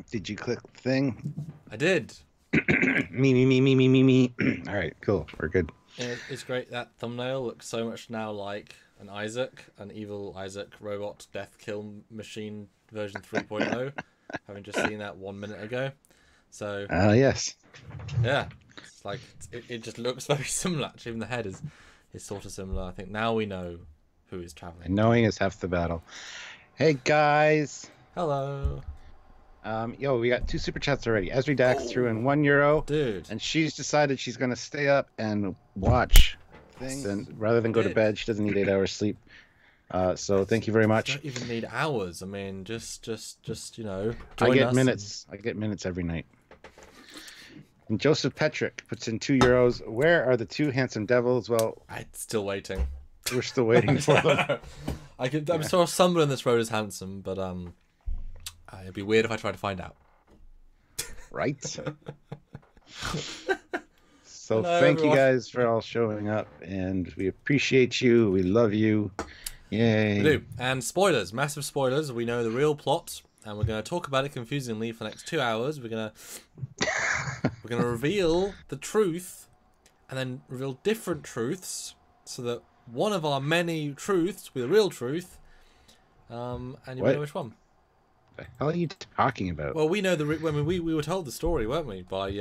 Did you click the thing? I did. Me. All right, cool. We're good. It's great. That thumbnail looks so much now like an Isaac, an evil Isaac robot death kill machine version 3.0, having just seen that 1 minute ago. So, Yes. yeah, it's like it just looks very similar. Actually, even the head is sort of similar. I think now we know who is traveling. And knowing is half the battle. Hey guys. Hello. Yo, we got 2 super chats already. Esri Dax threw in €1, dude, and she's decided she's gonna stay up and watch things, and rather than go to bed. She doesn't need 8 hours sleep. So thank you very much. You don't even need hours. I mean, just you know. I get minutes. I get minutes every night. And Joseph Petrick puts in €2. Where are the 2 handsome devils? Well, I'm still waiting. We're still waiting for them. I'm sure someone on this road is handsome, but it'd be weird if I tried to find out. Right. So Hello, thank everyone. you guys for all showing up, and we appreciate you. We love you. Yay. We do. And spoilers, massive spoilers. We know the real plot, and we're going to talk about it confusingly for the next 2 hours. We're gonna reveal the truth, and then reveal different truths, so that one of our many truths will be the real truth. And you know which one. What the hell are you talking about? Well, we know we were told the story, weren't we? By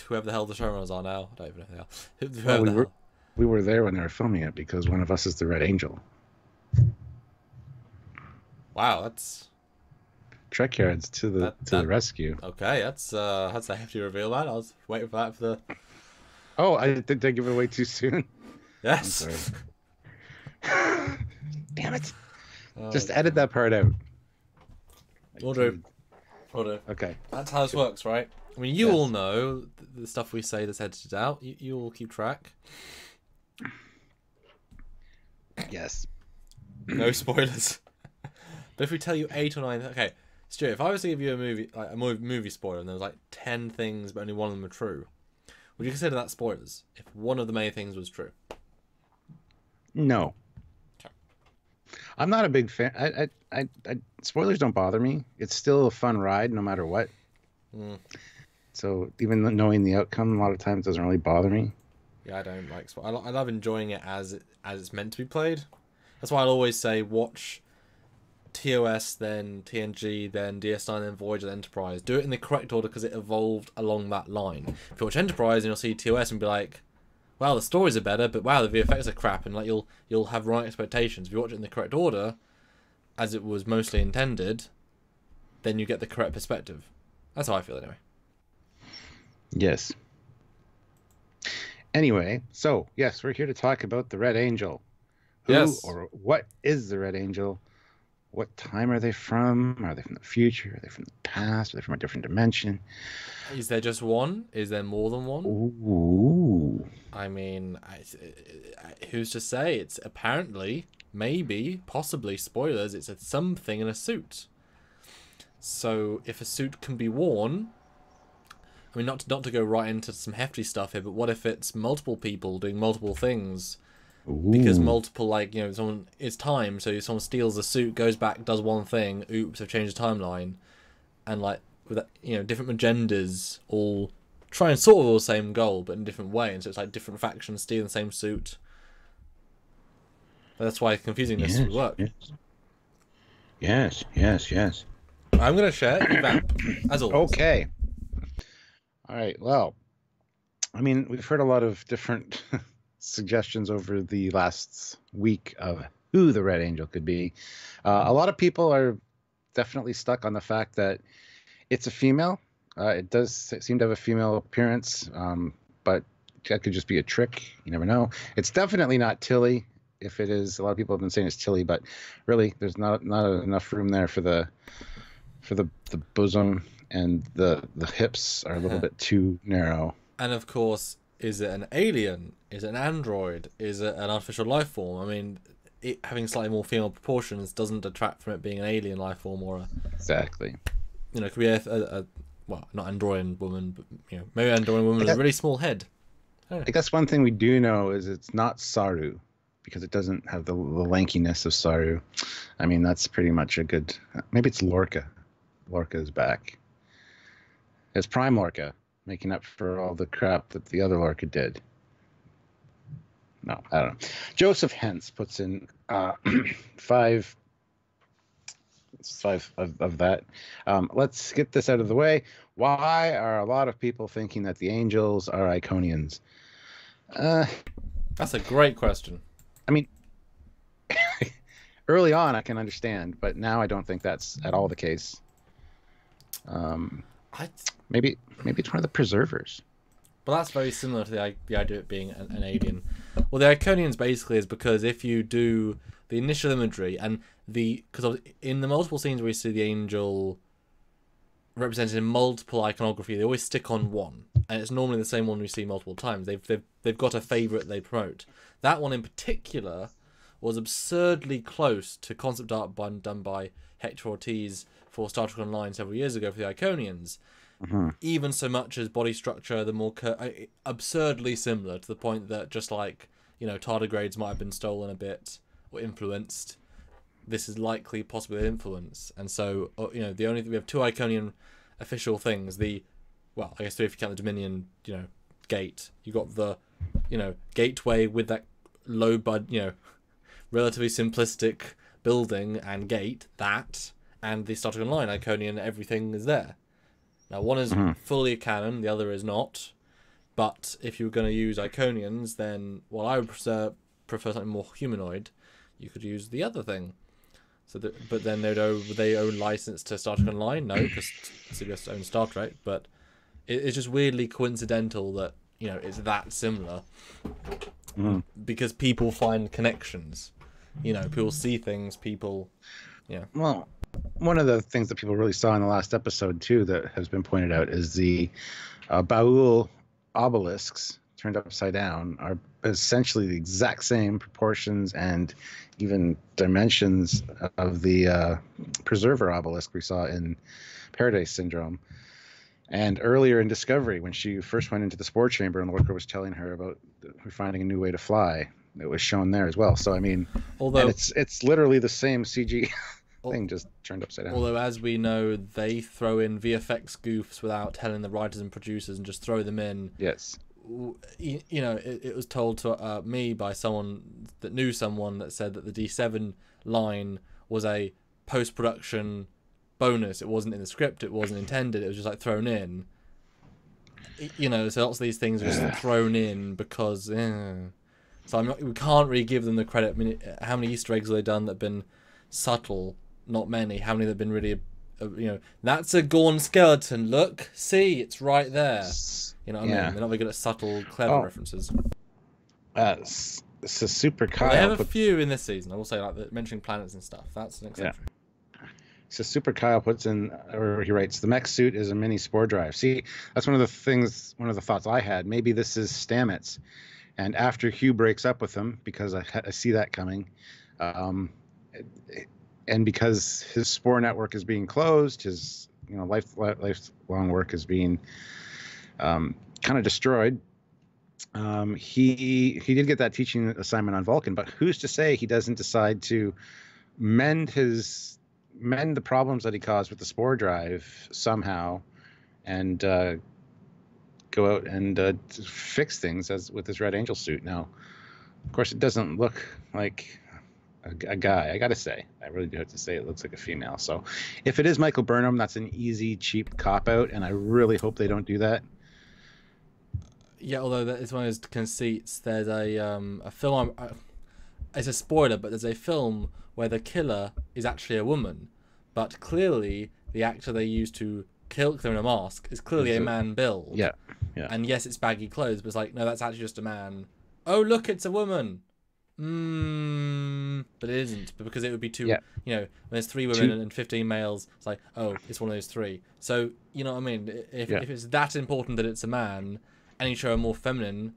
whoever the hell the showrunners are now. I don't even know who they are. Well, we were there when they were filming it because one of us is the Red Angel. Wow, that's Trekyards to the rescue. Okay, that's a hefty reveal, man. I was waiting for that for the. Oh, did I give it away too soon? Yes. I'm sorry. Damn it! Just edit that part out. We'll do. Okay. That's how this works, right? I mean, you all know the stuff we say that's edited out. You all keep track. Yes. No spoilers. But if we tell you 8 or 9, okay, Stuart, if I was to give you a movie spoiler, and there was like 10 things, but only one of them were true, would you consider that spoilers? If one of the many things was true? No. Okay. I'm not a big fan. I spoilers don't bother me. It's still a fun ride, no matter what. So even knowing the outcome, a lot of times doesn't really bother me. Yeah, I don't like spoilers. I love enjoying it as it's meant to be played. That's why I'll always say watch TOS, then TNG, then DS9, then Voyager, then Enterprise. Do it in the correct order because it evolved along that line. If you watch Enterprise, and you'll see TOS and be like, "Wow, the stories are better, but wow, the VFX are crap," and like you'll have wrong expectations. If you watch it in the correct order, as it was mostly intended, then you get the correct perspective. That's how I feel anyway. Yes. Anyway, so yes, we're here to talk about the Red Angel. Who or what is the Red Angel? What time are they from? Are they from the future? Are they from the past? Are they from a different dimension? Is there just one? Is there more than one? Ooh. I mean, who's to say? It's apparently, maybe, possibly, spoilers, it's something in a suit. So, if a suit can be worn, I mean, not to go right into some hefty stuff here, but what if it's multiple people doing multiple things? Ooh. Because multiple, like, you know, someone, it's time, so someone steals a suit, goes back, does one thing, oops, I've changed the timeline, and, like, with that, you know, different agendas all try and sort of the same goal, but in a different way, and so it's like different factions stealing the same suit. But that's why confusingness would work. Yes. I'm going to share Vamp, as always. Okay. All right, well, I mean, we've heard a lot of different suggestions over the last week of who the Red Angel could be. A lot of people are definitely stuck on the fact that it's a female. It does seem to have a female appearance, but that could just be a trick. You never know. It's definitely not Tilly. If it is, a lot of people have been saying it's Tilly, but really, there's not enough room there for the bosom, and the hips are a little bit too narrow. And of course, is it an alien? Is it an android? Is it an artificial life form? I mean, it having slightly more female proportions doesn't detract from it being an alien life form or Exactly. You know, it could be a well, not Android woman, but you know, maybe Android woman with a really small head. I guess one thing we do know is it's not Saru. because it doesn't have the lankiness of Saru. I mean, that's pretty much a good. Maybe it's Lorca. Lorca is back. It's Prime Lorca, making up for all the crap that the other Lorca did. No, I don't know. Joseph Hentz puts in five of that. Let's get this out of the way. Why are a lot of people thinking that the Angels are Iconians? That's a great question. I mean, early on I can understand, but now I don't think that's at all the case. Maybe it's one of the preservers. But that's very similar to the idea of it being an alien. Well, the Iconians basically is because if you do the initial imagery and because in the multiple scenes where you see the angel represented in multiple iconography, they always stick on one, and it's normally the same one we see multiple times. They've got a favourite they promote. That one in particular was absurdly close to concept art done by Hector Ortiz for Star Trek Online several years ago for the Iconians. Mm-hmm. Even so much as body structure, the more absurdly similar, to the point that just like, tardigrades might have been stolen a bit or influenced, this is likely possibly an influence. And so, we have two Iconian official things. I guess three if you count the Dominion, gate. You got the, gateway with that low relatively simplistic building and gate, and the Star Trek Online Iconian, everything is there. Now, one is fully a canon, the other is not. But if you were going to use Iconians, then, I would prefer something more humanoid. You could use the other thing. But then they own license to Star Trek Online? No, because CBS owns Star Trek. But it's just weirdly coincidental that, it's that similar. Because people find connections. People see things, Well, one of the things that people really saw in the last episode, too, that has been pointed out is the Baul obelisks turned upside down are essentially the exact same proportions and even dimensions of the Preserver obelisk we saw in Paradise Syndrome. And earlier in Discovery, when she first went into the spore chamber and Lorca was telling her about finding a new way to fly, it was shown there as well. So, I mean, and it's literally the same CG thing just turned upside down. Although, as we know, they throw in VFX goofs without telling the writers and producers and just throw them in. Yes. It was told to me by someone that knew someone that said that the D7 line was a post-production bonus. It wasn't in the script. It wasn't intended. It was just like thrown in. So lots of these things are just thrown in because. So we can't really give them the credit. I mean, how many Easter eggs have they done that have been subtle? Not many. How many that have been really, that's a Gorn skeleton. Look, see, it's right there. You know what I mean? They're not very good at subtle, clever references. It's a Super Kyle. They have a few in this season. I will say, like mentioning planets and stuff. That's an exception. Yeah. So Super Kyle puts in, or he writes, the mech suit is a mini spore drive. See, that's one of the thoughts I had. Maybe this is Stamets. And after Hugh breaks up with him, because I see that coming, and because his spore network is being closed, his lifelong work is being kind of destroyed. He did get that teaching assignment on Vulcan, but who's to say he doesn't decide to mend the problems that he caused with the spore drive somehow, and go out and fix things with his Red Angel suit. Now, of course, it doesn't look like a guy. I gotta say, I really do have to say, it looks like a female. So, if it is Michael Burnham, that's an easy, cheap cop out, and I really hope they don't do that. Yeah, although that is one of those conceits. There's a film. It's a spoiler, but there's a film where the killer is actually a woman, but clearly the actor they used to kill in a mask is clearly a man build. Yeah. And yes, it's baggy clothes, but it's like, no, that's actually just a man. Oh, look, it's a woman. But it isn't, because it would be too. Yeah. When there's 3 women and 15 males, it's like, oh, it's one of those 3. So you know what I mean? If it's that important that it's a man, and you show a more feminine,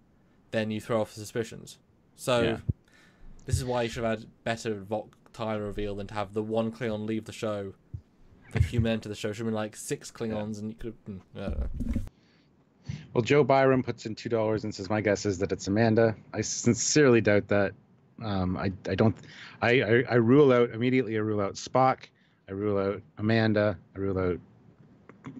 then you throw off the suspicions. So this is why you should have had better Vok Tyler reveal than to have the one Klingon leave the show, the human enter the show. Should have been like 6 Klingons, and you could. I don't know. Well, Joe Byram puts in $2 and says, my guess is that it's Amanda. I sincerely doubt that. I don't. I rule out immediately. I rule out Spock. I rule out Amanda. I rule out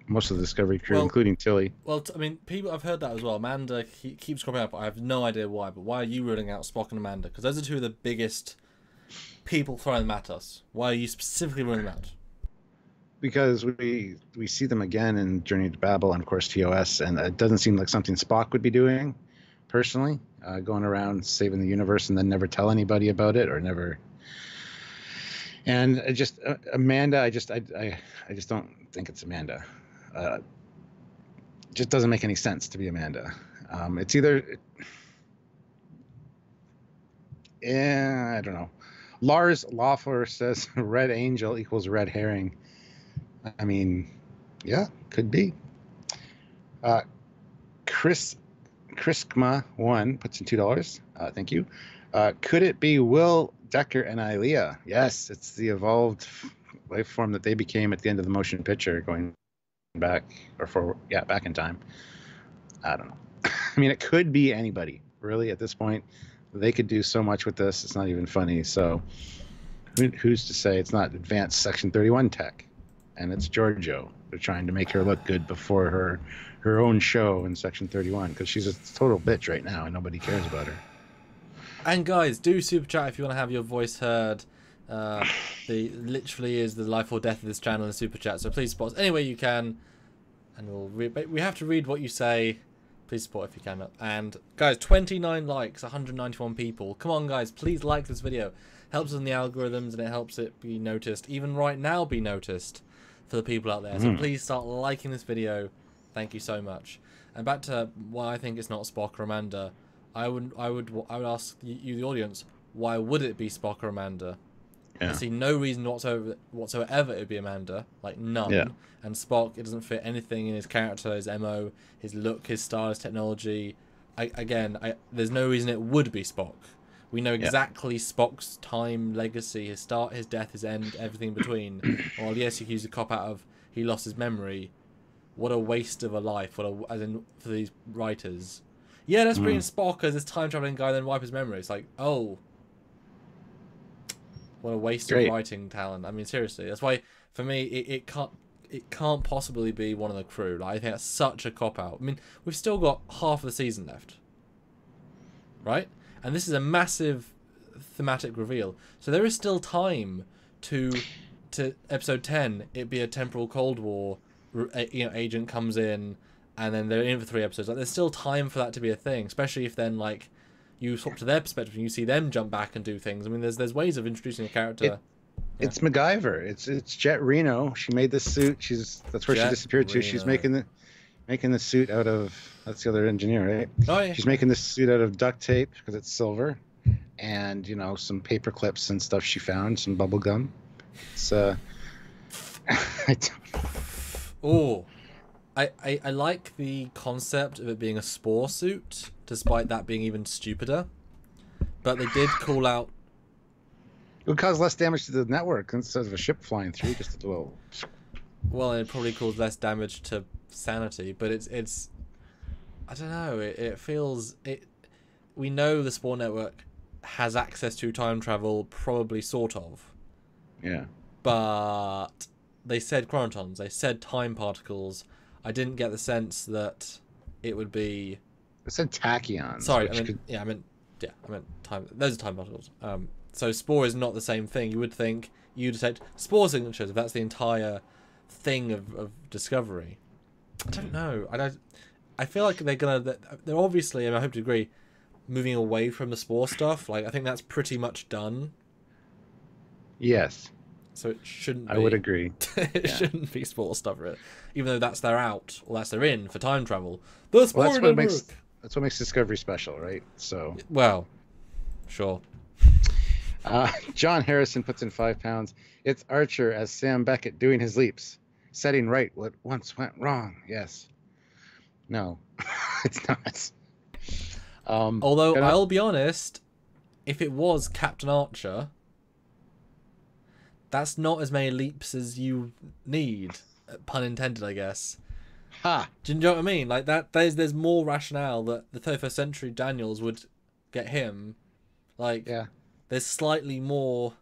most of the Discovery crew, Well, including Tilly. well, I mean, people. I've heard that as well. Amanda keeps cropping up. I have no idea why. But why are you ruling out Spock and Amanda? Because those are two of the biggest people throwing them at us. Why are you specifically ruling them out? Because we see them again in Journey to Babel and of course TOS, and it doesn't seem like something Spock would be doing, personally, going around saving the universe and then never tell anybody about it or never. And Amanda, I just don't think it's Amanda. It just doesn't make any sense to be Amanda. It's either, I don't know. Lars Loeffler says Red Angel equals red herring. I mean, yeah, could be. Chriskma1 puts in $2. Thank you. Could it be Will, Decker, and Ilea? Yes, it's the evolved life form that they became at the end of the motion picture, going back back in time. I don't know. I mean, it could be anybody, really, at this point. They could do so much with this, it's not even funny. So who's to say it's not advanced Section 31 tech? And it's Giorgio. They're trying to make her look good before her own show in Section 31, because she's a total bitch right now and nobody cares about her. And guys, do super chat if you want to have your voice heard. Literally is the life or death of this channel in super chat. So please support us any way you can, and we have to read what you say. Please support if you can. And guys, 29 likes, 191 people. Come on, guys, please like this video. Helps us in the algorithms and it helps it be noticed. Even right now, be noticed for the people out there. So please start liking this video. Thank you so much. And back to why I think it's not Spock or Amanda. I would ask you, the audience, why would it be Spock or Amanda? Yeah. I see no reason whatsoever it would be Amanda, like none. Yeah. And Spock, it doesn't fit anything in his character, his MO, his look, his style, his technology. There's no reason it would be Spock. We know exactly Spock's time, legacy, his start, his death, his end, everything in between. Well, yes, you can use the cop out of he lost his memory. What a waste of a life. For these writers. Yeah, let's bring in Spock as this time traveling guy, then wipe his memory. It's like, oh, what a waste of writing talent. I mean, seriously, that's why for me it can't possibly be one of the crew. Like, I think that's such a cop out. I mean, we've still got half of the season left, right? And this is a massive thematic reveal. So there is still time to episode 10. It be a temporal Cold War. Agent comes in, and then they're in for 3 episodes. Like, there's still time for that to be a thing, especially if then like you swap to their perspective and you see them jump back and do things. I mean, there's ways of introducing a character. It's MacGyver. It's Jet Reno. She made this suit. That's where Jet she disappeared to. She's making the suit out of, that's the other engineer, right? Oh yeah. She's making this suit out of duct tape because it's silver, and some paper clips and stuff she found, some bubble gum. It's I like the concept of it being a spore suit, despite that being even stupider. But they did call out. It would cause less damage to the network instead of a ship flying through. Just a little. Well, it probably cause less damage to sanity, but it's. I don't know. It feels it. We know the spore network has access to time travel, probably sort of. Yeah. But they said chronotons. They said time particles. I didn't get the sense that it would be. It said tachyons. Sorry, I meant time. Those are time particles. So spore is not the same thing. You would think you detect spore signatures if that's the entire thing of discovery. I don't know. I feel like they're obviously, and I hope to agree, moving away from the spore stuff. Like, I think that's pretty much done. Yes. So it shouldn't be. I would agree. It shouldn't be spore stuff, really. Even though that's their out, or that's their in for time travel. The spore network. That's what makes Discovery special, right? So. Well, sure. John Harrison puts in £5. It's Archer as Sam Beckett doing his leaps, setting right what once went wrong. Yes. No, it's not. Although I'll be honest, if it was Captain Archer, that's not as many leaps as you need. Pun intended, I guess. Ha! Do you know what I mean? Like that. There's more rationale that the 31st century Daniels would get him. Like, yeah. there's slightly more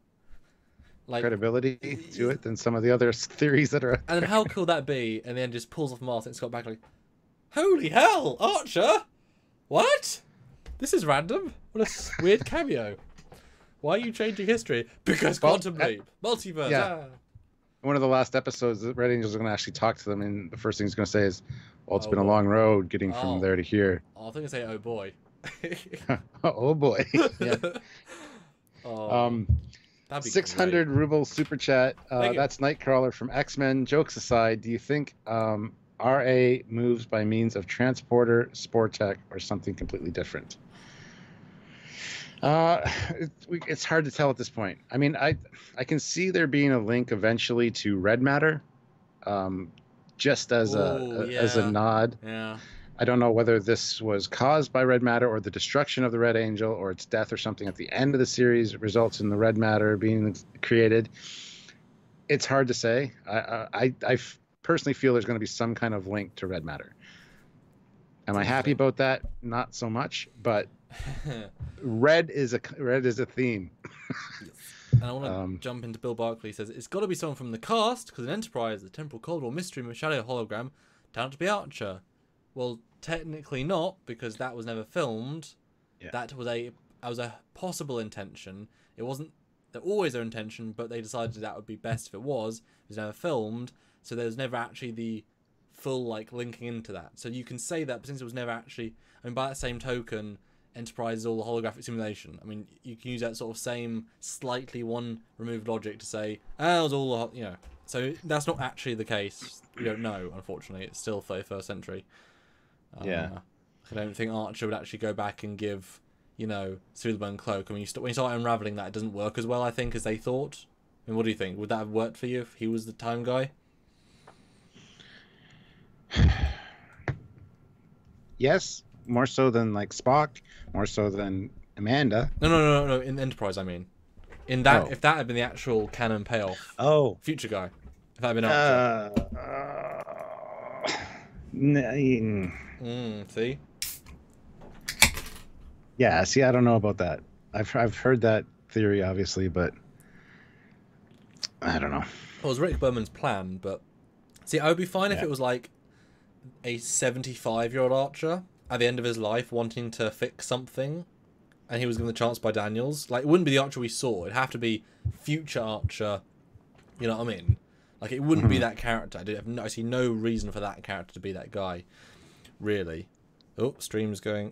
like credibility to it than some of the other theories that are. And then how cool that be? And then just pulls off mask and Scott back like, holy hell, Archer! What? This is random. What a weird cameo. Why are you changing history? Because quantum leap, multiverse. Yeah. One of the last episodes, the Red Angels are going to actually talk to them, and the first thing he's going to say is, "Well, it's been a long road getting from there to here." Oh, I think I say, "Oh boy." Oh boy. Yeah. 600 ruble super chat. That's Nightcrawler from X-Men. Jokes aside, do you think RA moves by means of transporter, Sportech, or something completely different? It's hard to tell at this point. I mean, I can see there being a link eventually to red matter, just as a nod. Yeah. I don't know whether this was caused by red matter or the destruction of the Red Angel or its death or something at the end of the series results in the red matter being created. It's hard to say. I personally feel there's going to be some kind of link to red matter. Am I happy about that? Not so much, but red is a theme. And I want to jump into Bill Barkley. He says it's got to be someone from the cast because in Enterprise, the Temporal Cold War mystery shadow hologram turned out to be Archer. Well, technically not, because that was never filmed. Yeah. That was a possible intention. It wasn't always their intention, but they decided that would be best if it was. It was never filmed, so there's never actually the full linking into that. So you can say that, but since it was never actually, I mean, by that same token, Enterprise is all the holographic simulation. I mean, you can use that sort of same slightly one removed logic to say, it was all So that's not actually the case. We don't know, unfortunately. It's still 31st century. Yeah. I don't think Archer would actually go back and give, Suitable Cloak. I mean, when you start unraveling that, it doesn't work as well, I think, as they thought. I mean, what do you think? Would that have worked for you if he was the time guy? Yes, more so than Spock, more so than Amanda. No. In Enterprise, I mean. In that, if that had been the actual canon payoff. Oh. Future guy. If that had been Archer. See? Yeah, see, I don't know about that. I've heard that theory, obviously, but I don't know. Well, it was Rick Berman's plan, but see, I would be fine if it was like a 75-year-old Archer at the end of his life wanting to fix something, and he was given the chance by Daniels. It wouldn't be the Archer we saw. It'd have to be future Archer. You know what I mean? It wouldn't be that character. I see no reason for that character to be that guy, really. Oh, stream's going.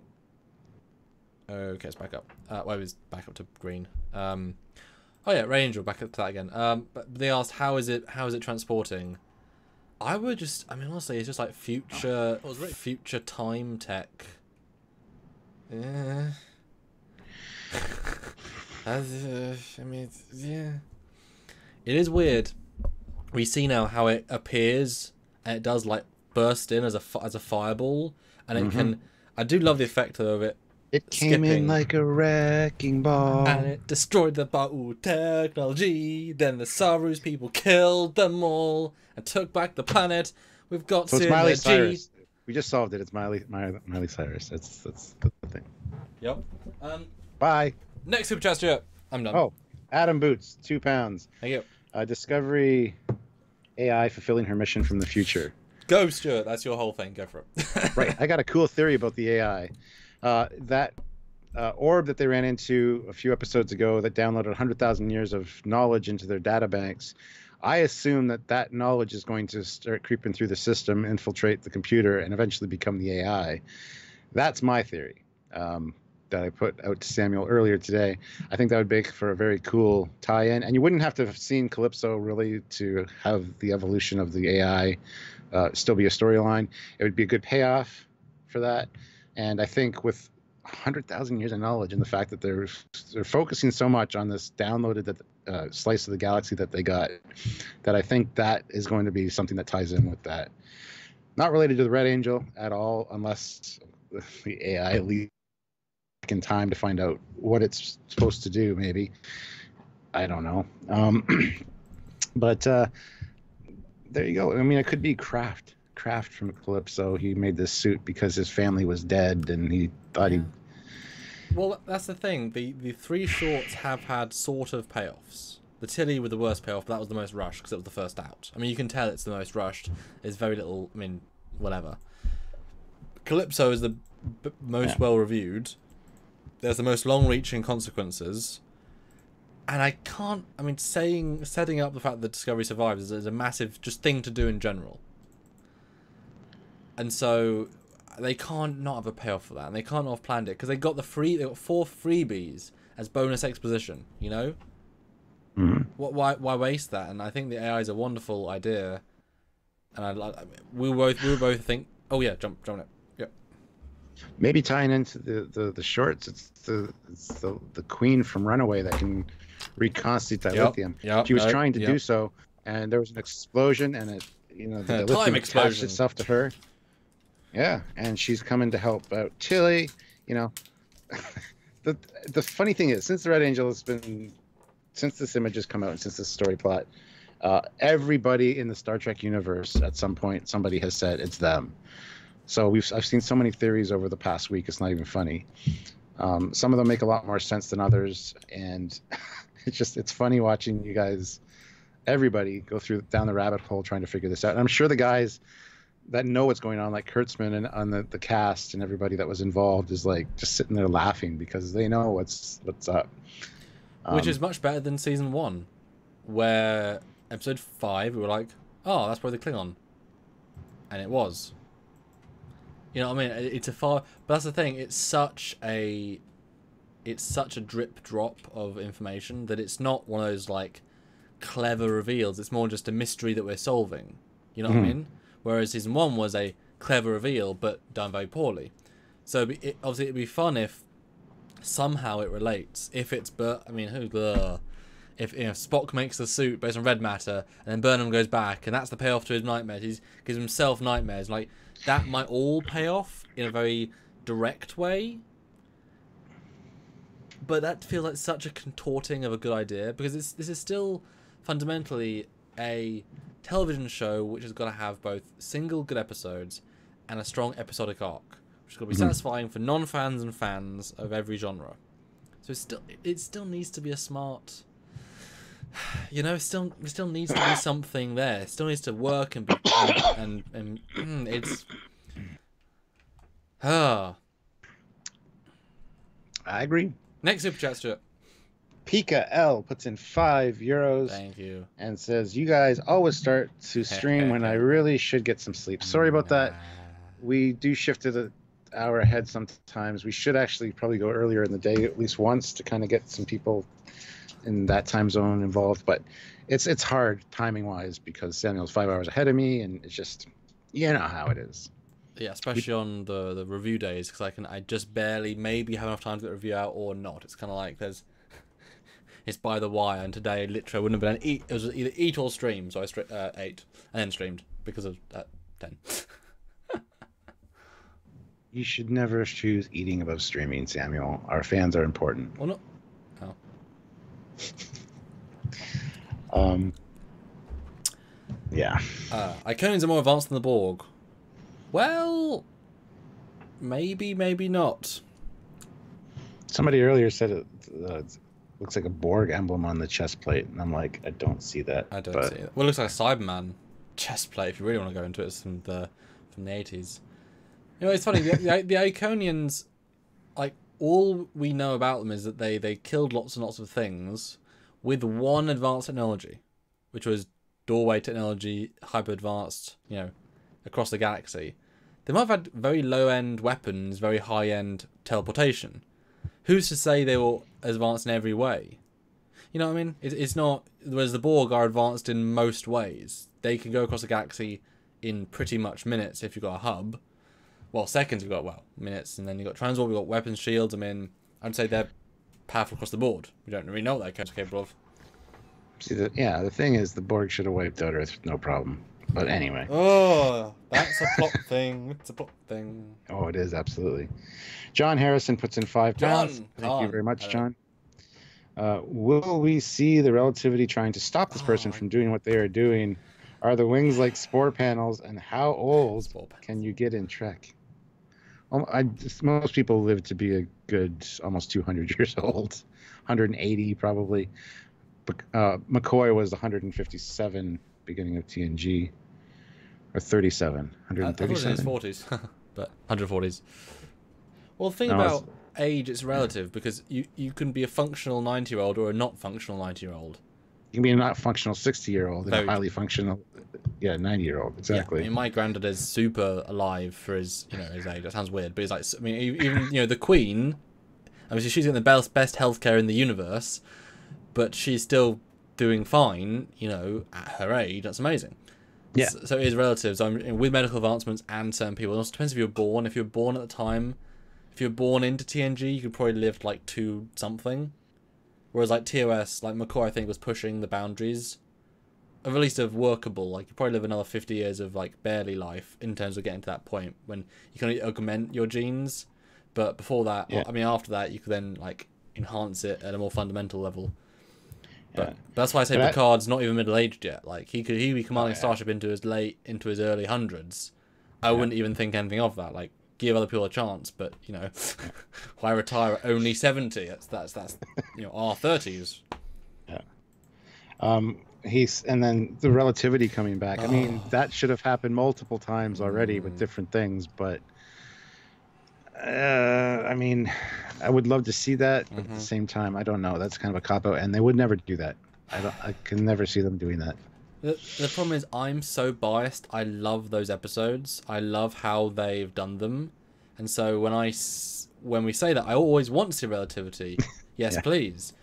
Okay, it's back up. Well, it was back up to green. Oh yeah, Ray Angel, back up to that again. But they asked, how is it transporting? I would just, honestly, it's just future time tech. Yeah. Yeah. It is weird. We see now how it appears, and it does burst in as a fireball, and it can. I do love the effect of it. It came in like a wrecking ball, and it destroyed the Ba'u technology. Then the Saru's people killed them all and took back the planet. We've got so it's Miley Cyrus. We just solved it. It's Miley Cyrus. That's the thing. Yep. Bye. Next super chat, Stuart. I'm done. Oh, Adam Boots, £2. Thank you. Discovery AI fulfilling her mission from the future. Go, Stuart. That's your whole thing. Go for it. Right. I got a cool theory about the AI. That orb that they ran into a few episodes ago that downloaded 100,000 years of knowledge into their data banks. I assume that knowledge is going to start creeping through the system, infiltrate the computer, and eventually become the AI. That's my theory. That I put out to Samuel earlier today. I think that would make for a very cool tie-in, and you wouldn't have to have seen Calypso really to have the evolution of the AI still be a storyline. It would be a good payoff for that, and I think with 100,000 years of knowledge and the fact that they're focusing so much on this downloaded slice of the galaxy that they got, that I think that is going to be something that ties in with that. Not related to the Red Angel at all, unless the AI leads in time to find out what it's supposed to do. Maybe, I don't know. But there you go. I mean, it could be Kraft from Calypso. He made this suit because his family was dead, and he thought Well, that's the thing. The three shorts have had sort of payoffs. The Tilly with the worst payoff, but that was the most rushed because it was the first out. I mean, you can tell it's the most rushed. There's very little. I mean, whatever. Calypso is the most well reviewed. There's the most long-reaching consequences, and I can't. I mean, setting up the fact that Discovery survives is a massive just thing to do in general, and so they can't not have a payoff for that, and they can't not have planned it because they got 4 freebies as bonus exposition. You know, why waste that? And I think the AI is a wonderful idea, and we were both think, oh yeah, jump it. Maybe tying into the shorts, it's the queen from Runaway that can reconstitute dilithium. She was trying to do so, and there was an explosion, and it, the dilithium attached itself to her. Yeah, and she's coming to help out Tilly. The funny thing is, since the Red Angel since this image has come out, and since this story plot, everybody in the Star Trek universe at some point somebody has said it's them. So I've seen so many theories over the past week, it's not even funny. Some of them make a lot more sense than others, and it's funny watching you guys, everybody, go down the rabbit hole trying to figure this out. And I'm sure the guys that know what's going on, like Kurtzman and on the cast and everybody that was involved, is like just sitting there laughing because they know what's up. Which is much better than season 1, where episode 5 we were like, oh, that's probably the Klingon, and it was. You know what I mean? It's but that's the thing. It's such a drip drop of information that it's not one of those like clever reveals. It's more just a mystery that we're solving. You know what I mean? Whereas season 1 was a clever reveal, but done very poorly. So obviously it'd be fun if somehow it relates. If it's if Spock makes the suit based on red matter, and then Burnham goes back, and that's the payoff to his nightmares. He gives himself nightmares. Like, that might all pay off in a very direct way. But that feels like such a contorting of a good idea, because this is still fundamentally a television show which has got to have both single good episodes and a strong episodic arc, which is going to be satisfying for non-fans and fans of every genre. So it still needs to be a smart... it still needs to be something there. It still needs to work and be and it's I agree. Next super chat, Stuart. Pika L puts in €5. Thank you. And says, you guys always start to stream when I really should get some sleep. Sorry about that. We do shift to the hour ahead sometimes. We should actually probably go earlier in the day at least once to kind of get some people in that time zone involved, but it's hard timing wise because Samuel's 5 hours ahead of me, and it's just, you know how it is. Yeah, especially on the review days, because I just barely maybe have enough time to get a review out or not. It's kind of like it's by the wire, and today literally wouldn't have been it was either eat or stream, so I ate and then streamed because of 10. You should never choose eating above streaming, Samuel. Our fans are important. Well, no. Yeah. Iconians are more advanced than the Borg. Well, maybe not. Somebody earlier said it looks like a Borg emblem on the chest plate, and I'm like, I don't see that. I don't see it. Well, it looks like a Cyberman chest plate if you really want to go into it. It's from the 80s. It's funny. The Iconians, like, all we know about them is that they killed lots and lots of things with one advanced technology, which was doorway technology, hyper advanced, across the galaxy. They might have had very low end weapons, very high end teleportation. Who's to say they were advanced in every way? You know what I mean? It's not. Whereas the Borg are advanced in most ways. They can go across the galaxy in pretty much minutes if you've got a hub. Well, seconds you've got, minutes, and then you've got transport, we've got weapons, shields. I mean, I'd say they're powerful across the board. We don't really know what they're capable of. See, the thing is, the Borg should have wiped out Earth with no problem. But anyway. Oh, that's a plot thing. It's a plot thing. Oh, it is, absolutely. John Harrison puts in £5. Thank you very much, John. Will we see the relativity trying to stop this person from doing what they are doing? Are the wings like spore panels, and how old can you get in Trek? Most people live to be a good almost 200 years old, 180 probably. But McCoy was 157 beginning of TNG, or 37, I thought it was in his 40s, but 140s. Well, the thing No, about age, it's relative, because you can be a functional 90-year-old or a not functional 90-year-old. You can be a not functional 60-year-old and a Very highly functional, 90-year-old. Exactly. Yeah, I mean, my granddad is super alive for his his age. That sounds weird, but he's like, I mean, even the Queen. I mean, she's getting the best healthcare in the universe, but she's still doing fine. At her age, that's amazing. Yeah. So it is relative. So with medical advancements and certain people, it also depends if you're born. If you're born at the time, if you're born into TNG, you could probably live like 2 something. Whereas like TOS, like McCoy, I think was pushing the boundaries of at least of workable. Like you probably live another 50 years of like barely life in terms of getting to that point when you can only augment your genes. But before that, I mean after that, you could then like enhance it at a more fundamental level. But that's why I say Picard's not even middle aged yet. Like he'd be commanding Starship into his early hundreds. I wouldn't even think anything of that. Like give other people a chance, but why retire at only 70? That's our 30s. Yeah. And then the relativity coming back. I mean, that should have happened multiple times already with different things, but I mean, I would love to see that, but at the same time, I don't know. That's kind of a cop out, and they would never do that. I can never see them doing that. The problem is I'm so biased. I love those episodes. I love how they've done them, and so when we say that, I always want to see relativity. Yes, please,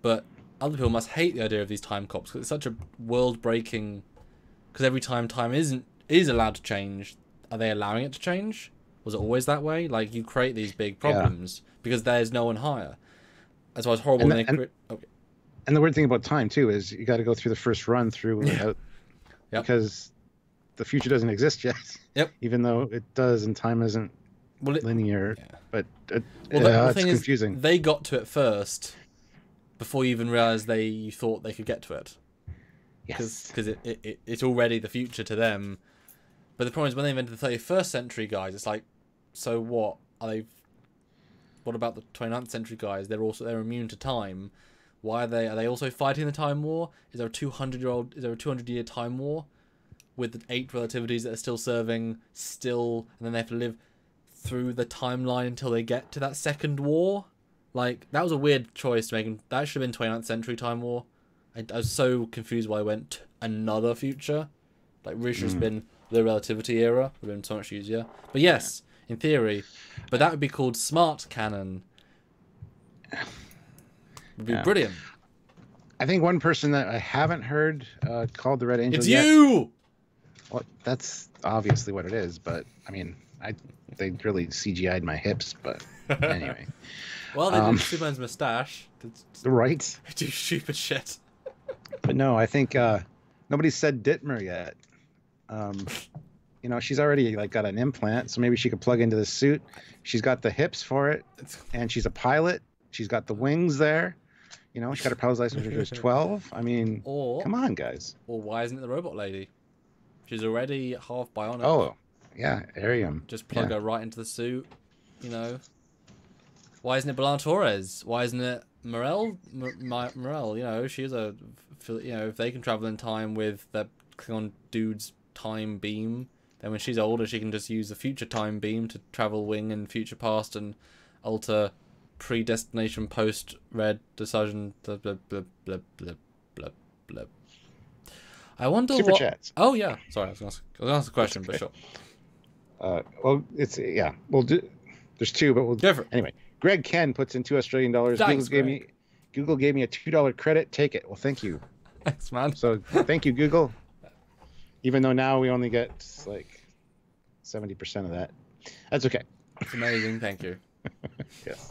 but other people must hate the idea of these time cops because it's such a world-breaking. Because every time is allowed to change, are they allowing it to change? Was it always that way? Like you create these big problems because there's no one higher. That's why it's horrible. And the weird thing about time too is you got to go through the first run through without, because the future doesn't exist yet. Yep. Even though it does, and time isn't linear. Yeah. But the thing confusing. Is, they got to it first before you even realized you thought they could get to it. Yes. Because it's already the future to them. But the problem is when they invented the 31st century guys, it's like, so what are they? What about the 29th century guys? They're immune to time. Why are they also fighting the time war? Is there a 200-year time war with the 8 relativities that are still serving and then they have to live through the timeline until they get to that second war? Like that was a weird choice to make. That should have been 29th century time war. I was so confused why I went to another future. Like really should have been the relativity era. Would have been so much easier. But yes, in theory, but that would be called smart canon. Would be brilliant. I think one person that I haven't heard called the Red Angel it's yet. You! Well, that's obviously what it is, but I mean, they really CGI'd my hips, but anyway. Well, they did Superman's moustache. Right. They do stupid shit. But no, I think nobody said Dittmer yet. She's already got an implant, so maybe she could plug into the suit. She's got the hips for it, and she's a pilot. She's got the wings there. She got her pilot's license when she was 12. I mean, come on, guys. Or why isn't it the robot lady? She's already half bionic. Oh, yeah, Arium. Just plug her right into the suit, Why isn't it B'Elanna Torres? Why isn't it Morel? Morel, she is if they can travel in time with that Klingon dude's time beam, then when she's older, she can just use the future time beam to travel wing and future past and alter predestination post red decision. Blah, blah, blah, blah, blah, blah, blah. I wonder Super what. chats. Oh yeah, sorry, I was gonna ask a question, but sure. Well, it's we'll do. There's 2, but we'll go for it. Anyway. Greg Ken puts in $2 Australian. Thanks, Google gave me a $2 credit. Take it. Well, thank you. Thanks, man. So thank you, Google. Even though now we only get 70% of that. That's okay. It's amazing. Thank you. Yes.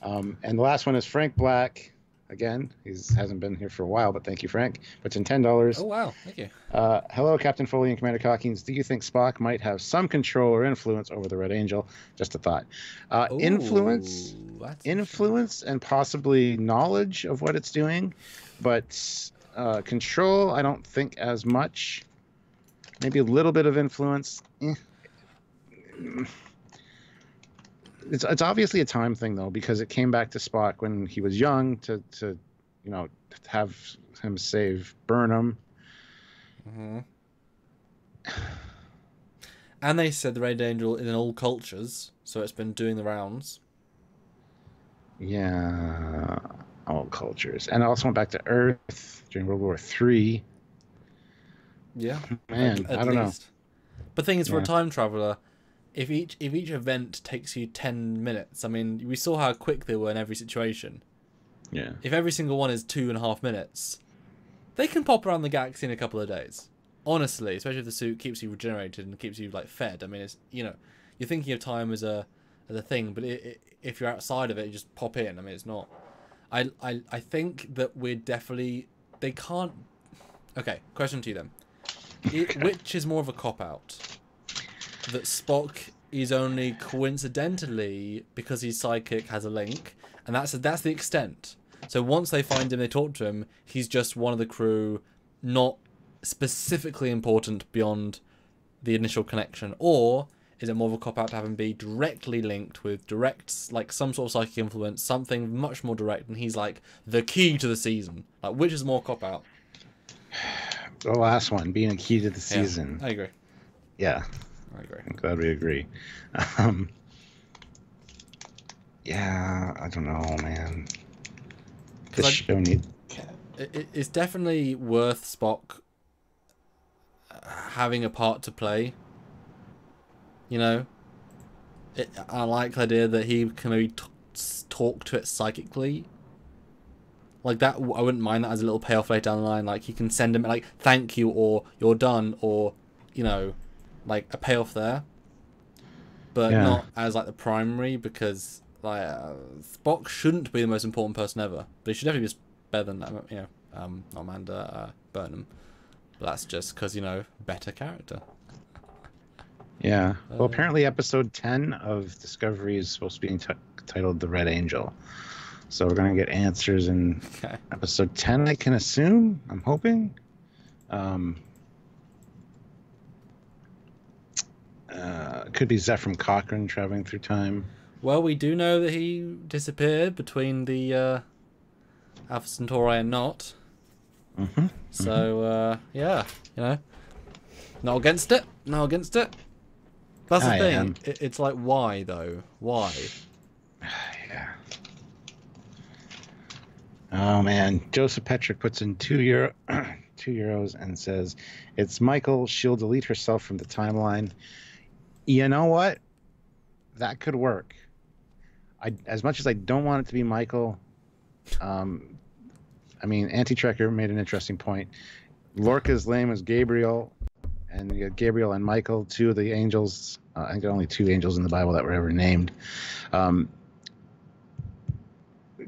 And the last one is Frank Black. Again, he hasn't been here for a while, but thank you, Frank. Puts in $10. Oh, wow. Thank you. Hello, Captain Foley and Commander Hawkins. Do you think Spock might have some control or influence over the Red Angel? Just a thought. Influence and possibly knowledge of what it's doing, but control, I don't think as much. Maybe a little bit of influence. It's obviously a time thing though, because it came back to Spock when he was young to have him save Burnham. Mm-hmm. And they said the Red Angel is in all cultures, so it's been doing the rounds. Yeah, all cultures, and it also went back to Earth during World War III. Yeah, Man, at I don't least. But the thing is, for a Yeah. time traveler, if each event takes you 10 minutes, I mean, we saw how quick they were in every situation. Yeah. If every single one is 2.5 minutes, they can pop around the galaxy in a couple of days. Honestly, especially if the suit keeps you regenerated and keeps you like fed. I mean, it's you're thinking of time as a thing, but if you're outside of it, you just pop in. I mean, it's not. I think that they can't. Okay, question to you then. Which is more of a cop out? That Spock is only coincidentally, because he's psychic, has a link, and that's the extent. So once they find him, they talk to him, he's just one of the crew, not specifically important beyond the initial connection. Or is it more of a cop out to have him be directly linked with like some sort of psychic influence, something much more direct, and he's like the key to the season? Like, which is more cop out? The last one being a key to the season. I agree. Yeah. I agree. I'm glad we agree. Yeah, I don't know, man. This show needs... It's definitely worth Spock having a part to play. I like the idea that he can maybe talk to it psychically. Like that, I wouldn't mind that as a little payoff later down the line. Like, he can send him like thank you, or you're done, or like a payoff there, but not as like the primary, because like Spock shouldn't be the most important person ever, but he should definitely be better than not Amanda Burnham. But that's just because better character. Yeah. Well, apparently episode 10 of Discovery is supposed to be titled The Red Angel. So we're going to get answers in episode 10, I can assume. I'm hoping. Could be Zephram Cochrane traveling through time. Well, we do know that he disappeared between the Alpha Centauri and not. Mm-hmm. So, yeah, not against it. Not against it. That's the thing. It's like, why, though? Why? Yeah. Oh, man. Joseph Petrick puts in €2 and says, it's Michael. She'll delete herself from the timeline. You know what? That could work. As much as I don't want it to be Michael, I mean, Anti-Trekker made an interesting point. Lorca's name is Gabriel, and you got Gabriel and Michael, two of the angels. I think there are only two angels in the Bible that were ever named.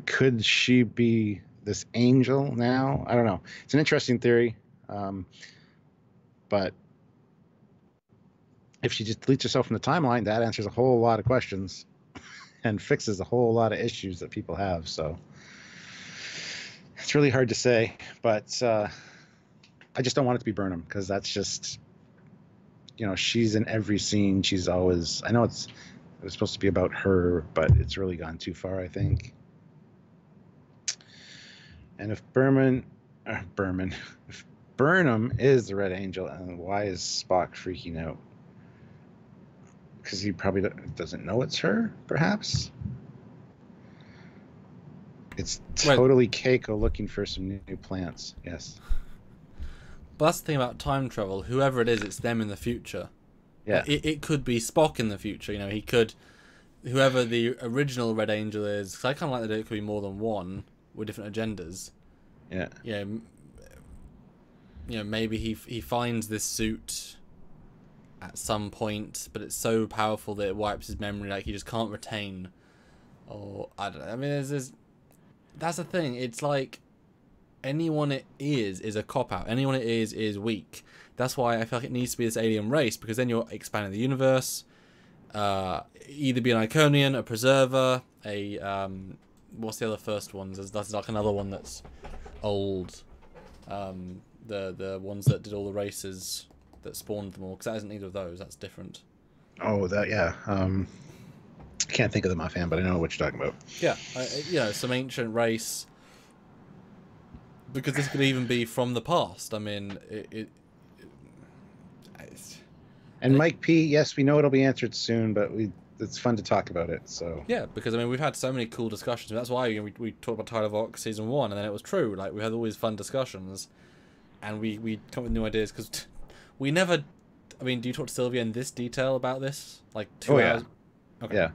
Could she be this angel now? I don't know. It's an interesting theory. But if she just deletes herself from the timeline, that answers a whole lot of questions and fixes a whole lot of issues that people have. So it's really hard to say, but I just don't want it to be Burnham, because that's just, she's in every scene. She's always, I know it was supposed to be about her, but it's really gone too far, I think. And if if Burnham is the Red Angel, and why is Spock freaking out? Because he probably doesn't know it's her, perhaps? It's totally Keiko looking for some new plants. Yes. But that's the thing about time travel. Whoever it is, it's them in the future. Yeah. It could be Spock in the future. He could... Whoever the original Red Angel is... Because I kind of like that it could be more than one with different agendas. Yeah. Maybe he finds this suit at some point, but it's so powerful that it wipes his memory, like he just can't retain. Or, I don't know. I mean, that's the thing. It's like, anyone it is a cop-out. Anyone it is weak. That's why I feel like it needs to be this alien race, because then you're expanding the universe. Either be an Iconian, a Preserver, what's the other first ones? That's like another one that's old. The ones that did all the races that spawned them all, because that isn't either of those. That's different. Oh, that, yeah. I can't think of them offhand, but I know what you're talking about. Yeah, some ancient race. Because this could even be from the past. I mean, And Mike P, yes, we know it'll be answered soon, but it's fun to talk about it. So yeah, because I mean, we've had so many cool discussions. That's why we talked about Tyler Vox season 1, and then it was true. Like, we had all these fun discussions, and we come up with new ideas because we never. I mean, do you talk to Sylvia in this detail about this? Like 2 hours? Okay. Yeah.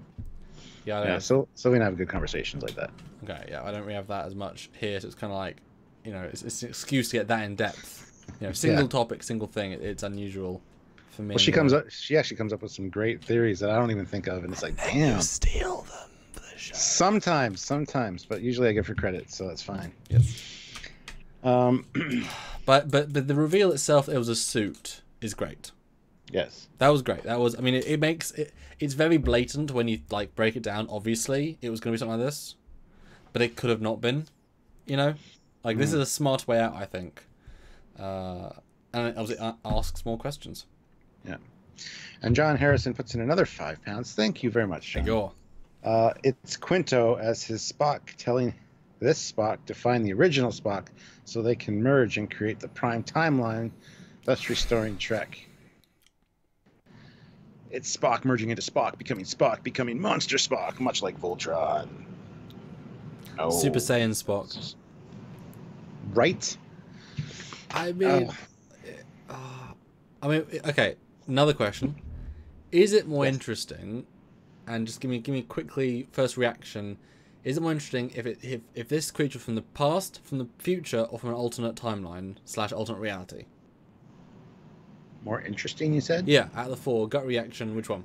Yeah. So we have good conversations like that. Okay. Yeah, I don't really have that as much here. So it's kind of like, it's an excuse to get that in depth. Single topic, single thing. It's unusual for me. Well, she actually comes up with some great theories that I don't even think of, and it's like, damn. You steal them for the show. Sometimes, but usually I give her credit, so that's fine. Yes. But the reveal itself, it was a suit, is great. Yes. That was great. That was. I mean, it makes it. It's very blatant when you like break it down. Obviously, it was going to be something like this, but it could have not been. This is a smart way out, I think. And it obviously asks more questions. Yeah. And John Harrison puts in another £5. Thank you very much, John. There you go. It's Quinto as his Spock telling this Spock to find the original Spock so they can merge and create the prime timeline, thus restoring Trek. It's Spock merging into Spock, becoming Monster Spock, much like Voltron. Oh. Super Saiyan Spock. Right? I mean, okay. Another question: is it more interesting? And just give me quickly first reaction. Is it more interesting if this creature from the past, from the future, or from an alternate timeline / alternate reality? More interesting, you said? Yeah, out of the 4, gut reaction, which one?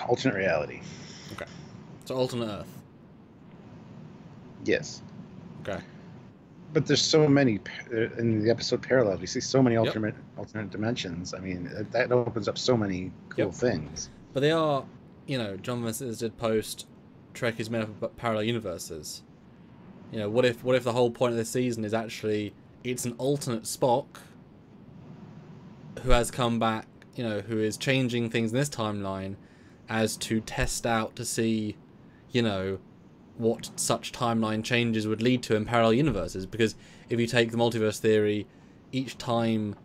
Alternate reality. Okay. So alternate Earth. Yes. Okay. But there's so many in the episode Parallel. We see so many alternate dimensions. I mean, that opens up so many cool things. But they are, John Vincent did post Trek is made up of parallel universes. What if the whole point of this season is actually it's an alternate Spock who has come back, who is changing things in this timeline as to test out to see, what such timeline changes would lead to in parallel universes. Because if you take the multiverse theory, each time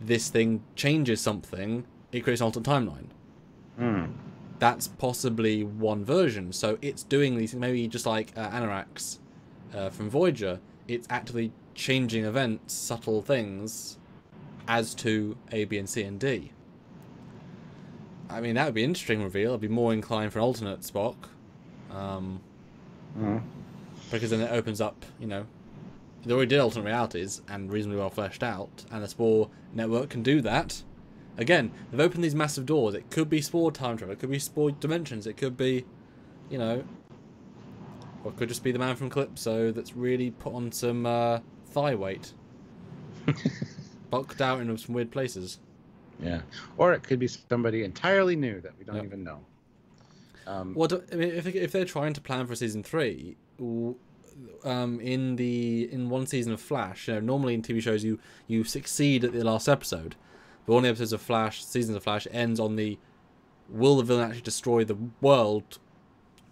this thing changes something, it creates an alternate timeline. That's possibly one version. So it's doing these, maybe just like Anorax from Voyager, it's actively changing events, subtle things, as to A, B, and C, and D. I mean, that would be an interesting reveal. I'd be more inclined for an alternate Spock. Because then it opens up, they already did alternate realities and reasonably well fleshed out, and the Spore network can do that. Again, they've opened these massive doors. It could be Spore time travel, it could be Spore dimensions, it could be, or it could just be the man from Calypso that's really put on some thigh weight. Bulked out in some weird places. Yeah. Or it could be somebody entirely new that we don't even know. Well, I mean, if they're trying to plan for season 3, in one season of Flash, normally in TV shows you succeed at the last episode, but one of the episodes of Flash, seasons of Flash, ends on the will the villain actually destroy the world?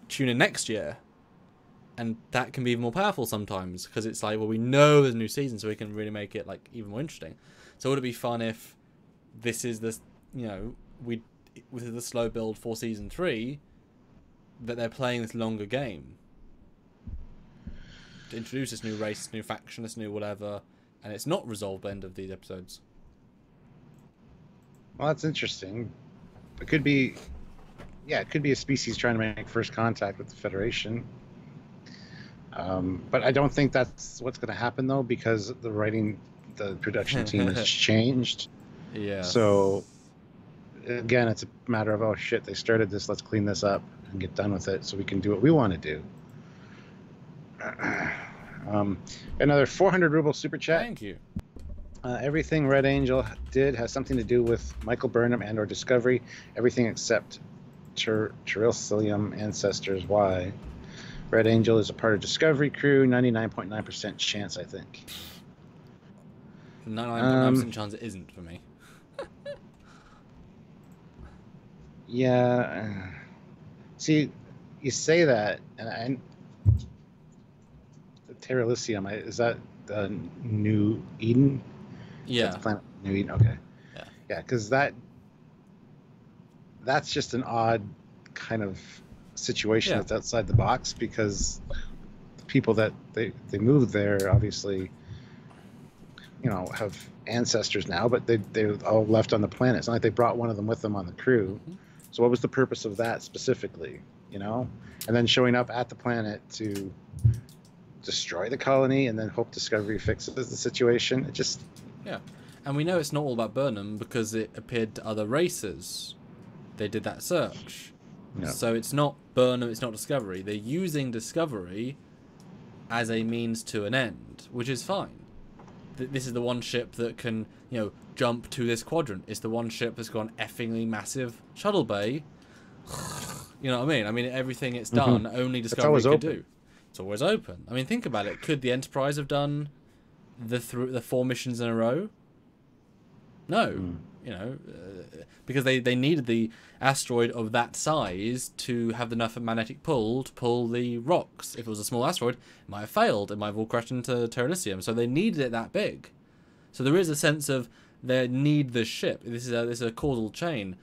Tune in next year. And that can be even more powerful sometimes, because it's like, well, we know there's a new season, so we can really make it like even more interesting. So would it be fun if this is this, with the slow build for season 3, that they're playing this longer game to introduce this new race, this new faction, this new whatever, and it's not resolved by the end of these episodes? Well, that's interesting. It could be a species trying to make first contact with the Federation. But I don't think that's what's going to happen, though, because the production team has changed. Yeah. So, again, it's a matter of, oh, shit, they started this, let's clean this up and get done with it so we can do what we want to do. Another 400 ruble super chat. Thank you. Everything Red Angel did has something to do with Michael Burnham and or Discovery. Everything except Terrellium Ancestors. Why? Red Angel is a part of Discovery crew. 99.9% chance, I think. 99.9% chance it isn't for me. Yeah. See, you say that, and the Terralicium, is that New Eden? Is that Yeah. the planet New Eden? Okay. Yeah. Yeah, because that's just an odd kind of situation Yeah. that's outside the box, because the people that they moved there obviously, have ancestors now, but they all left on the planet. It's not like they brought one of them with them on the crew. Mm-hmm. So what was the purpose of that specifically? And then showing up at the planet to destroy the colony and then hope Discovery fixes the situation. It just... Yeah. And we know it's not all about Burnham because it appeared to other races. They did that search. Yeah. So it's not Burnham, it's not Discovery. They're using Discovery as a means to an end, which is fine. This is the one ship that can, jump to this quadrant. It's the one ship that's got an effingly massive shuttle bay. You know what I mean? I mean, everything it's done, only Discovery could do. It's always open. I mean, think about it. Could the Enterprise have done the 4 missions in a row? No. Because they needed the asteroid of that size to have enough magnetic pull to pull the rocks. If it was a small asteroid, it might have failed. It might have all crashed into Terralicium. So they needed it that big. So there is a sense of they need the ship. This is a causal chain.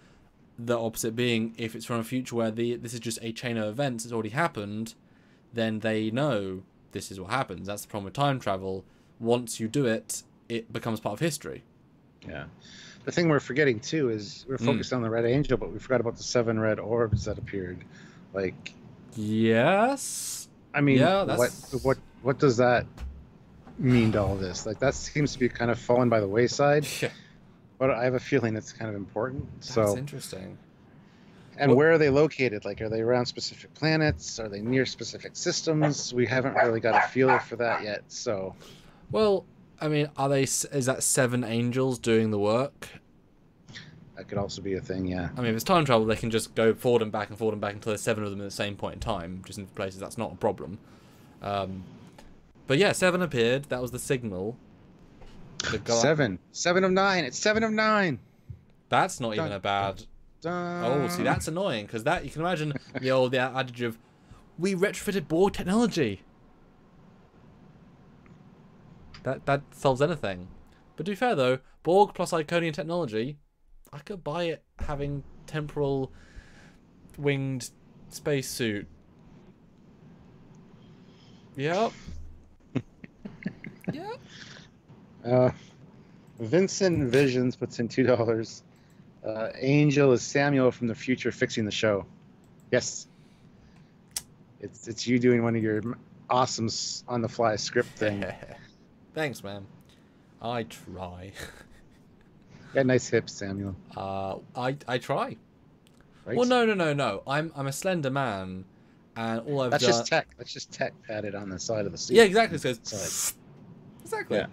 The opposite being, if it's from a future where this is just a chain of events that's already happened, then they know this is what happens. That's the problem with time travel. Once you do it, it becomes part of history. Yeah. The thing we're forgetting, too, is we're focused on the Red Angel, but we forgot about the 7 red orbs that appeared. Like... Yes? I mean, yeah, that's... what does that mean to all this? Like, that seems to be kind of fallen by the wayside. Yeah. But I have a feeling it's kind of important. That's interesting. And where are they located? Like, are they around specific planets? Are they near specific systems? We haven't really got a feel for that yet, so... Well, I mean, is that 7 angels doing the work? That could also be a thing, yeah. I mean, if it's time travel, they can just go forward and back until there's 7 of them at the same point in time, just in places. That's not a problem. But yeah, 7 appeared. That was the signal. 7 of 9. It's 7 of 9. That's not even a bad... Oh, see, that's annoying, because that, you can imagine the adage of, we retrofitted Borg technology. That solves anything. But to be fair, though, Borg plus Iconian technology, I could buy it having temporal winged spacesuit. Yep. Yep. Vincent Visions puts in $2. Angel is Samuel from the future fixing the show. Yes. It's you doing one of your awesome on-the-fly script thing. Thanks, man. I try. Got nice hips, Samuel. I try. Right? Well, no. I'm a slender man, and all I've done... That's just tech padded on the side of the suit. Yeah, exactly. So it's... Exactly. Yeah.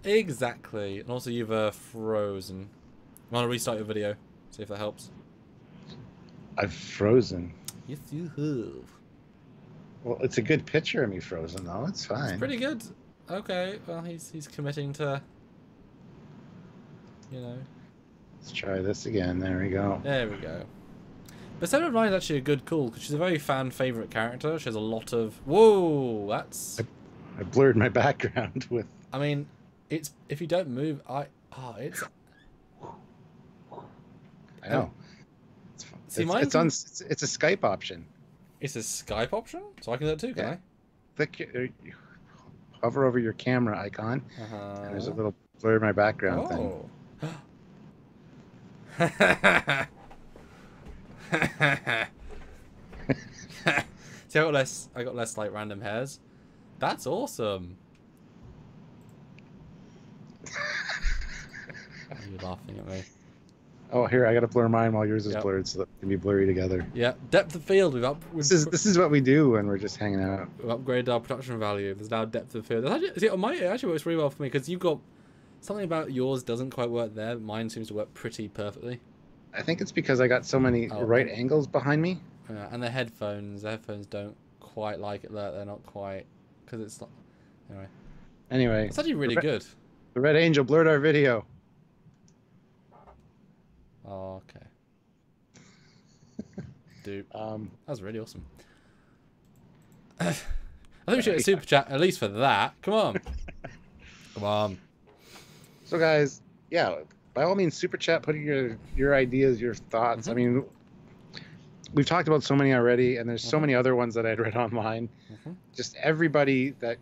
Exactly. And also you've frozen. I want to restart your video. See if that helps. I've frozen. Yes, you have. Well, it's a good picture of me frozen, though. It's fine. It's pretty good. Okay. Well, he's committing to... Let's try this again. There we go. There we go. But 7 of 9 is actually a good call, because she's a very fan-favourite character. She has a lot of... Whoa! That's... I blurred my background with... I mean, it's... If you don't move, it's... I know. See, it's a Skype option. It's a Skype option? So I can do it too, can I? Hover over your camera icon, and there's a little blur my background thing. See, I got less like random hairs. That's awesome. Are you laughing at me? Oh, here, I gotta blur mine while yours is blurred, so that we can be blurry together. Yeah, depth of field. This is what we do when we're just hanging out. We've upgraded our production value. There's now depth of field. It actually works really well for me, because you've got something about yours doesn't quite work there. Mine seems to work pretty perfectly. I think it's because I got so many right angles behind me. And the headphones don't quite like it. They're not quite, because it's not. Anyway, it's actually really good. The Red Angel blurred our video. Oh, okay. do. Um, That was really awesome. I think we should get a super chat at least for that. Come on. Come on. So guys, yeah, by all means, super chat, put your ideas, your thoughts. I mean, we've talked about so many already, and there's so many other ones that I'd read online. Just everybody that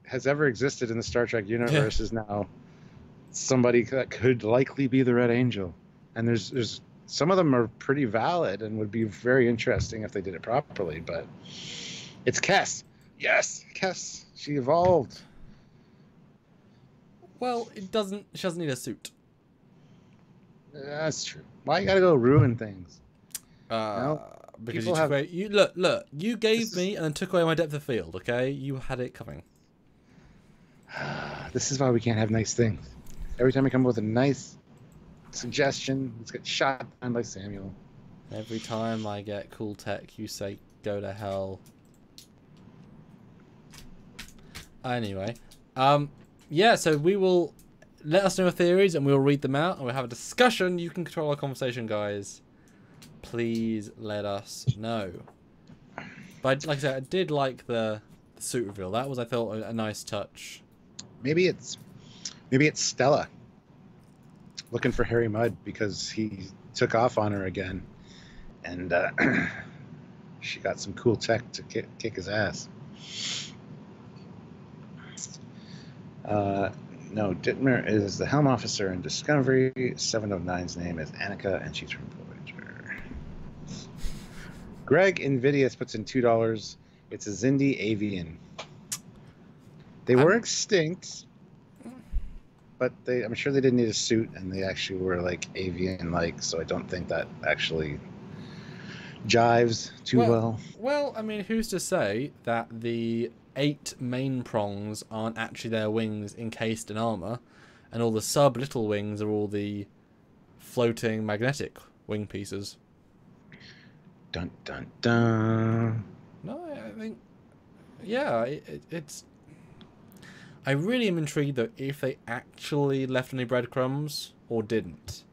has ever existed in the Star Trek universe is now somebody that could likely be the Red Angel, and there's some of them are pretty valid and would be very interesting if they did it properly. But it's Kes. Yes, Kes. She evolved. Well, she doesn't need a suit. That's true. Why you gotta go ruin things? Because you took away. Look. You gave me and then took away my depth of field. Okay, you had it coming. This is why we can't have nice things. Every time we come up with a nice suggestion, it's get shot down by Samuel. Every time I get cool tech, you say go to hell. Anyway, yeah. So we will let us know your theories, and we'll read them out, and we'll have a discussion. You can control our conversation, guys. Please let us know. But like I said, I did like the suit reveal. That was, I thought, a nice touch. Maybe it's Stella looking for Harry Mudd because he took off on her again, and she got some cool tech to kick his ass. No, Dittmer is the helm officer in Discovery. 709's name is Annika, and she's from Voyager. Greg Invidious puts in $2. It's a Xindi avian. They were extinct, but I'm sure they didn't need a suit, and they actually were like avian-like, so I don't think that actually jives too well. Well, I mean, who's to say that the 8 main prongs aren't actually their wings encased in armor, and all the little wings are all the floating magnetic wing pieces? Dun dun dun. No, I think, yeah, it's. I really am intrigued though if they actually left any breadcrumbs or didn't,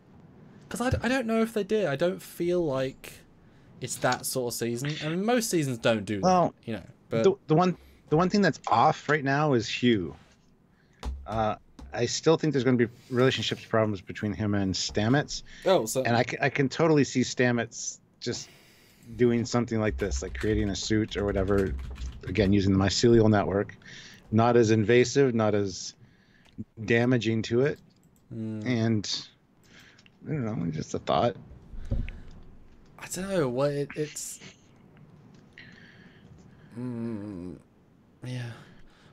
because I don't know if they did. I don't feel like it's that sort of season. I mean, most seasons don't do that. Well, you know, but the one thing that's off right now is Hugh. I still think there's going to be relationships problems between him and Stamets. And I can totally see Stamets just doing something like this, like creating a suit or whatever. Again, using the mycelial network, not as invasive, not as damaging to it. And I don't know, just a thought. I don't know what it's. Yeah.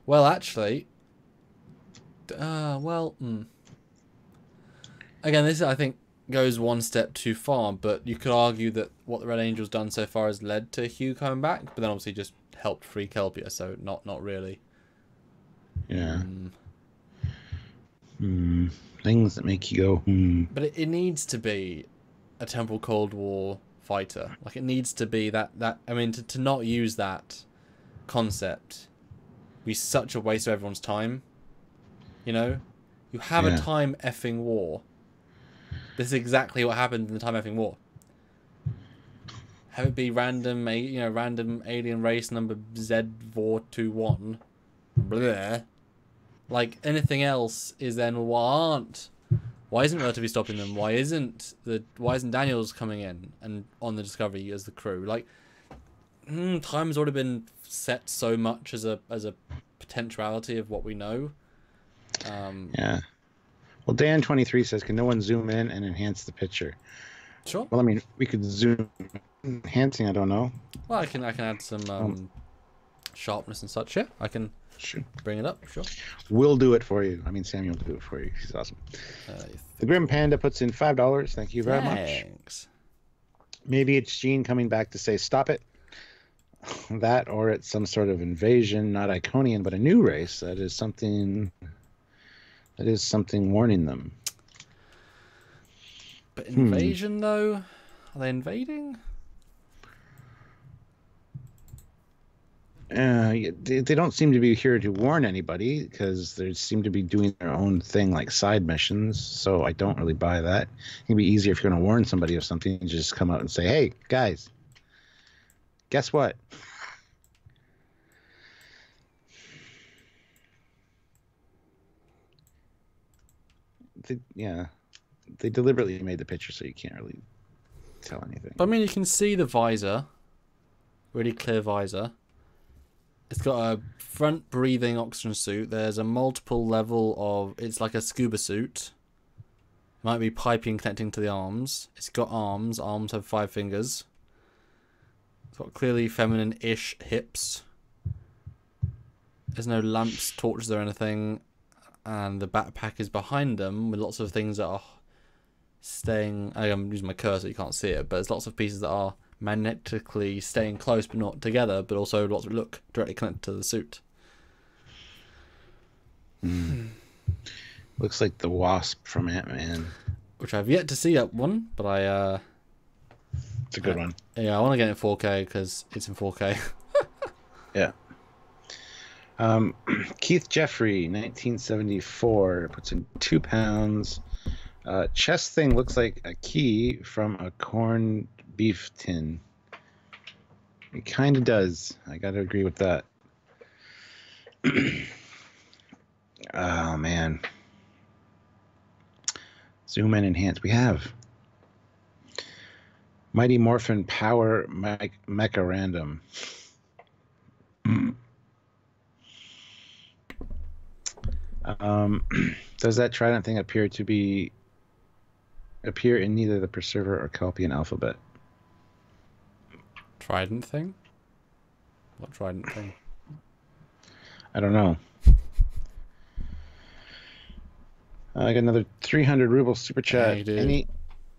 Well, actually. Again, this I think goes one step too far, but you could argue that what the Red Angel's done so far has led to Hugh coming back, but then obviously just helped free Kelpia, so not really. Yeah. Things that make you go. But it needs to be a Temporal Cold War fighter. Like, it needs to be that I mean, to not use that concept would be such a waste of everyone's time. You know? You have a time effing war. This is exactly what happened in the time effing war. Have it be random alien race number Z421. Bleh. Like, anything else is then, why isn't Relativity stopping them? Why isn't Daniels coming in and on the Discovery as the crew? Like, time's already been set so much as a potentiality of what we know. Yeah. Well, Dan23 says, can no one zoom in and enhance the picture? Sure. Well, I mean, we could zoom. Enhancing, I don't know. Well, I can add some sharpness and such. Yeah, I can bring it up. Sure. We'll do it for you. I mean, Samuel will do it for you. He's awesome. The Grim Panda puts in $5. Thank you very much. Thanks. Maybe it's Gene coming back to say, stop it. That, or it's some sort of invasion, not Iconian, but a new race. That is something warning them. But invasion, though? Are they invading? They don't seem to be here to warn anybody, because they seem to be doing their own thing, like side missions. So I don't really buy that. It can be easier if you're going to warn somebody of something, to just come out and say, hey, guys, guess what? They deliberately made the picture so you can't really tell anything. But I mean, you can see the visor, really clear visor. It's got a front breathing oxygen suit. There's a multiple level of, it's like a scuba suit. Might be piping connecting to the arms. It's got arms. Arms have 5 fingers. It's got clearly feminine-ish hips. There's no lamps, torches, or anything. And the backpack is behind them with lots of things that are staying... I'm using my cursor, you can't see it, but there's lots of pieces that are magnetically staying close but not together, but also lots that look directly connected to the suit. Looks like the Wasp from Ant-Man. Which I've yet to see that one, but I... It's a good one. Yeah, I want to get it in 4K because it's in 4K. Yeah. Keith Jeffrey, 1974, puts in 2 pounds. Chest thing looks like a key from a corned beef tin. It kind of does. I got to agree with that. Oh, man. Zoom in, enhance. We have Mighty Morphin Power Mecha Random. Does that trident thing appear in neither the Preserver or Kelpian alphabet? Trident thing? What trident thing? I don't know. I got another 300 ruble super chat. Hey,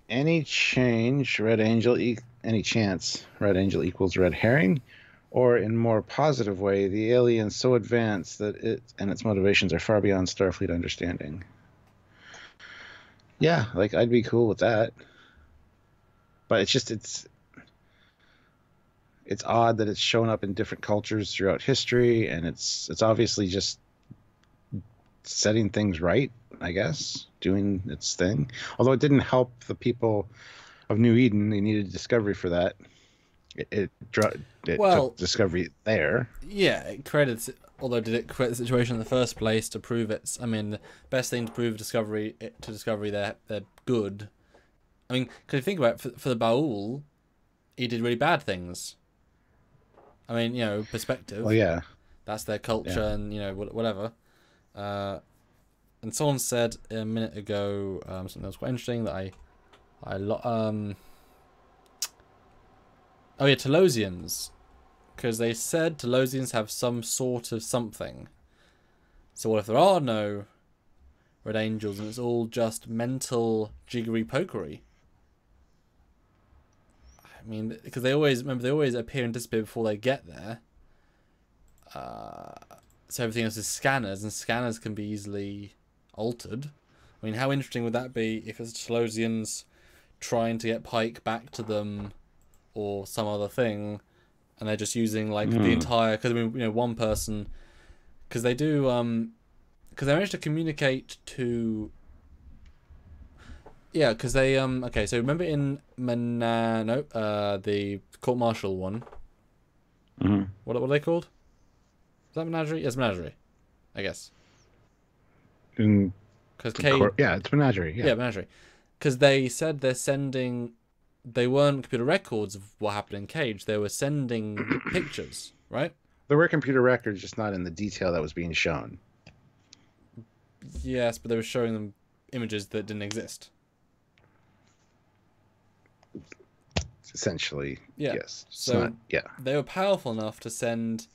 any change, Red Angel, any chance Red Angel equals Red Herring? Or in more positive way, the alien's so advanced that it and its motivations are far beyond Starfleet understanding. Yeah, like I'd be cool with that. But it's odd that it's shown up in different cultures throughout history, and it's obviously just setting things right, I guess, doing its thing. Although it didn't help the people of New Eden. They needed Discovery for that. It took Discovery there. Yeah, it created... Although, did it create the situation in the first place to prove it's... I mean, the best thing to prove Discovery they're good. I mean, because if you think about it, for the Baul, he did really bad things. I mean, perspective. Well, yeah. That's their culture, and, whatever. And someone said a minute ago something that was quite interesting that oh yeah, Telosians. Because they said Telosians have some sort of something. So what if there are no Red Angels and it's all just mental jiggery pokery? I mean, because they always appear and disappear before they get there. So everything else is scanners, and scanners can be easily altered. I mean, how interesting would that be if it's Telosians trying to get Pike back to them or some other thing, and they're just using like the entire... Because, I mean, one person... Because they do... Because they managed to communicate to... Yeah, because they... Okay, so remember in the Court Martial one? Mm-hmm. What are they called? Is that Menagerie? Yes, Menagerie. I guess. Because it's Menagerie. Yeah, Menagerie. Because they said they're sending... They weren't computer records of what happened in Cage. They were sending pictures, right? There were computer records, just not in the detail that was being shown. Yes, but they were showing them images that didn't exist. Essentially, yeah. Yes. So they were powerful enough to send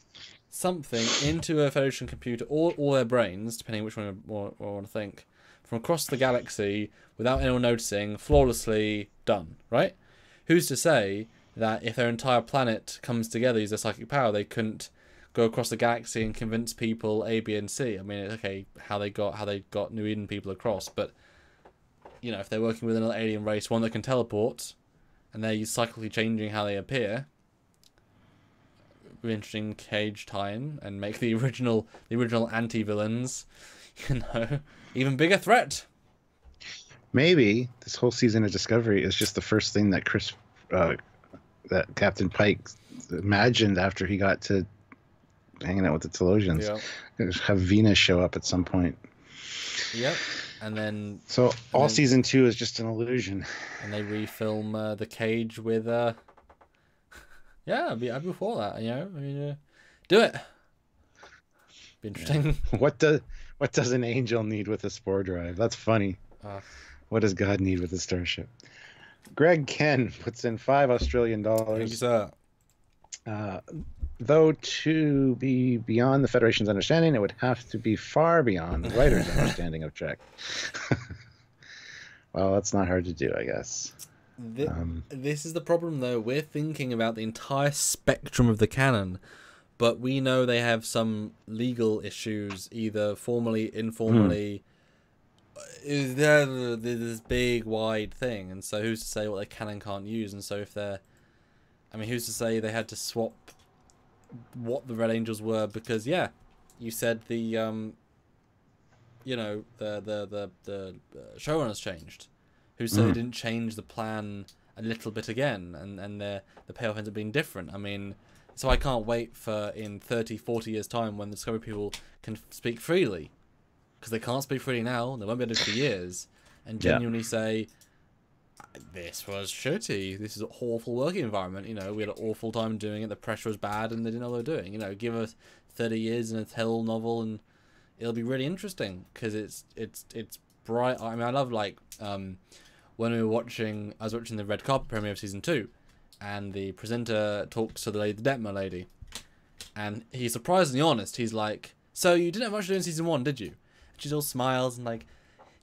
something into a Federation computer, or their brains, depending which one I want to think, from across the galaxy without anyone noticing, flawlessly done, right? Who's to say that if their entire planet comes together, use their psychic power, they couldn't go across the galaxy and convince people A, B, and C? I mean, okay, how they got New Eden people across, but if they're working with another alien race, one that can teleport, and they're cyclically changing how they appear, be interesting Cage tie-in and make the original anti-villains, even bigger threat. Maybe this whole season of Discovery is just the first thing that that Captain Pike imagined after he got to hanging out with the Telosians. Yeah. Have Venus show up at some point. Yep. And then season 2 is just an illusion. And they refilm the cage with yeah, I'd be for that, you know. I mean, do it. Be interesting. Yeah. What does an angel need with a spore drive? That's funny. What does God need with a starship? Greg Ken puts in $5 Australian. Thank you, sir. Though to be beyond the Federation's understanding, it would have to be far beyond the writer's understanding of Trek. Well, that's not hard to do, I guess. This is the problem, though. We're thinking about the entire spectrum of the canon, but we know they have some legal issues, either formally, informally. Is there this big, wide thing? And so who's to say what they can and can't use? And so if they're... I mean, who's to say they had to swap what the Red Angels were? Because, yeah, you said the, you know, the showrunners changed. Who said they didn't change the plan a little bit again, and the payoff ends up being different? I mean, so I can't wait for in 30, 40 years' time when the Discovery people can speak freely. Because they can't speak freely now, they won't be able to for years, and genuinely say, this was shitty, this is an awful working environment, you know, we had an awful time doing it, the pressure was bad, and they didn't know what they were doing. You know, give us 30 years in a tell novel, and it'll be really interesting, because it's bright. I mean, I love, like, when I was watching the red carpet premiere of season 2, and the presenter talks to the Detmer lady, and he's surprisingly honest. He's like, so you didn't have much to do in season 1, did you? And she's all smiles and like,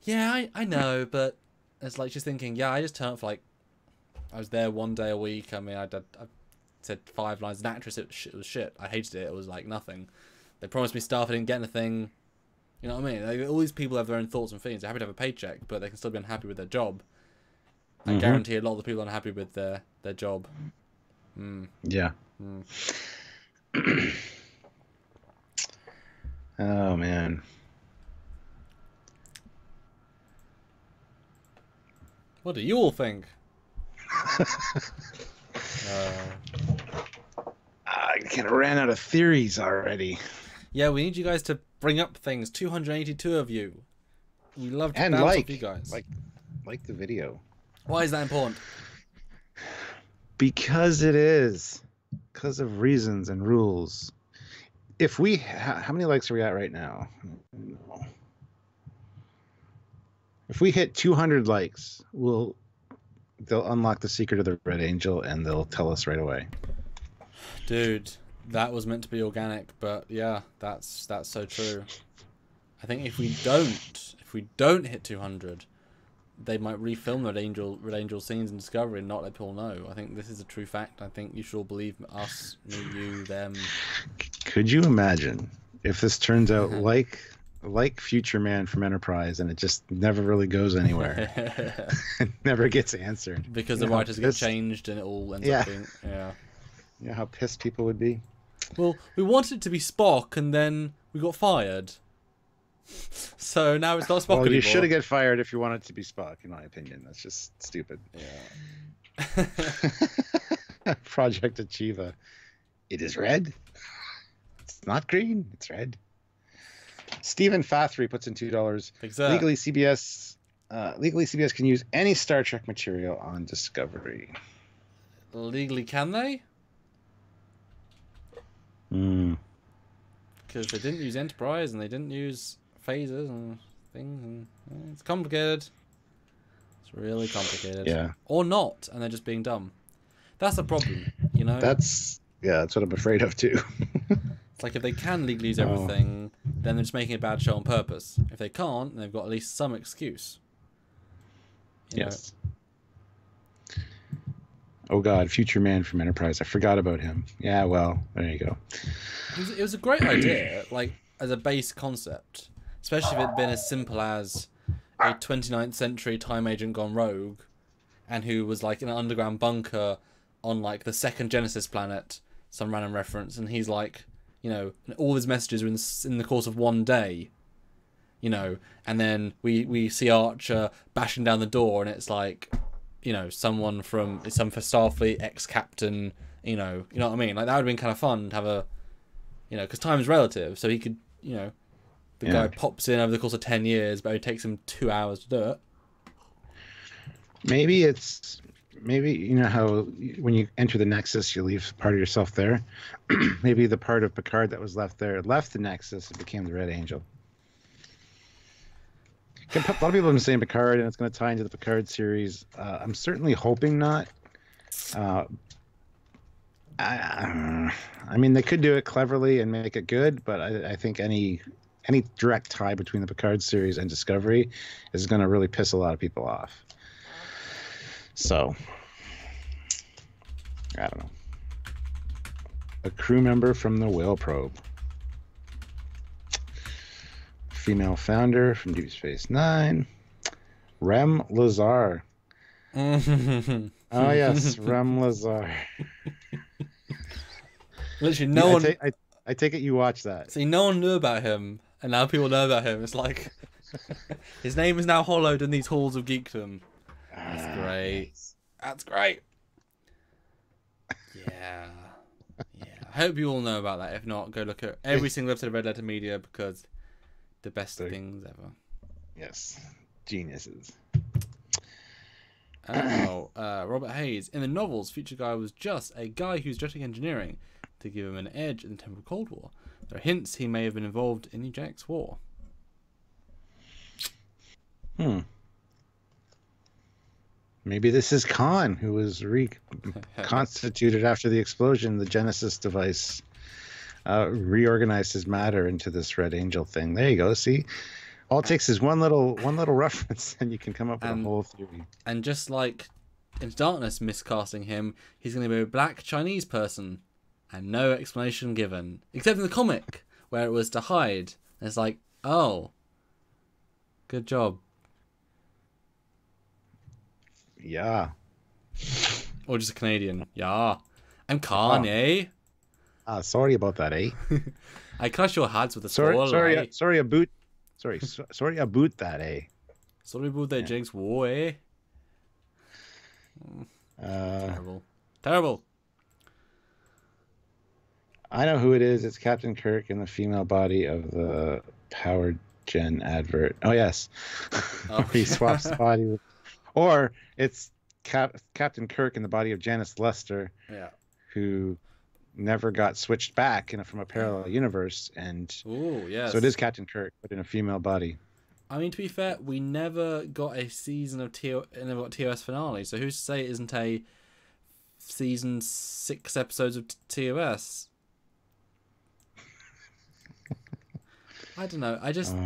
yeah, I know, but it's like she's thinking, yeah, I just turned up for like, I was there 1 day a week. I mean, I said 5 lines. As an actress, it was shit. I hated it. It was like nothing. They promised me stuff. I didn't get anything. You know what I mean? Like, all these people have their own thoughts and feelings. They're happy to have a paycheck, but they can still be unhappy with their job. I guarantee a lot of the people are unhappy with their job. Yeah. Oh, man. What do you all think? I kind of ran out of theories already. Yeah, we need you guys to bring up things. 282 of you. We love to bounce off you guys. Like the video. Why is that important? Because it is. Because of reasons and rules. If we... how many likes are we at right now? If we hit 200 likes, they'll unlock the secret of the Red Angel, and they'll tell us right away. Dude, that was meant to be organic, but yeah, that's so true. I think if we don't hit 200, they might refilm the Red Angel scenes in Discovery and not let people know. I think this is a true fact. I think you should all believe us, me, you, them. Could you imagine if this turns out like Future Man from Enterprise, and it just never really goes anywhere? It never gets answered. Because the writers get changed and it all ends up being... Yeah. You know how pissed people would be? Well, we wanted it to be Spock, and then we got fired. So now it's not Spock anymore. You should have got fired if you wanted it to be Spock, in my opinion. That's just stupid. Yeah. Project Achieva. It is red. It's not green. It's red. Stephen Fathry puts in $2. Legally, CBS can use any Star Trek material on Discovery. Legally, can they? Because they didn't use Enterprise and they didn't use phasers and things, and it's complicated. It's really complicated. Yeah. Or not, and they're just being dumb. That's the problem, you know? That's what I'm afraid of too. It's like if they can legally use everything, then they're just making a bad show on purpose. If they can't, then they've got at least some excuse. You know? Oh God, Future Man from Enterprise. I forgot about him. Yeah, well, there you go. It was a great idea, like, as a base concept. Especially if it had been as simple as a 29th century time agent gone rogue, and who was, like, in an underground bunker on, like, the second Genesis planet, some random reference, and he's, like, you know, all his messages are in the course of one day, you know, and then we see Archer bashing down the door, and it's like... You know, someone from some Starfleet ex-captain You know what I mean? Like, that would have been kind of fun to have a, you know, because time is relative, so he could, you know, the guy pops in over the course of 10 years, but it takes him 2 hours to do it. Maybe you know how when you enter the Nexus, you leave part of yourself there. Maybe the part of Picard that was left there left the Nexus and became the Red Angel. A lot of people have been saying Picard, and it's going to tie into the Picard series. I'm certainly hoping not. I mean, they could do it cleverly and make it good, but I think any direct tie between the Picard series and Discovery is going to really piss a lot of people off. So, I don't know. A crew member from the Whale Probe. Female founder from Deep Space Nine. Rem Lazar. Oh, yes, Rem Lazar. Literally, no one... I take it you watched that. See, no one knew about him, and now people know about him. It's like... his name is now hollowed in these halls of geekdom. That's great. That's great. Yeah. I hope you all know about that. If not, go look at every single episode of Red Letter Media, because the best things ever. Yes. Geniuses. Robert Hayes. In the novels, Future Guy was just a guy who's studying engineering to give him an edge in the Temporal Cold War. There are hints he may have been involved in the Eugenics War. Maybe this is Khan, who was reconstituted after the explosion. The Genesis device reorganized his matter into this Red Angel thing. There you go. See, all it takes is one little reference, and you can come up with a whole theory. And just like Into Darkness miscasting him, he's going to be a black Chinese person, and no explanation given, except in the comic where it was to hide. And it's like, oh, good job. Yeah. Or just a Canadian. Yeah. I'm Kanye. Sorry about that, eh? I crush your hearts with a sorry about that, eh? Sorry about that, Jinx. Whoa, eh? Terrible. I know who it is. It's Captain Kirk in the female body of the Power Gen advert. Oh, yes. He swaps the body with... Or it's Captain Kirk in the body of Janice Lester, who never got switched back from a parallel universe, and so it is Captain Kirk, but in a female body. I mean, to be fair, we never got a season of never got TOS finale, so who's to say it isn't a season 6 episodes of TOS? I don't know. I just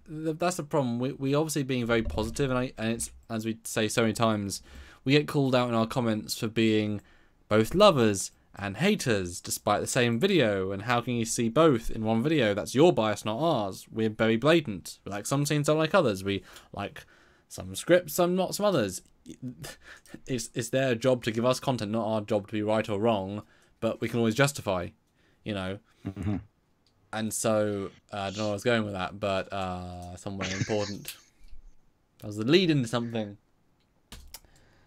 that's the problem. We obviously being very positive, and it's, as we say so many times, we get called out in our comments for being both lovers and haters, despite the same video. And how can you see both in one video? That's your bias, not ours. We're very blatant. We like some scenes, don't like others. We like some scripts, some not, some others. It's their job to give us content, not our job to be right or wrong. But we can always justify, you know. Mm-hmm. And so, I don't know where I was going with that, but somewhere important. That was the lead into something.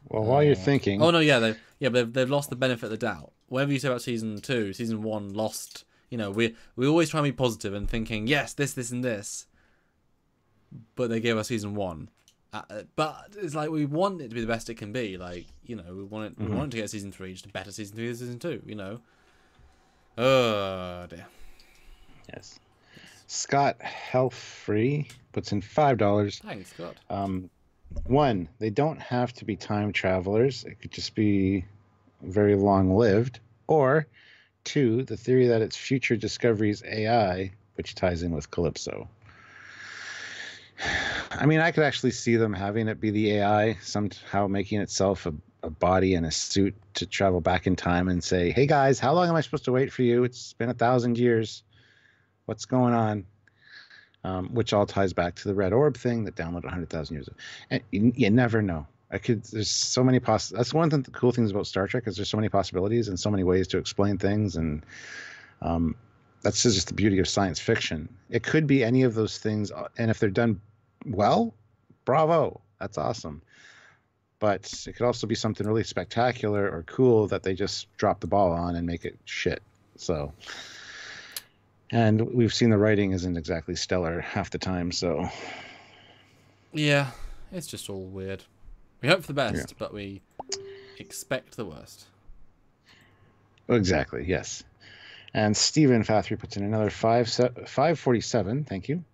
Well, while you're thinking... Oh, no, they've lost the benefit of the doubt. Whatever you say about Season 2, Season 1 lost... You know, we always try and be positive and thinking, yes, this, and this. But they gave us Season 1. But it's like, we want it to be the best it can be. Like, you know, we want it to get Season 3, just a better Season 3 than Season 2, you know? Oh, dear. Yes. Scott Health-Free puts in $5. Thanks, Scott. 1, they don't have to be time travelers. It could just be very long-lived. Or 2, the theory that it's future Discovery's AI, which ties in with Calypso. I mean, I could actually see them having it be the AI, somehow making itself a body and a suit to travel back in time and say, hey guys, how long am I supposed to wait for you? It's been 1,000 years. What's going on? Which all ties back to the red orb thing that downloaded 100,000 years ago. And you never know. There's so many that's one of the cool things about Star Trek, is there's so many possibilities and so many ways to explain things, and that's just the beauty of science fiction. It could be any of those things, and if they're done well, bravo, that's awesome. but it could also be something really spectacular or cool that they just drop the ball on and make it shit. So, and we've seen the writing isn't exactly stellar half the time. So, yeah, it's just all weird. We hope for the best, but we expect the worst. Exactly. Yes. And Stephen Fathry puts in another 547. Thank you.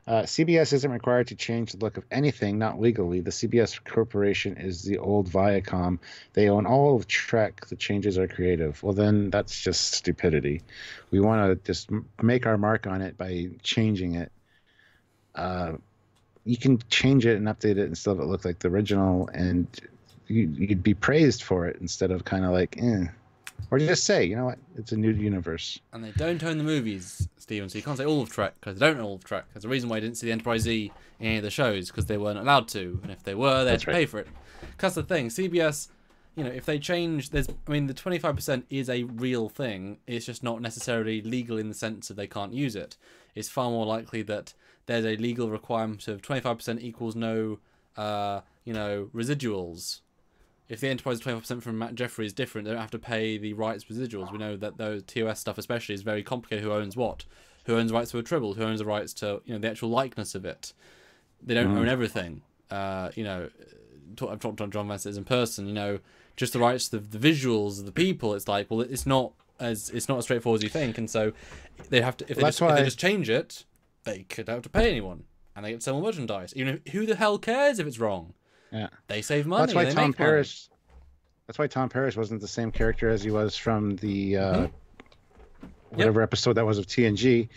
CBS isn't required to change the look of anything, not legally. The CBS Corporation is the old Viacom. They own all of Trek. The changes are creative. Well, then that's just stupidity. We want to just make our mark on it by changing it. You can change it and update it and still have it look like the original, and you'd be praised for it instead of kind of like, eh. Or just say, you know what, it's a new universe. And they don't own the movies, Stephen, so you can't say all of Trek, because they don't own all of Trek. There's a reason why you didn't see the Enterprise Z in any of the shows, because they weren't allowed to, and if they were, they had to pay for it. Because that's the thing, CBS, you know, if they change, the 25% is a real thing, it's just not necessarily legal in the sense that they can't use it. It's far more likely that there's a legal requirement of 25% equals no, residuals. If the Enterprise 25% from Matt Jeffrey is different, they don't have to pay the rights residuals. We know that those TOS stuff especially is very complicated. Who owns what? Who owns rights to a Tribble? Who owns the rights to the actual likeness of it? They don't own everything. I've talked to John Vance in person. Just the rights to the visuals of the people. It's like, well, it's not as straightforward as you think, and so they have to. If they just change it, they could have to pay anyone, and they get to sell more merchandise. Who the hell cares if it's wrong? Yeah, they save money. That's why Tom Paris. That's why Tom Paris wasn't the same character as he was from the whatever episode that was of TNG.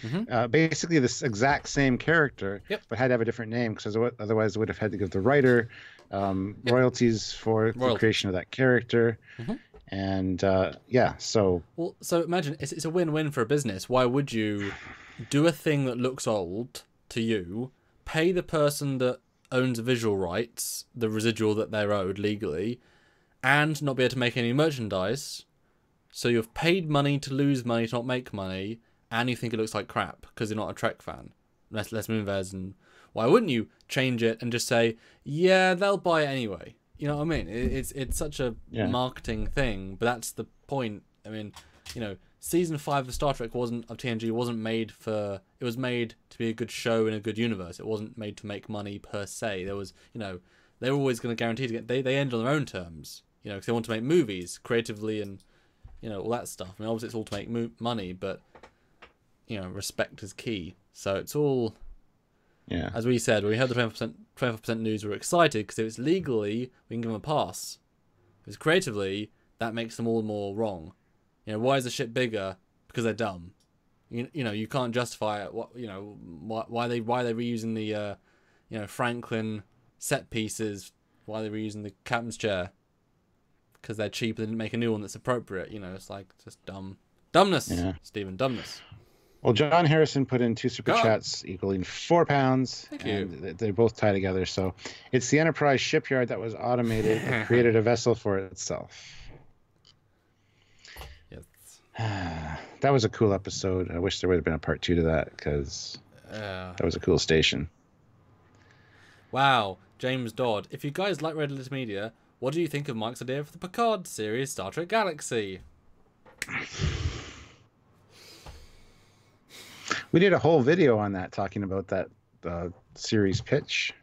Basically, this exact same character, but had to have a different name because otherwise, it would have had to give the writer royalties for the creation of that character. And so imagine it's a win-win for a business. Why would you do a thing that looks old to you, pay the person that owns the visual rights the residual that they're owed legally, and not be able to make any merchandise? So you've paid money to lose money to not make money, and you think it looks like crap because you're not a Trek fan. Les Moonves, and why wouldn't you change it and just say, yeah, they'll buy it anyway? You know what I mean? It's such a marketing thing, but that's the point. I mean, season 5 of Star Trek of TNG wasn't made for. It was made to be a good show in a good universe. It wasn't made to make money per se. There was, they were always going to guarantee to get. They end on their own terms, because they want to make movies creatively and, all that stuff. I mean, obviously it's all to make money, but respect is key. So it's all. Yeah. As we said, when we had the 25% news, we were excited because if it's legally, we can give them a pass. If it's creatively, that makes them all more wrong. Why is the ship bigger? Because they're dumb. You can't justify it. Why are they reusing the Franklin set pieces? Why are they reusing the captain's chair? Because they're cheap. They didn't make a new one that's appropriate. It's like just dumbness. Stephen, dumbness. Well, John Harrison put in 2 super chats equaling £4. Thank you. They both tie together. So it's the Enterprise shipyard that was automated and created a vessel for itself. That was a cool episode. I wish there would have been a part 2 to that because that was a cool station. Wow, James Dodd. If you guys like Red Letter Media, what do you think of Mike's idea for the Picard series, Star Trek Galaxy? We did a whole video on that, talking about that series pitch.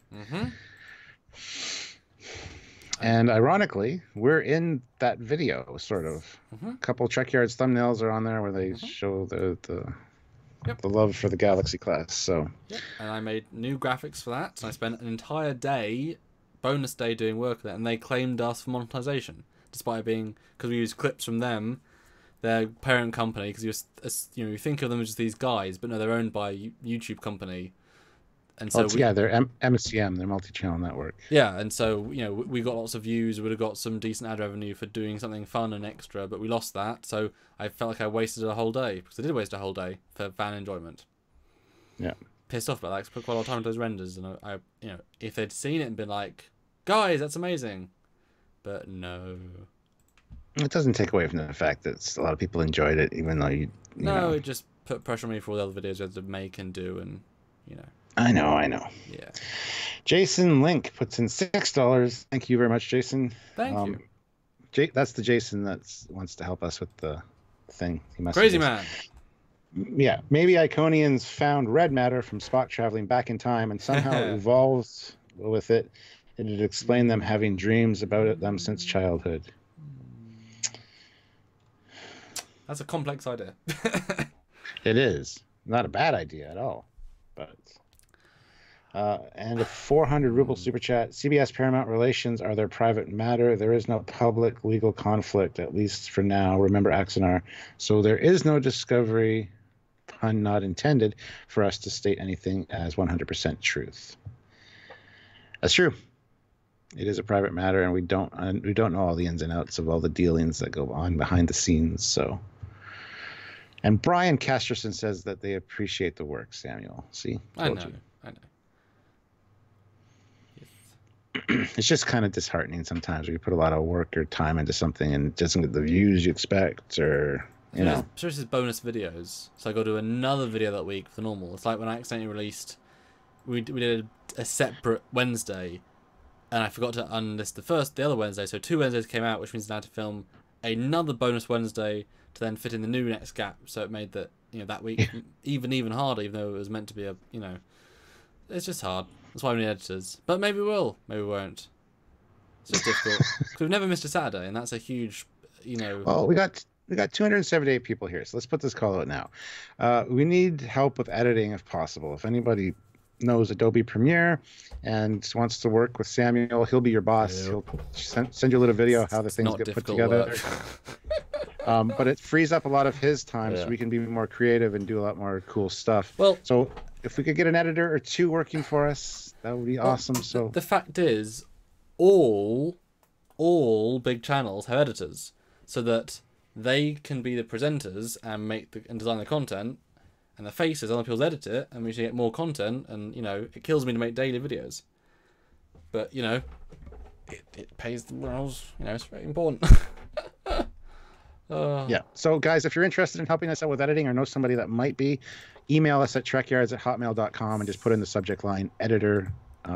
And ironically, we're in that video, sort of. A couple Trekyards thumbnails are on there where they show the love for the Galaxy class. So. And I made new graphics for that. So I spent an entire day, bonus day, doing work on it, and they claimed us for monetization, despite because we used clips from them, their parent company, because you think of them as just these guys, but no, they're owned by a YouTube company. And so they're MCM, they're multi-channel network. Yeah, and so we got lots of views. We would have got some decent ad revenue for doing something fun and extra, but we lost that. So I felt like I wasted a whole day, because I did waste a whole day for fan enjoyment. Yeah, pissed off about that. 'Cause I put quite a lot of time into those renders, and I if they'd seen it and been like, guys, that's amazing, but no. It doesn't take away from the fact that a lot of people enjoyed it, even though you know. It just put pressure on me for all the other videos I had to make and do, and I know, I know. Yeah. Jason Link puts in $6. Thank you very much, Jason. Thank you. That's the Jason that wants to help us with the thing. He Crazy man. Yeah, maybe Iconians found red matter from Spock traveling back in time and somehow evolved with it, and it explained them having dreams about them since childhood. That's a complex idea. It is not a bad idea at all, but and a 400 ruble super chat. CBS Paramount relations are their private matter. There is no public legal conflict, at least for now. Remember Axonar. So there is no discovery, pun not intended, for us to state anything as 100% truth. That's true. It is a private matter, and we don't know all the ins and outs of all the dealings that go on behind the scenes. So. And Brian Casterson says that they appreciate the work, Samuel. See? I know. Yes. It's just kind of disheartening sometimes when you put a lot of work or time into something and it doesn't get the views you expect, or, you know. Sure, this is bonus videos. So I got to do another video that week for normal. It's like when I accidentally released... We did a separate Wednesday, and I forgot to unlist the other Wednesday. So 2 Wednesdays came out, which means I had to film another bonus Wednesday to then fit in the new next gap, so it made that that week even harder, even though it was meant to be a it's just hard. That's why we need editors. But maybe we will, maybe we won't. It's just difficult because we've never missed a Saturday, and that's a huge Well, we got 278 people here, so let's put this call out now. We need help with editing if possible. If anybody knows Adobe Premiere and wants to work with Samuel, he'll be your boss. He'll send you a little video how the things get put together. But it frees up a lot of his time, so we can be more creative and do a lot more cool stuff. Well, so if we could get an editor or two working for us, that would be awesome. So the fact is, all big channels have editors, so that they can be the presenters and design the content, and the faces, other people edit it, and we should get more content. And it kills me to make daily videos, but it pays the bills. It's very important. Yeah. So, guys, if you're interested in helping us out with editing or know somebody that might be, email us at trekyards@hotmail.com and just put in the subject line "editor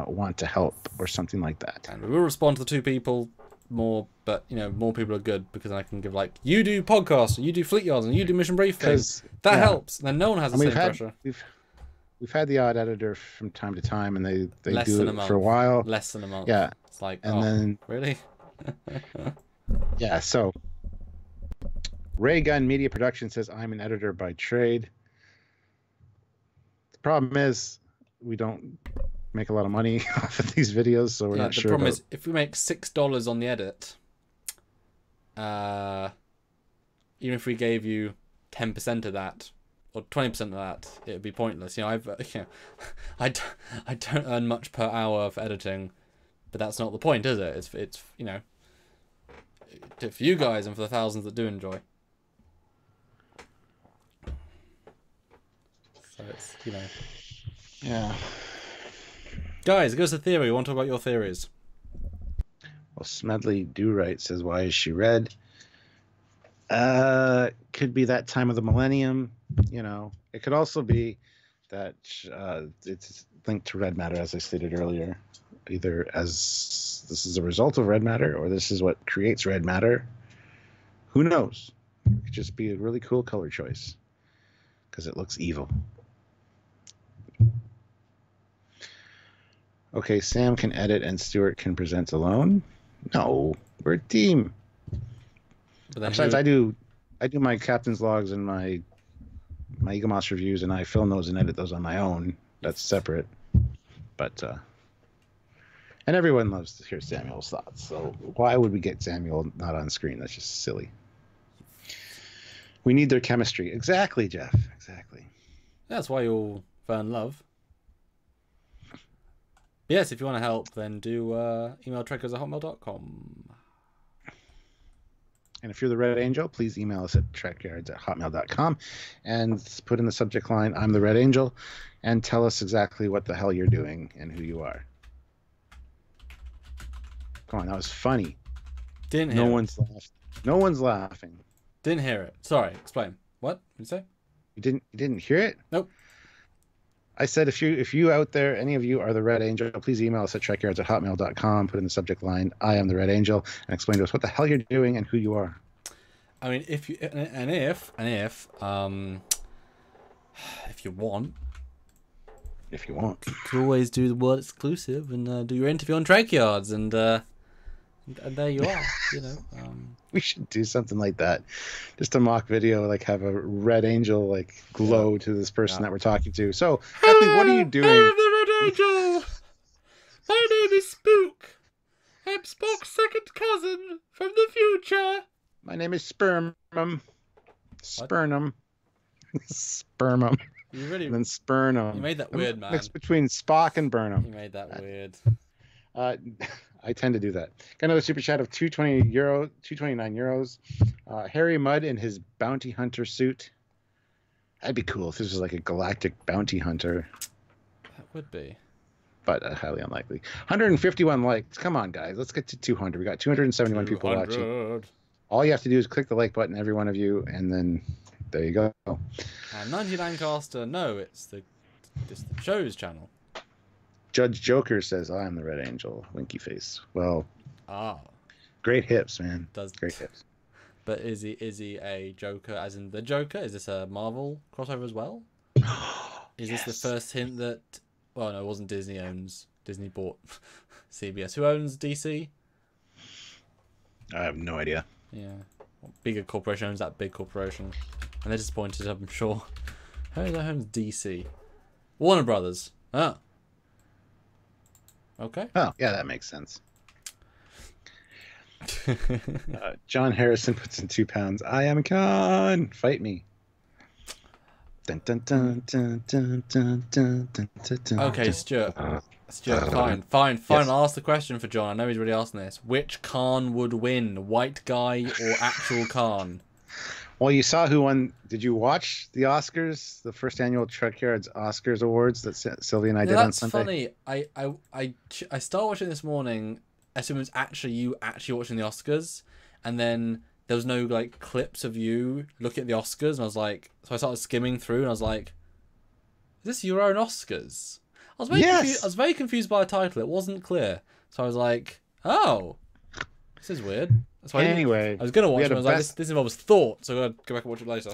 want to help" or something like that. And we will respond to the 2 people more, but more people are good, because I can give you do podcasts, you do Fleet Yards, and you do Mission Briefing. That helps. And then no one has the same pressure. We've had the odd editor from time to time, and they Less do than it a month. for a while. Less than a month. Yeah. It's like, and then really? Yeah. So. Ray Gun Media Production says, I'm an editor by trade. The problem is we don't make a lot of money off of these videos, so we're not sure. The problem is, if we make $6 on the edit, even if we gave you 10% of that or 20% of that, it would be pointless. I don't earn much per hour for editing, but that's not the point, is it? It's for you guys and for the thousands that do enjoy. So it's, Yeah. Guys, it goes to theory. We want to talk about your theories. Well, Smedley Do-Right says, why is she red? Could be that time of the millennium. It could also be that it's linked to red matter, as I stated earlier. Either as this is a result of red matter, or this is what creates red matter. Who knows? It could just be a really cool color choice because it looks evil. Okay, Sam can edit and Stuart can present alone. No, we're a team. Besides, I do my captain's logs and my Eagle Moss reviews, and I film those and edit those on my own. That's separate. But and everyone loves to hear Samuel's thoughts. So why would we get Samuel not on screen? That's just silly. We need their chemistry. Exactly, Jeff. Exactly. That's why you all fell in love. Yes, if you want to help, then do email trekyards@hotmail.com. And if you're the Red Angel, please email us at trekyards@hotmail.com and put in the subject line, I'm the Red Angel, and tell us exactly what the hell you're doing and who you are. Come on, that was funny. Didn't hear No one's laughing. Didn't hear it. Sorry, explain. What did you say? You didn't hear it? Nope. I said if you out there, any of you are the Red Angel, please email us at trekyards@hotmail.com. Put in the subject line, "I am the Red Angel," and explain to us what the hell you're doing and who you are. I mean, if you want. If you want. You could always do the world exclusive and do your interview on Trekyards, and there you are. You know, we should do something like that, just a mock video, like have a Red Angel like glow to this person that we're talking to. So, Happy, what are you doing? I'm the Red Angel. My name is Spook. I'm Spock's second cousin from the future. My name is Spermum. Spurnum. Spermum. You really and then Spurnum. You made that weird, man. Mix between Spock and Burnham. You made that weird. I tend to do that. Got another super chat of 229 euros. Harry Mudd in his bounty hunter suit. That'd be cool if this was like a galactic bounty hunter. That would be. But highly unlikely. 151 likes. Come on, guys. Let's get to 200. We got 271 people watching. All you have to do is click the like button, every one of you, and then there you go. And 99 caster. No, it's the show's channel. Judge Joker says, "I am the Red Angel." Winky face. Well, great hips, man. Great hips. But is he a Joker, as in the Joker? Is this a Marvel crossover as well? Is this the first hint that? Well, no, it wasn't Disney owns. Disney bought CBS. Who owns DC? I have no idea. Yeah, what bigger corporation owns that big corporation? And they're disappointed, I'm sure. Who owns DC? Warner Brothers. Oh. Okay. Oh, yeah, that makes sense. John Harrison puts in £2. I am Khan. Fight me. Dun, dun, dun, dun, dun, dun, dun, dun, dun, okay, Stuart. Stuart, fine. Yes. I'll ask the question for John. I know he's really asking this. Which Khan would win? White guy or actual Khan? Well, you saw who won. Did you watch the Oscars, the first annual Trekyards Oscars Awards that Sylvia and I did on Sunday? That's funny. I started watching this morning, assuming it was actually you watching the Oscars, and then there was no like clips of you looking at the Oscars, and I was like, so I started skimming through, and I was like, is this your own Oscars? I was very confused by the title. It wasn't clear, so I was like, oh, this is weird. That's why I was gonna watch it. I was like, this involves thought, so I gotta go back and watch it later.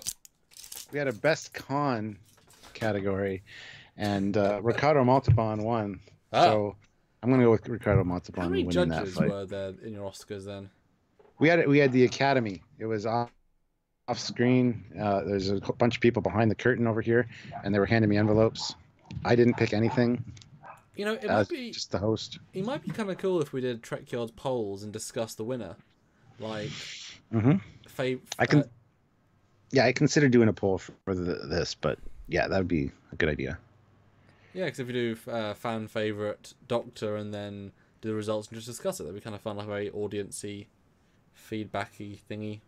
We had a best con category, and Ricardo Montalban won. So I'm gonna go with Ricardo Montalban. How many winning judges that fight. were there in your Oscars then? We had the Academy. It was off screen. There's a bunch of people behind the curtain over here, and they were handing me envelopes. I didn't pick anything. You know, it might be just the host. It might be kind of cool if we did Trekyards polls and discuss the winner. Like, I consider doing a poll for this, but yeah, that would be a good idea. Yeah, because if we do fan favorite Doctor and then do the results and just discuss it, that'd be kind of fun, like a very audience-y, feedbacky thingy.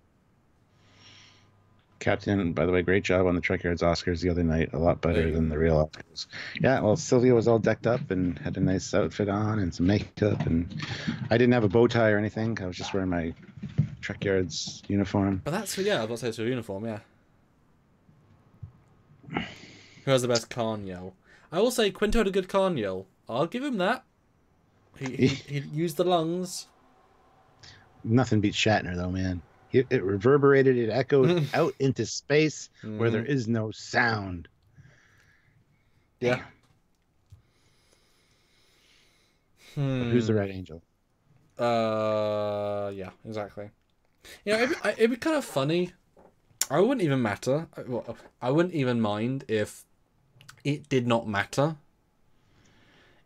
Captain, by the way, great job on the Trekyards Oscars the other night. A lot better than the real Oscars. Yeah, well, Sylvia was all decked up and had a nice outfit on and some makeup, and I didn't have a bow tie or anything. I was just wearing my Trekyards uniform. But that's, yeah, I was about to say it's a uniform, yeah. Who has the best Khan yell? I will say Quinto had a good Khan yell. I'll give him that. He used the lungs. Nothing beats Shatner, though, man. It reverberated, it echoed out into space where there is no sound. Yeah. Who's the Red Angel? Yeah, exactly. You know, it'd be kind of funny. I wouldn't even matter. Well, I wouldn't even mind if it did not matter.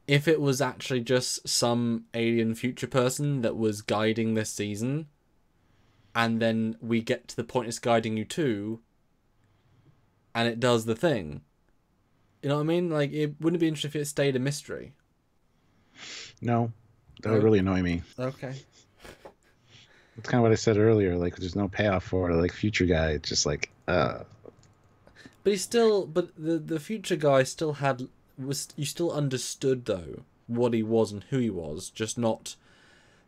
If it was actually just some alien future person that was guiding this season, and then we get to the point it's guiding you to, and it does the thing. You know what I mean? Like, it wouldn't be interesting if it stayed a mystery. No, that would really annoy me. Okay. That's kind of what I said earlier. Like, there's no payoff for it. Like, future guy, it's just like, But he's still, but the future guy still you still understood though what he was and who he was, just not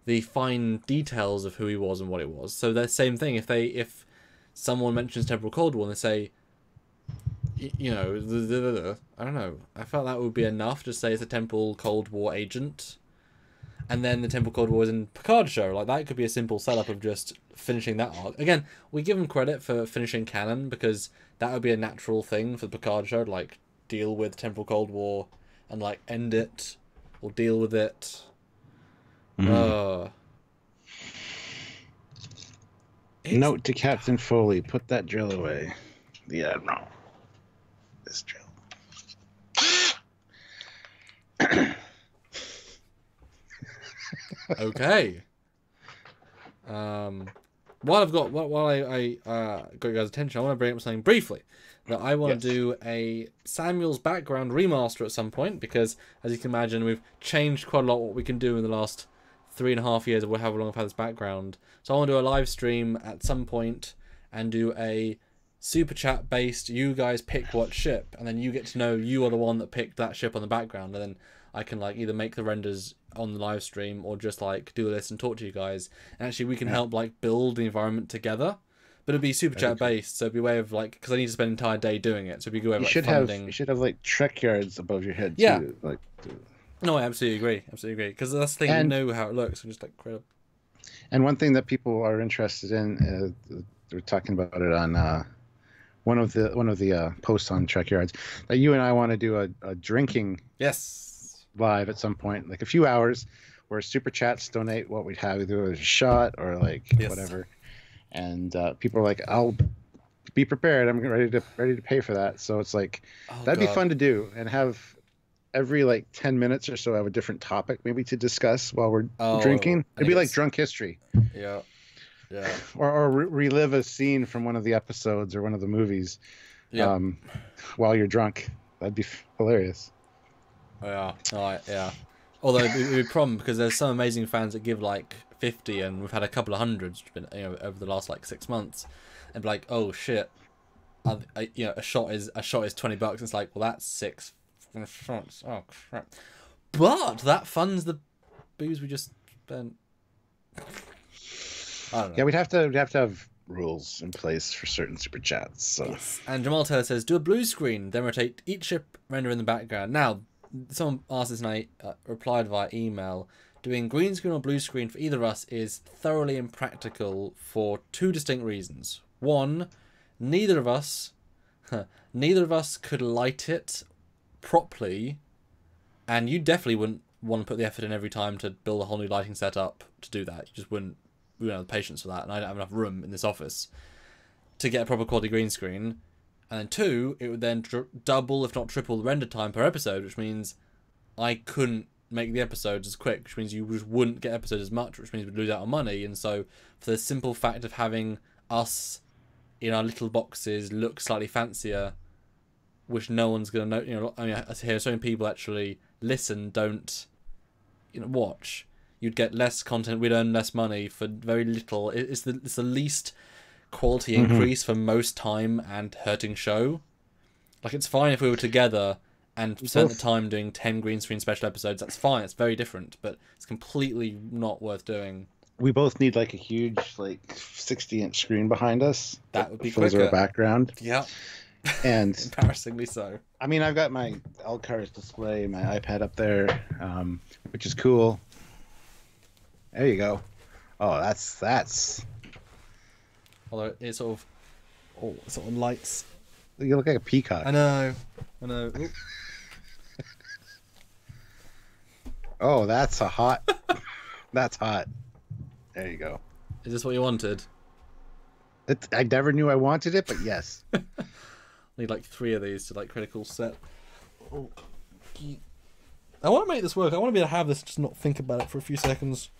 the fine details of who he was and what it was. So the same thing. If someone mentions Temporal Cold War and they say you know, I don't know. I felt that would be enough to say it's a Temporal Cold War agent, and then the Temporal Cold War is in Picard show. Like that could be a simple setup of just finishing that arc. Again, we give him credit for finishing canon because that would be a natural thing for the Picard show, to, like deal with Temporal Cold War and like end it or deal with it. Note to Captain Foley: put that drill away. The Admiral. This drill. Okay. While I got you guys' attention, I want to bring up something briefly. That I want to do a Samuel's background remaster at some point, because as you can imagine, we've changed quite a lot what we can do in the last 3.5 years, or however long I've had this background. So I want to do a live stream at some point and do a super chat based, you guys pick what ship, and then you get to know you are the one that picked that ship on the background, and then I can like either make the renders on the live stream or just like do this and talk to you guys, and actually we can help like build the environment together. But it'd be super chat based, so it'd be a way of like, because I need to spend an entire day doing it, so it'd be a good way of like funding. You should have like Trekyards above your head Yeah. too. Like, no, I absolutely agree. Because that's the thing, we know how it looks, and just like incredible. And one thing that people are interested in, they're talking about it on one of the posts on Trekyards, that you and I want to do a drinking live at some point, like a few hours, where super chats donate what we'd have, either a shot or like whatever. And people are like, I'll be prepared. I'm ready to pay for that. So it's like, that'd be fun to do, and have every like 10 minutes or so have a different topic maybe to discuss while we're drinking. It'd be like drunk history. Yeah. Or relive a scene from one of the episodes or one of the movies while you're drunk. That'd be hilarious. Yeah. Although it would be a problem, because there's some amazing fans that give like 50, and we've had a couple of hundreds, over the last like 6 months, and be like, oh shit, a shot is $20. It's like, well, that's 6 shots. Oh crap! But that funds the booze we just spent. I don't know. Yeah, we'd have to have rules in place for certain super chats. So. Yes. And Jamal Taylor says, do a blue screen, then rotate each ship render in the background. Now, someone asked this and I replied via email. Doing green screen or blue screen for either of us is thoroughly impractical for 2 distinct reasons. One, neither of us could light it properly, and you definitely wouldn't want to put the effort in every time to build a whole new lighting setup to do that. You just wouldn't have the patience for that, and I don't have enough room in this office to get a proper quality green screen. And then 2, it would then double, if not triple, the render time per episode, which means I couldn't make the episodes as quick, which means you just wouldn't get episodes as much, which means we'd lose out on money. And so for the simple fact of having us in our little boxes look slightly fancier, which no one's going to know, I mean, I hear so many people actually listen, don't watch, you'd get less content, we'd earn less money for very little. It's the least quality increase for most time and hurting show. Like, it's fine if we were together and spent the time doing 10 green screen special episodes. That's fine. It's very different, but it's completely not worth doing. We both need like a huge, like 60-inch screen behind us. That would be quicker. As our background. Yeah. And embarrassingly so. I mean, I've got my LCARS display, my iPad up there, which is cool. There you go. Oh, that's. Although it sort of lights. You look like a peacock. I know. Oh, that's hot. That's hot. There you go. Is this what you wanted? I never knew I wanted it, but yes. Need like 3 of these to like critical set. Oh. I want to make this work. I want to be able to have this, just not think about it for a few seconds,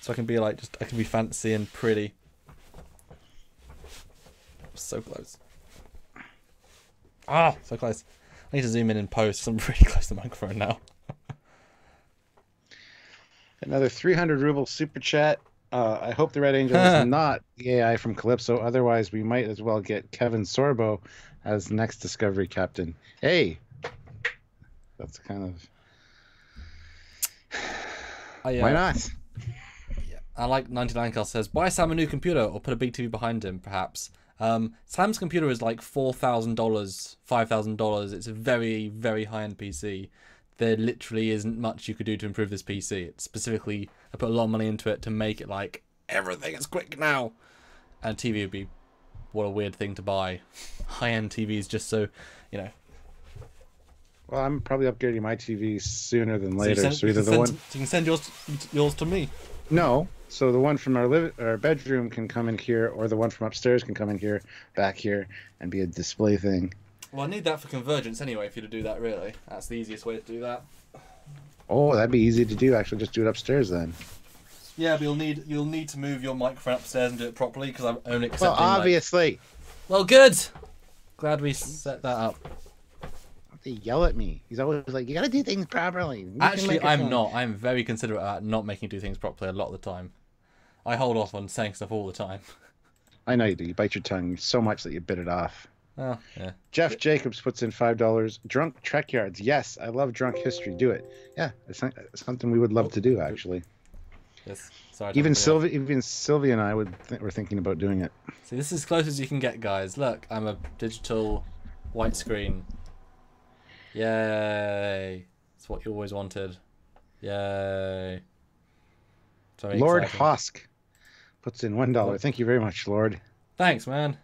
so I can be like, I can be fancy and pretty. So close. So close. I need to zoom in and post, because I'm pretty close to the microphone now. Another 300 ruble super chat. I hope the Red Angel is not the AI from Calypso. Otherwise, we might as well get Kevin Sorbo as the next Discovery captain. Hey, that's kind of why not? Yeah. I like 99 Cal says, buy Sam a new computer or put a big TV behind him, perhaps. Sam's computer is like $4,000, $5,000. It's a very, very high-end PC. There literally isn't much you could do to improve this PC. It's specifically, I put a lot of money into it to make it like, everything is quick now. And TV would be, what a weird thing to buy. High-end TVs just so, you know. Well, I'm probably upgrading my TV sooner than later. So you can send yours to me. No, so the one from our bedroom can come in here, or the one from upstairs can come in here, back here, and be a display thing. Well, I need that for convergence anyway, for you to do that, really. That's the easiest way to do that. Oh, that'd be easy to do, actually. Just do it upstairs, then. Yeah, but you'll need to move your microphone upstairs and do it properly, because I'm only accepting... Well, obviously. Well, good! Glad we set that up. They yell at me. He's always like, you gotta do things properly. Actually, I'm not. I'm very considerate about not making do things properly a lot of the time. I hold off on saying stuff all the time. I know you do. You bite your tongue so much that you bit it off. Oh, yeah. Jeff Jacobs puts in $5. Drunk Trekyards. Yes, I love drunk history. Do it. Yeah, it's something we would love to do, actually. Yes. Sorry. Even Sylvia and I were thinking about doing it. See, this is as close as you can get, guys. Look, I'm a digital white screen. Yay! It's what you always wanted. Yay! Very Lord exciting. Hosk puts in $1. Thank you very much, Lord. Thanks, man.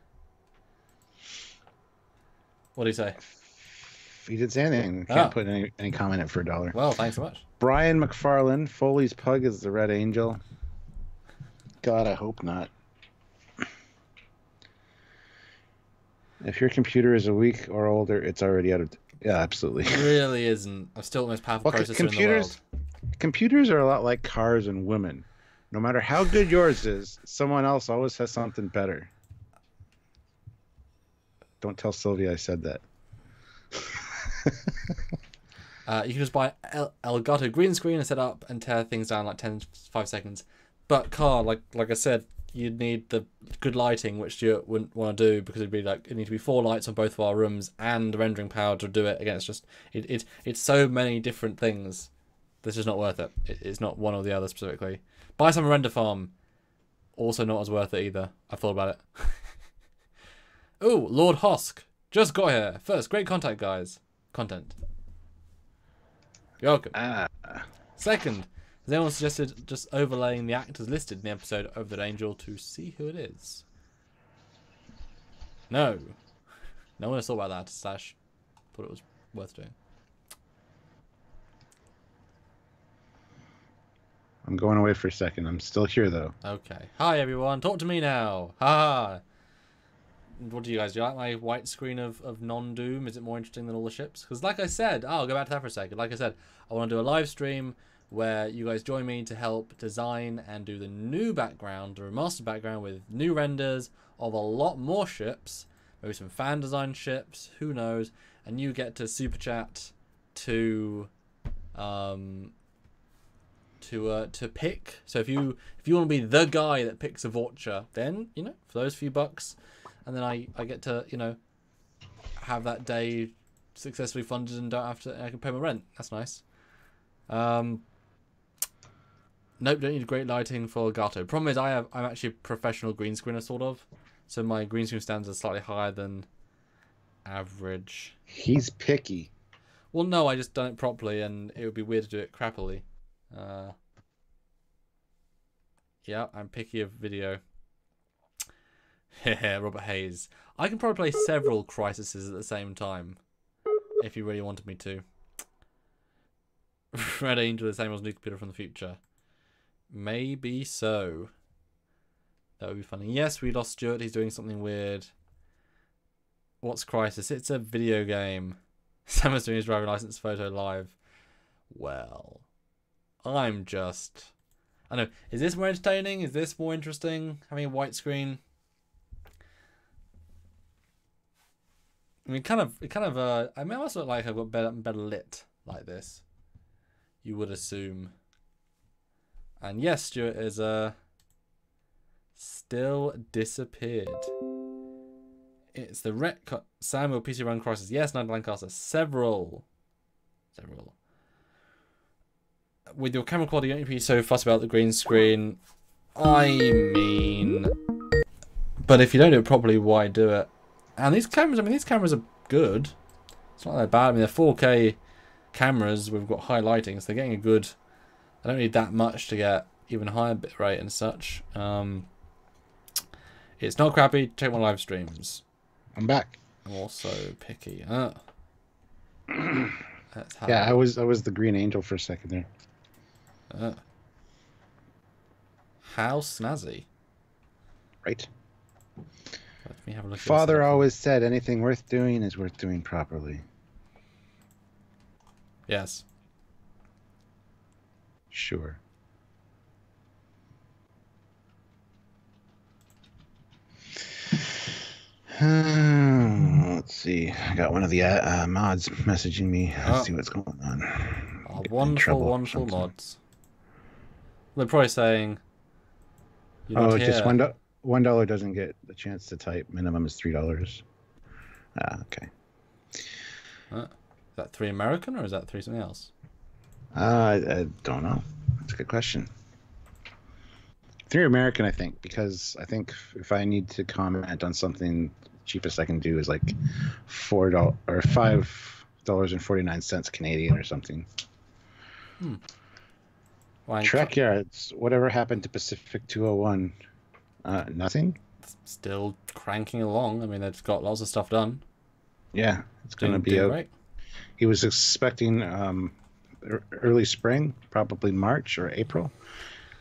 What do you say? He didn't say anything. Can't put any comment in for $1. Well, thanks so much. Brian McFarlane, Foley's pug is the Red Angel. God, I hope not. If your computer is a week or older, it's already out of... Yeah, absolutely. It really isn't. I'm still the most powerful processor in the world. Computers are a lot like cars and women. No matter how good yours is, someone else always has something better. Don't tell Sylvia I said that. You can just buy Elgato green screen and set up and tear things down like 5 seconds. But Carl, like I said, you'd need the good lighting, which Stuart wouldn't want to do because it'd be like it need to be 4 lights on both of our rooms and the rendering power to do it. Again, it's just it's so many different things. This is not worth it. It's not one or the other specifically. Buy some render farm. Also not as worth it either. I thought about it. Oh, Lord Hosk just got here. First, great content. You're welcome. Second, has anyone suggested just overlaying the actors listed in the episode of the Angel to see who it is? No. No one has thought about that, Slash. Thought it was worth doing. I'm going away for a second. I'm still here, though. Okay. Hi, everyone. Talk to me now. Ha! What do you guys do? You like my white screen of non-Doom? Is it more interesting than all the ships? Because like I said, I'll go back to that for a second. Like I said, I want to do a live stream where you guys join me to help design and do the new background, the remastered background with new renders of a lot more ships, maybe some fan design ships, who knows, and you get to super chat to pick. So if you want to be the guy that picks a voucher, then for those few bucks, and then I get to have that day successfully funded and don't have to. I can pay my rent. That's nice. Nope, don't need great lighting for Elgato. Problem is, I'm actually a professional green screener, sort of. So my green screen standards are slightly higher than average. He's picky. Well, no, I just done it properly, and it would be weird to do it crappily. Yeah, I'm picky of video. Robert Hayes. I can probably play several Crises at the same time, if you really wanted me to. Red Angel, the same as New Computer from the Future. Maybe so. That would be funny. Yes, we lost Stuart. He's doing something weird. What's Crisis? It's a video game. Sam was doing his driving license photo live. Well, I'm just... I know. Is this more entertaining? Is this more interesting? Having a white screen? I mean, I mean, I must look like I've got better lit like this. You would assume. And yes, Stuart is still disappeared. It's the Samuel PC Run Crisis. Yes, 9 Lancaster. Several. With your camera quality, you don't need to be so fussed about the green screen. I mean, But if you don't do it properly, why do it? And these cameras, I mean, these cameras are good. It's not that bad. I mean, they're 4K cameras. We've got high lighting, so they're getting a good... I don't need that much to get even higher bitrate and such. It's not crappy. Check my live streams. I'm back. I'm also picky. Yeah, I was the Green Angel for a second there. How snazzy. Right. Let me have a look. Father always said anything worth doing is worth doing properly. Yes. Sure. Let's see. I got one of the mods messaging me. Let's see what's going on. Wonderful mods. They're probably saying... just $1 doesn't get the chance to type. Minimum is $3. Okay. Is that 3 American or is that 3 something else? I don't know. That's a good question. 3 American, I think, because I think if I need to comment on something, cheapest I can do is like $4 or $5.49 Canadian or something. Trekyards, whatever happened to Pacific 201? Nothing? Still cranking along. I mean, they've got lots of stuff done. Yeah, it's going to be out. Right. He was expecting early spring, probably March or April.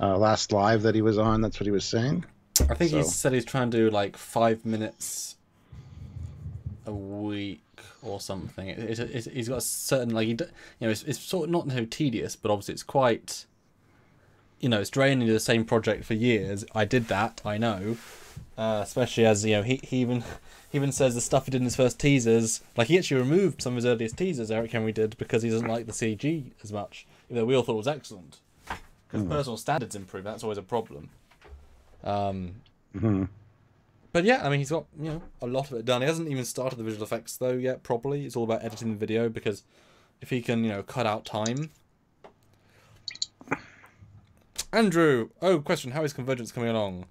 Last live that he was on, that's what he was saying. I think he said he's trying to do like 5 minutes a week or something. He's got a certain, like, it's sort of not so tedious, but obviously it's quite, it's draining to the same project for years. I did that, I know. Especially as, he even says the stuff he did in his first teasers, like he actually removed some of his earliest teasers, Eric Henry did, because he doesn't like the CG as much, even though we all thought it was excellent. Because personal standards improve, that's always a problem. But yeah, I mean, he's got, a lot of it done. He hasn't even started the visual effects, though, yet, properly. It's all about editing the video, because if he can, cut out time... Andrew! Question, how is Convergence coming along?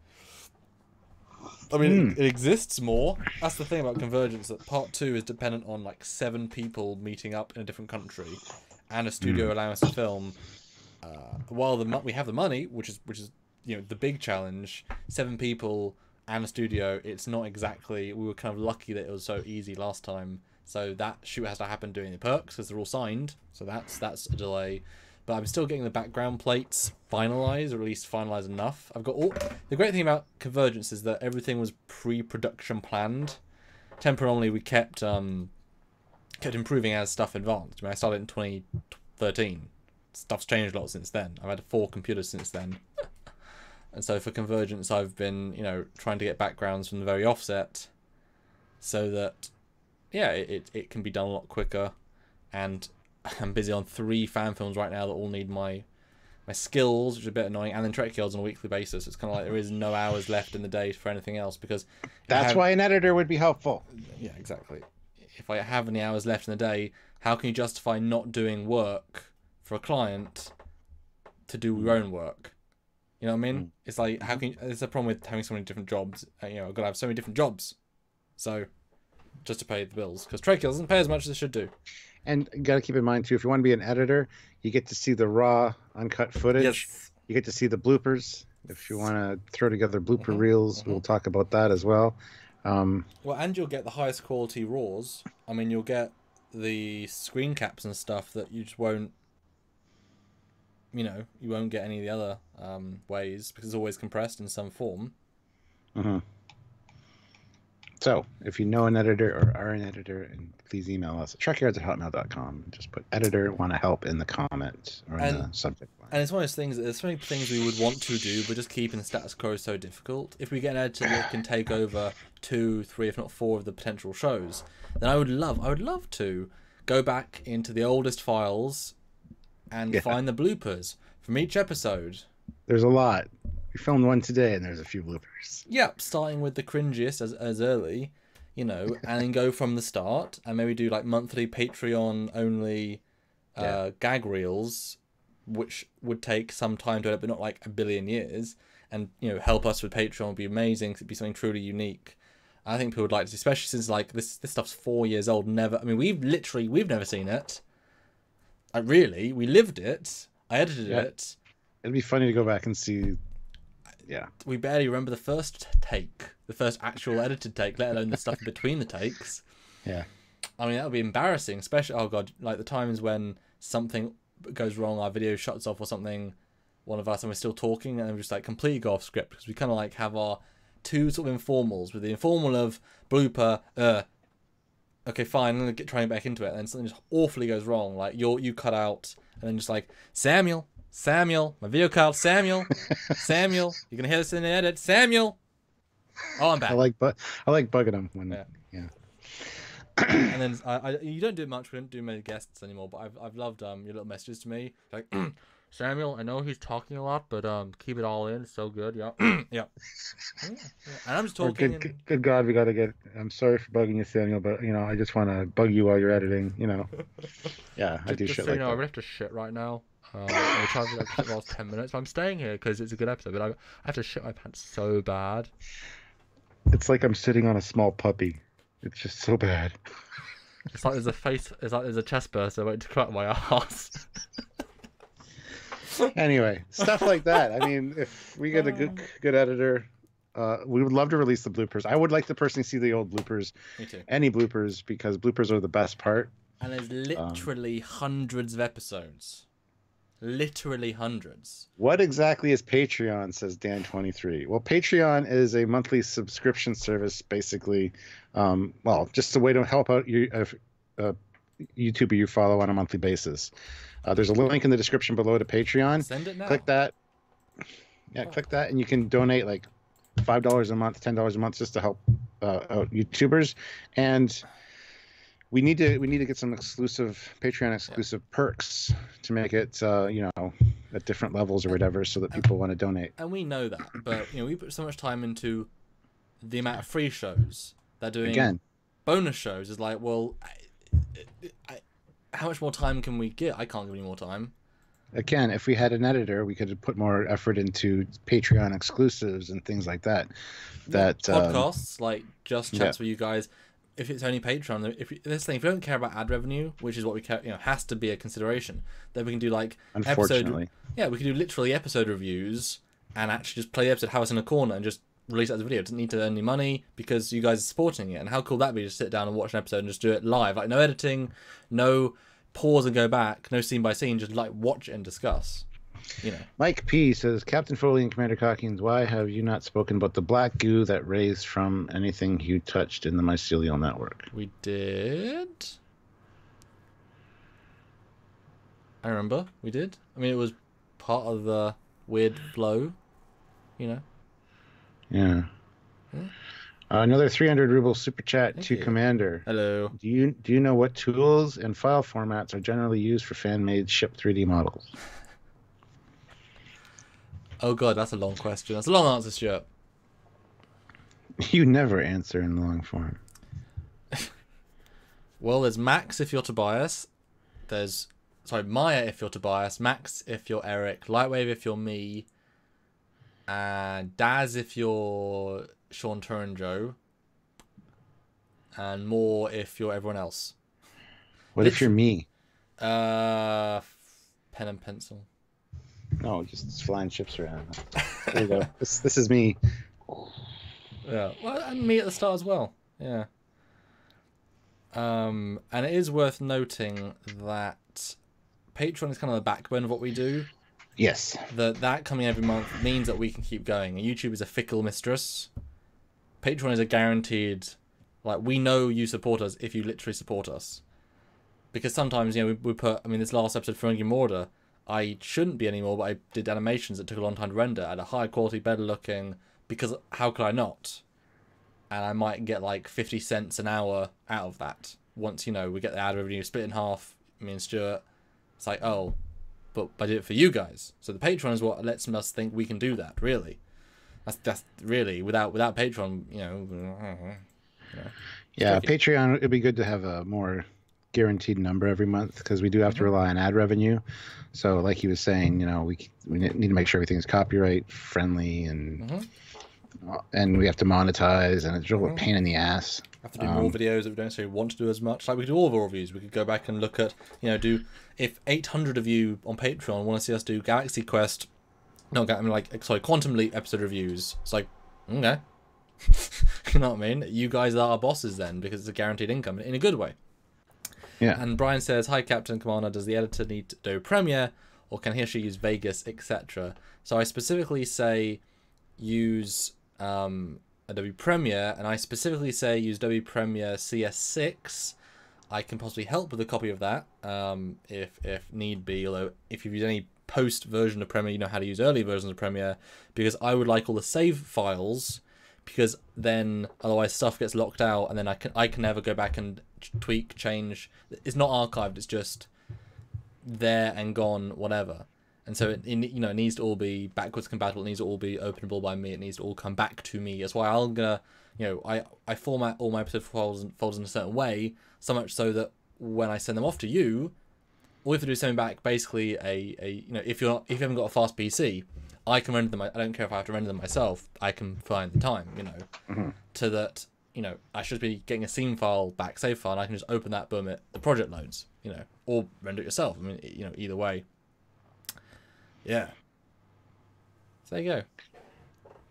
I mean, it exists more. That's the thing about Convergence, that part 2 is dependent on, like, 7 people meeting up in a different country, and a studio allowing us to film... while we have the money, which is the big challenge, 7 people and a studio, it's not exactly... We were kind of lucky that it was so easy last time. So that shoot has to happen doing the perks because they're all signed. So that's a delay. But I'm still getting the background plates finalized, or at least finalized enough. I've got all... The great thing about Convergence is that everything was pre-production planned. Temporally, we kept improving as stuff advanced. I mean, I started in 2013. Stuff's changed a lot since then. I've had 4 computers since then. And so for Convergence, I've been, trying to get backgrounds from the very offset so that, yeah, it can be done a lot quicker. And I'm busy on 3 fan films right now that all need my skills, which is a bit annoying, and then Trekyards on a weekly basis. It's kind of like there is no hours left in the day for anything else, because... That's why an editor would be helpful. Yeah, exactly. If I have any hours left in the day, how can you justify not doing work for a client to do your own work? You know what I mean? It's like, how can you... It's a problem with having so many different jobs. I've got to have so many different jobs. So, just to pay the bills. Because Trekyards doesn't pay as much as it should do. And you got to keep in mind, too, if you want to be an editor, you get to see the raw, uncut footage. Yes. You get to see the bloopers. If you want to throw together blooper reels, we'll talk about that as well. Well, and you'll get the highest quality RAWs. I mean, you'll get the screen caps and stuff that you just won't... you won't get any of the other ways, because it's always compressed in some form. So, if you know an editor or are an editor, and please email us at trekyards@hotmail.com. Just put editor, want to help in the comment or in the subject line. And it's one of those things that there's so many things we would want to do, but just keeping the status quo is so difficult. If we get an editor that can take over 2, 3, if not 4 of the potential shows, then I would love to go back into the oldest files and find the bloopers from each episode. There's a lot. We filmed one today, and there's a few bloopers. Yep, starting with the cringiest as early, and then go from the start, and maybe do like monthly Patreon only gag reels which would take some time to edit, but not like a billion years, and help us with Patreon would be amazing. It'd be something truly unique. I think people would like to see, especially since like this stuff's 4 years old. Never, I mean, we've never seen it. Really, we lived it. I edited it. It'd be funny to go back and see. Yeah. We barely remember the first take, the first actual edited take, let alone the stuff between the takes. Yeah. I mean, that would be embarrassing, especially, oh God, like the times when something goes wrong, our video shuts off or something, one of us, and we're still talking, and we just like completely go off script, because we kind of like have our two sort of informals, with the informal of blooper, okay, fine, I'm going to try and get back into it, and then something just awfully goes wrong, like you cut out, and then just like, Samuel, my video cut out, Samuel, you're going to hear this in the edit, Samuel. Oh, I'm back. I like bugging them when, yeah. And then you don't do it much. We don't do many guests anymore. But I've loved your little messages to me, like Samuel. I know he's talking a lot, but keep it all in. It's so good. Yeah, yeah. And I'm just talking. Good God, we gotta get. I'm sorry for bugging you, Samuel, but I just want to bug you while you're editing. Yeah, I do shit like that. I really have to shit right now. We're trying to shit the last 10 minutes. But I'm staying here because it's a good episode. But I have to shit my pants so bad. It's like I'm sitting on a small puppy. It's just so bad. It's like there's a chest burster waiting to cut my ass. Anyway, stuff like that. I mean, if we get a good editor, we would love to release the bloopers. I would like to personally see the old bloopers. Me too. Any bloopers, because bloopers are the best part. And there's literally hundreds of episodes. Literally hundreds. What exactly is Patreon, says Dan23? Well, Patreon is a monthly subscription service, basically. Just a way to help out you, YouTuber you follow on a monthly basis. There's a link in the description below to Patreon. Send it now. Click that. Yeah, click that, and you can donate like $5 a month, $10 a month, just to help out YouTubers. And we need to get some exclusive Patreon exclusive perks to make it at different levels or whatever, so that people want to donate. And we know that, but we put so much time into the amount of free shows that doing bonus shows is like, well, how much more time can we get? I can't give any more time. Again, if we had an editor, we could put more effort into Patreon exclusives and things like that. That podcasts, like just chats with you guys. If it's only Patreon, if we don't care about ad revenue, which is what we care, has to be a consideration, then we can do like unfortunately, we can do literally episode reviews and actually just play the episode, have us in a corner, and just release it as a video. It doesn't need to earn any money because you guys are supporting it. And how cool that'd be to sit down and watch an episode and just do it live, like no editing, no pause and go back, no scene by scene, just like watch it and discuss. Mike P says, Captain Foley and Commander Iconians, why have you not spoken about the black goo that raised from anything you touched in the mycelial network? We did. I remember we did. I mean, it was part of the weird flow, Yeah. Another 300 ruble super chat to Commander. Hello. Do you know what tools and file formats are generally used for fan-made ship 3D models? Oh God, that's a long question. That's a long answer, Stuart. You never answer in long form. Well, there's Max if you're Tobias. There's Maya if you're Tobias. Max if you're Eric. Lightwave if you're me. And Daz if you're Sean Turinjo. And more if you're everyone else. What if you're me? Pen and pencil. No, just flying ships around. There you go. This is me. Yeah, well, and me at the start as well. Yeah. And it is worth noting that Patreon is kind of the backbone of what we do. Yes. That coming every month means that we can keep going. And YouTube is a fickle mistress. Patreon is a guaranteed, like, we know you support us if you literally support us. Because sometimes, we put, this last episode for Ringing Order, I shouldn't be anymore, but I did animations that took a long time to render at a high quality, better looking, because how could I not? And I might get like 50 cents an hour out of that. Once, we get the ad revenue split in half, me and Stuart, it's like, oh, but I did it for you guys. So the Patreon is what lets us think we can do that, really. That's really, without Patreon, Yeah, Patreon, it'd be good to have a more guaranteed number every month because we do have to rely on ad revenue. So, like he was saying, we need to make sure everything's copyright friendly and we have to monetize, and it's really a pain in the ass. Have to do more videos that we don't necessarily want to do as much. Like we could do all of our reviews. We could go back and look at, if 800 of you on Patreon want to see us do Galaxy Quest, Quantum Leap episode reviews. It's like, okay. You know what I mean? You guys are our bosses then, because it's a guaranteed income in a good way. Yeah. And Brian says, "Hi, Captain Commander. Does the editor need Adobe Premiere, or can he or she use Vegas, etc.?" So I specifically say use Adobe Premiere, and I specifically say use Adobe Premiere CS6. I can possibly help with a copy of that if need be. Although if you've used any post version of Premiere, you know how to use early versions of Premiere, because I would like all the save files. Because then otherwise stuff gets locked out, and then I can never go back and tweak, change. It's not archived, it's just there and gone, whatever. And so it needs to all be backwards compatible, it needs to all be openable by me, it needs to all come back to me. That's why I'm gonna I format all my episode folders in a certain way, so much so that when I send them off to you, all you have to do is send me back basically if you haven't got a fast PC, I can render them. I don't care if I have to render them myself. I can find the time, to that. I should be getting a scene file back, save file, and I can just open that, boom, the project loads, or render it yourself. I mean, either way. Yeah. So there you go.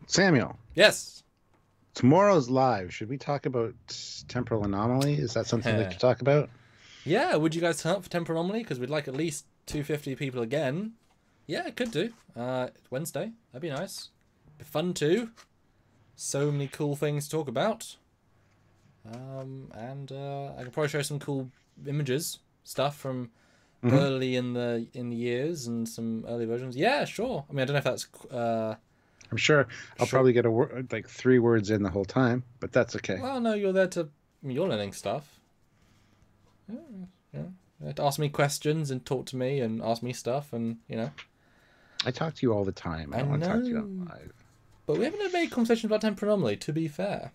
Samuel. Yes. Tomorrow's live. Should we talk about temporal anomaly? Is that something we could talk about? Yeah. Would you guys turn up for temporal anomaly? Because we'd like at least 250 people again. Yeah, could do. Wednesday. That'd be nice. Be fun too. So many cool things to talk about. And I can probably show some cool images, stuff from early in the years and some early versions. Yeah, sure. I mean, I don't know if that's. I'm sure I'll probably get like 3 words in the whole time, but that's okay. Well, no, you're there to. You're learning stuff. Yeah. To ask me questions and talk to me and ask me stuff and I talk to you all the time. I don't want to talk to you on live. But we haven't had many conversations about temporal anomaly, to be fair.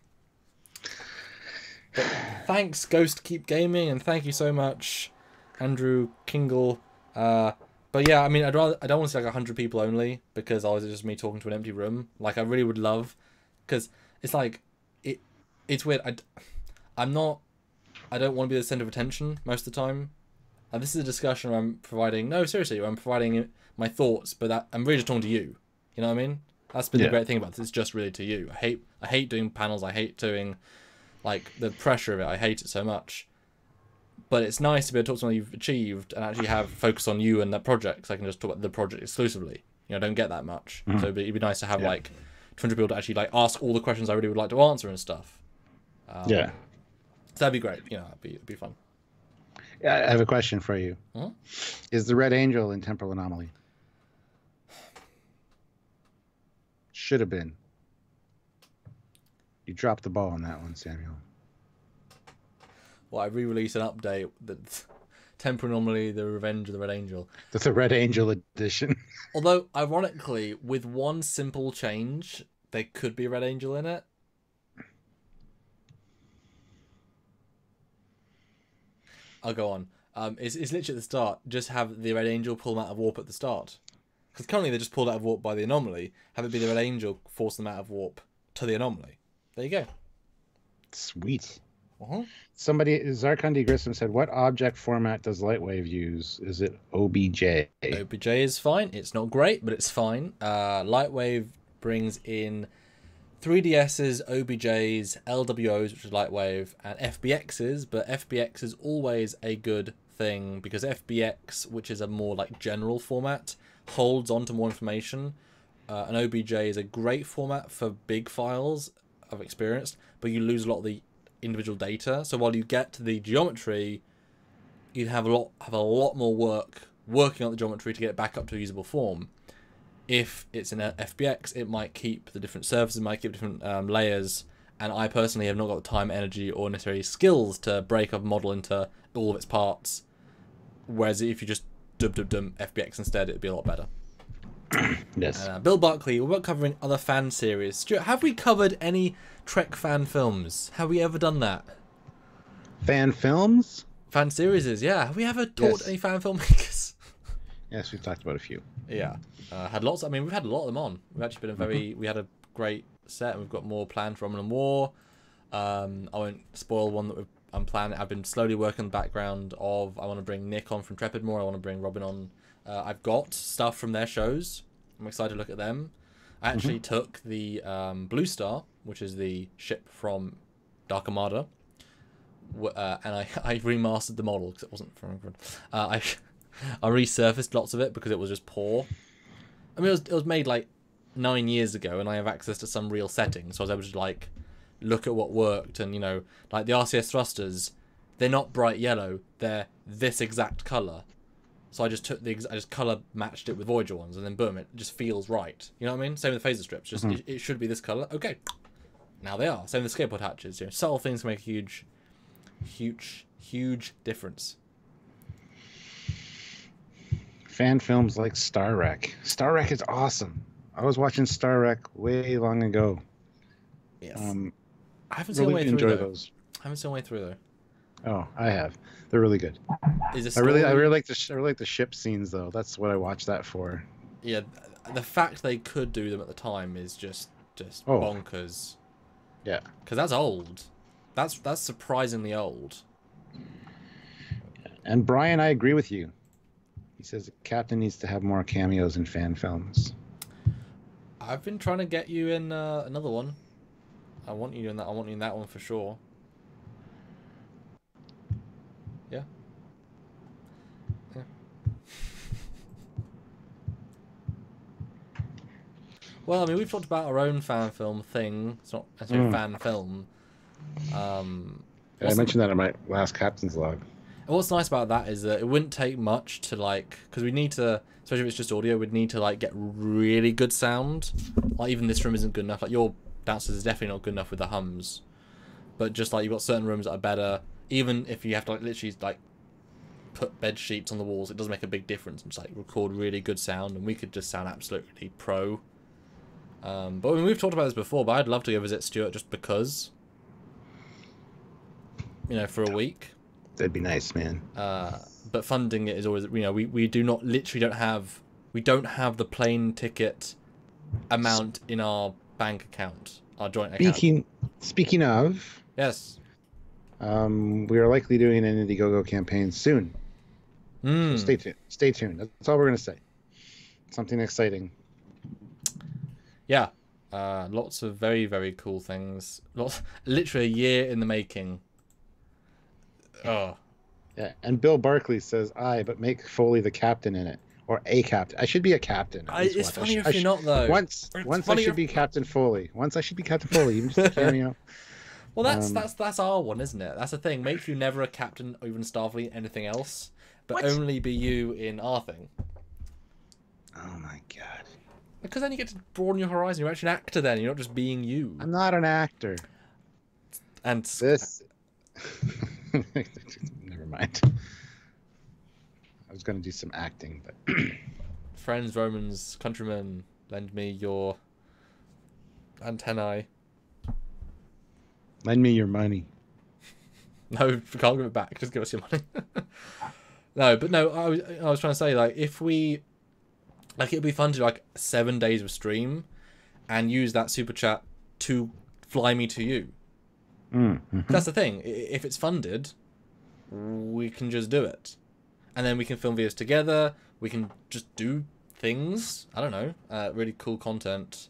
But thanks, Ghost Keep Gaming, and thank you so much, Andrew Kingle. But yeah, I mean, I don't want to say like 100 people only, because otherwise it's just me talking to an empty room. Like, I really would love, because it's like, it's weird. I don't want to be the center of attention most of the time. This is a discussion where I'm providing, no, seriously, where I'm providing my thoughts, but I'm really just talking to you. You know what I mean? That's been the great thing about this. It's just really to you. I hate doing panels. I hate doing, like, the pressure of it. I hate it so much. But it's nice to be able to talk to someone you've achieved and actually have focus on you and that project, so I can just talk about the project exclusively. I don't get that much. So it'd be nice to have, like, 200 people to actually, like, ask all the questions I really would like to answer and stuff. So that'd be great. It'd be fun. Yeah, I have a question for you. Is the Red Angel in Temporal Anomaly? Should have been. You dropped the ball on that one, Samuel. Well, I re-released an update that Temporal Anomaly, The Revenge of the Red Angel. That's the Red Angel edition. Although, ironically, with one simple change, there could be a Red Angel in it. I'll go on. It's literally at the start. Just have the Red Angel pull them out of warp at the start. Because currently they're just pulled out of warp by the anomaly. Have it be the Red Angel force them out of warp to the anomaly. There you go. Sweet. Somebody, Zarkon D. Grissom said, what object format does Lightwave use? Is it OBJ? OBJ is fine. It's not great, but it's fine. Lightwave brings in 3DSs, OBJs, LWOs, which is Lightwave, and FBXs, but FBX is always a good thing because FBX, which is a more like general format, holds on to more information. An OBJ is a great format for big files, I've experienced, but you lose a lot of the individual data. So while you get to the geometry, you have a lot more work working on the geometry to get it back up to a usable form. If it's in FBX, it might keep the different surfaces, it might keep different layers, and I personally have not got the time, energy, or necessarily skills to break up a model into all of its parts. Whereas if you just dub FBX instead, it'd be a lot better. Yes. Bill Buckley, we're covering other fan series. Stuart, have we covered any Trek fan films? Have we ever done that? Fan films? Fan series, yeah. Have we ever talked Yes. any fan filmmakers? Yes, we've talked about a few. Yeah. Had lots. I mean, we've had a lot of them on. We've actually been we had a great set, and we've got more planned for Roman and War. I won't spoil one that I'm planning. I've been slowly working the background of. I want to bring Nick on from Trekyards more. I want to bring Robin on. I've got stuff from their shows. I'm excited to look at them. I actually took the Blue Star, which is the ship from Dark Armada, and I remastered the model because it wasn't from. I resurfaced lots of it because it was just poor. I mean, it was made like 9 years ago, and I have access to some real settings, so I was able to like look at what worked. And like the RCS thrusters, they're not bright yellow; they're this exact color. So I just took I just color matched it with Voyager ones, and then boom, it just feels right. You know what I mean? Same with the phaser strips. Just it should be this color. Okay, now they are. Same with the skateboard hatches. Subtle things can make a huge difference. Fan films like Star Wreck. Star Wreck is awesome. I was watching Star Wreck way long ago. Yes. I haven't seen really a way through those. I haven't seen a way through though. Oh, I have. They're really good. Is I really like the ship scenes though. That's what I watched that for. Yeah, the fact they could do them at the time is just bonkers. Yeah. Because that's old. That's surprisingly old. And Brian, I agree with you. He says Captain needs to have more cameos in fan films. I've been trying to get you in another one. I want you in that. I want you in that one for sure. Yeah. Yeah. Well, I mean, we've talked about our own fan film thing. It's not necessarily a fan film. I mentioned that in my last Captain's Log. And what's nice about that is that it wouldn't take much to like, because we need to, especially if it's just audio, we'd need to like get really good sound. Like even this room isn't good enough. Like your downstairs is definitely not good enough with the hums. But just like you've got certain rooms that are better. Even if you have to like literally like put bed sheets on the walls, it does make a big difference. And just like record really good sound, and we could just sound absolutely pro. But I mean, we've talked about this before. But I'd love to go visit Stuart just because. For a week. That'd be nice, man. But funding it is always, we don't have the plane ticket amount in our bank account, our joint account. Speaking of, yes, we are likely doing an Indiegogo campaign soon. So stay tuned. Stay tuned. That's all we're gonna say. Something exciting. Yeah, lots of very, very cool things. Literally a year in the making. Oh. Yeah, and Bill Barkley says, but make Foley the captain in it. Or a captain. I should be a captain. It's funny if you're not, though. Once I should be Captain Foley. Once I should be Captain Foley, even just a cameo. Well, that's our one, isn't it? That's the thing. Make you never a captain or even Starfleet, anything else. But only be you in our thing. Oh, my God. Because then you get to broaden your horizon. You're actually an actor then. You're not just being you. I'm not an actor. And this... Never mind. I was going to do some acting, but friends, Romans, countrymen, lend me your antennae. Lend me your money. No, we can't give it back. Just give us your money. No, I was trying to say, like, if we, like, it'd be fun to do, like, 7 days of stream and use that super chat to fly me to you. That's the thing. If it's funded, we can just do it. And then we can film videos together. We can just do things. I don't know. Really cool content.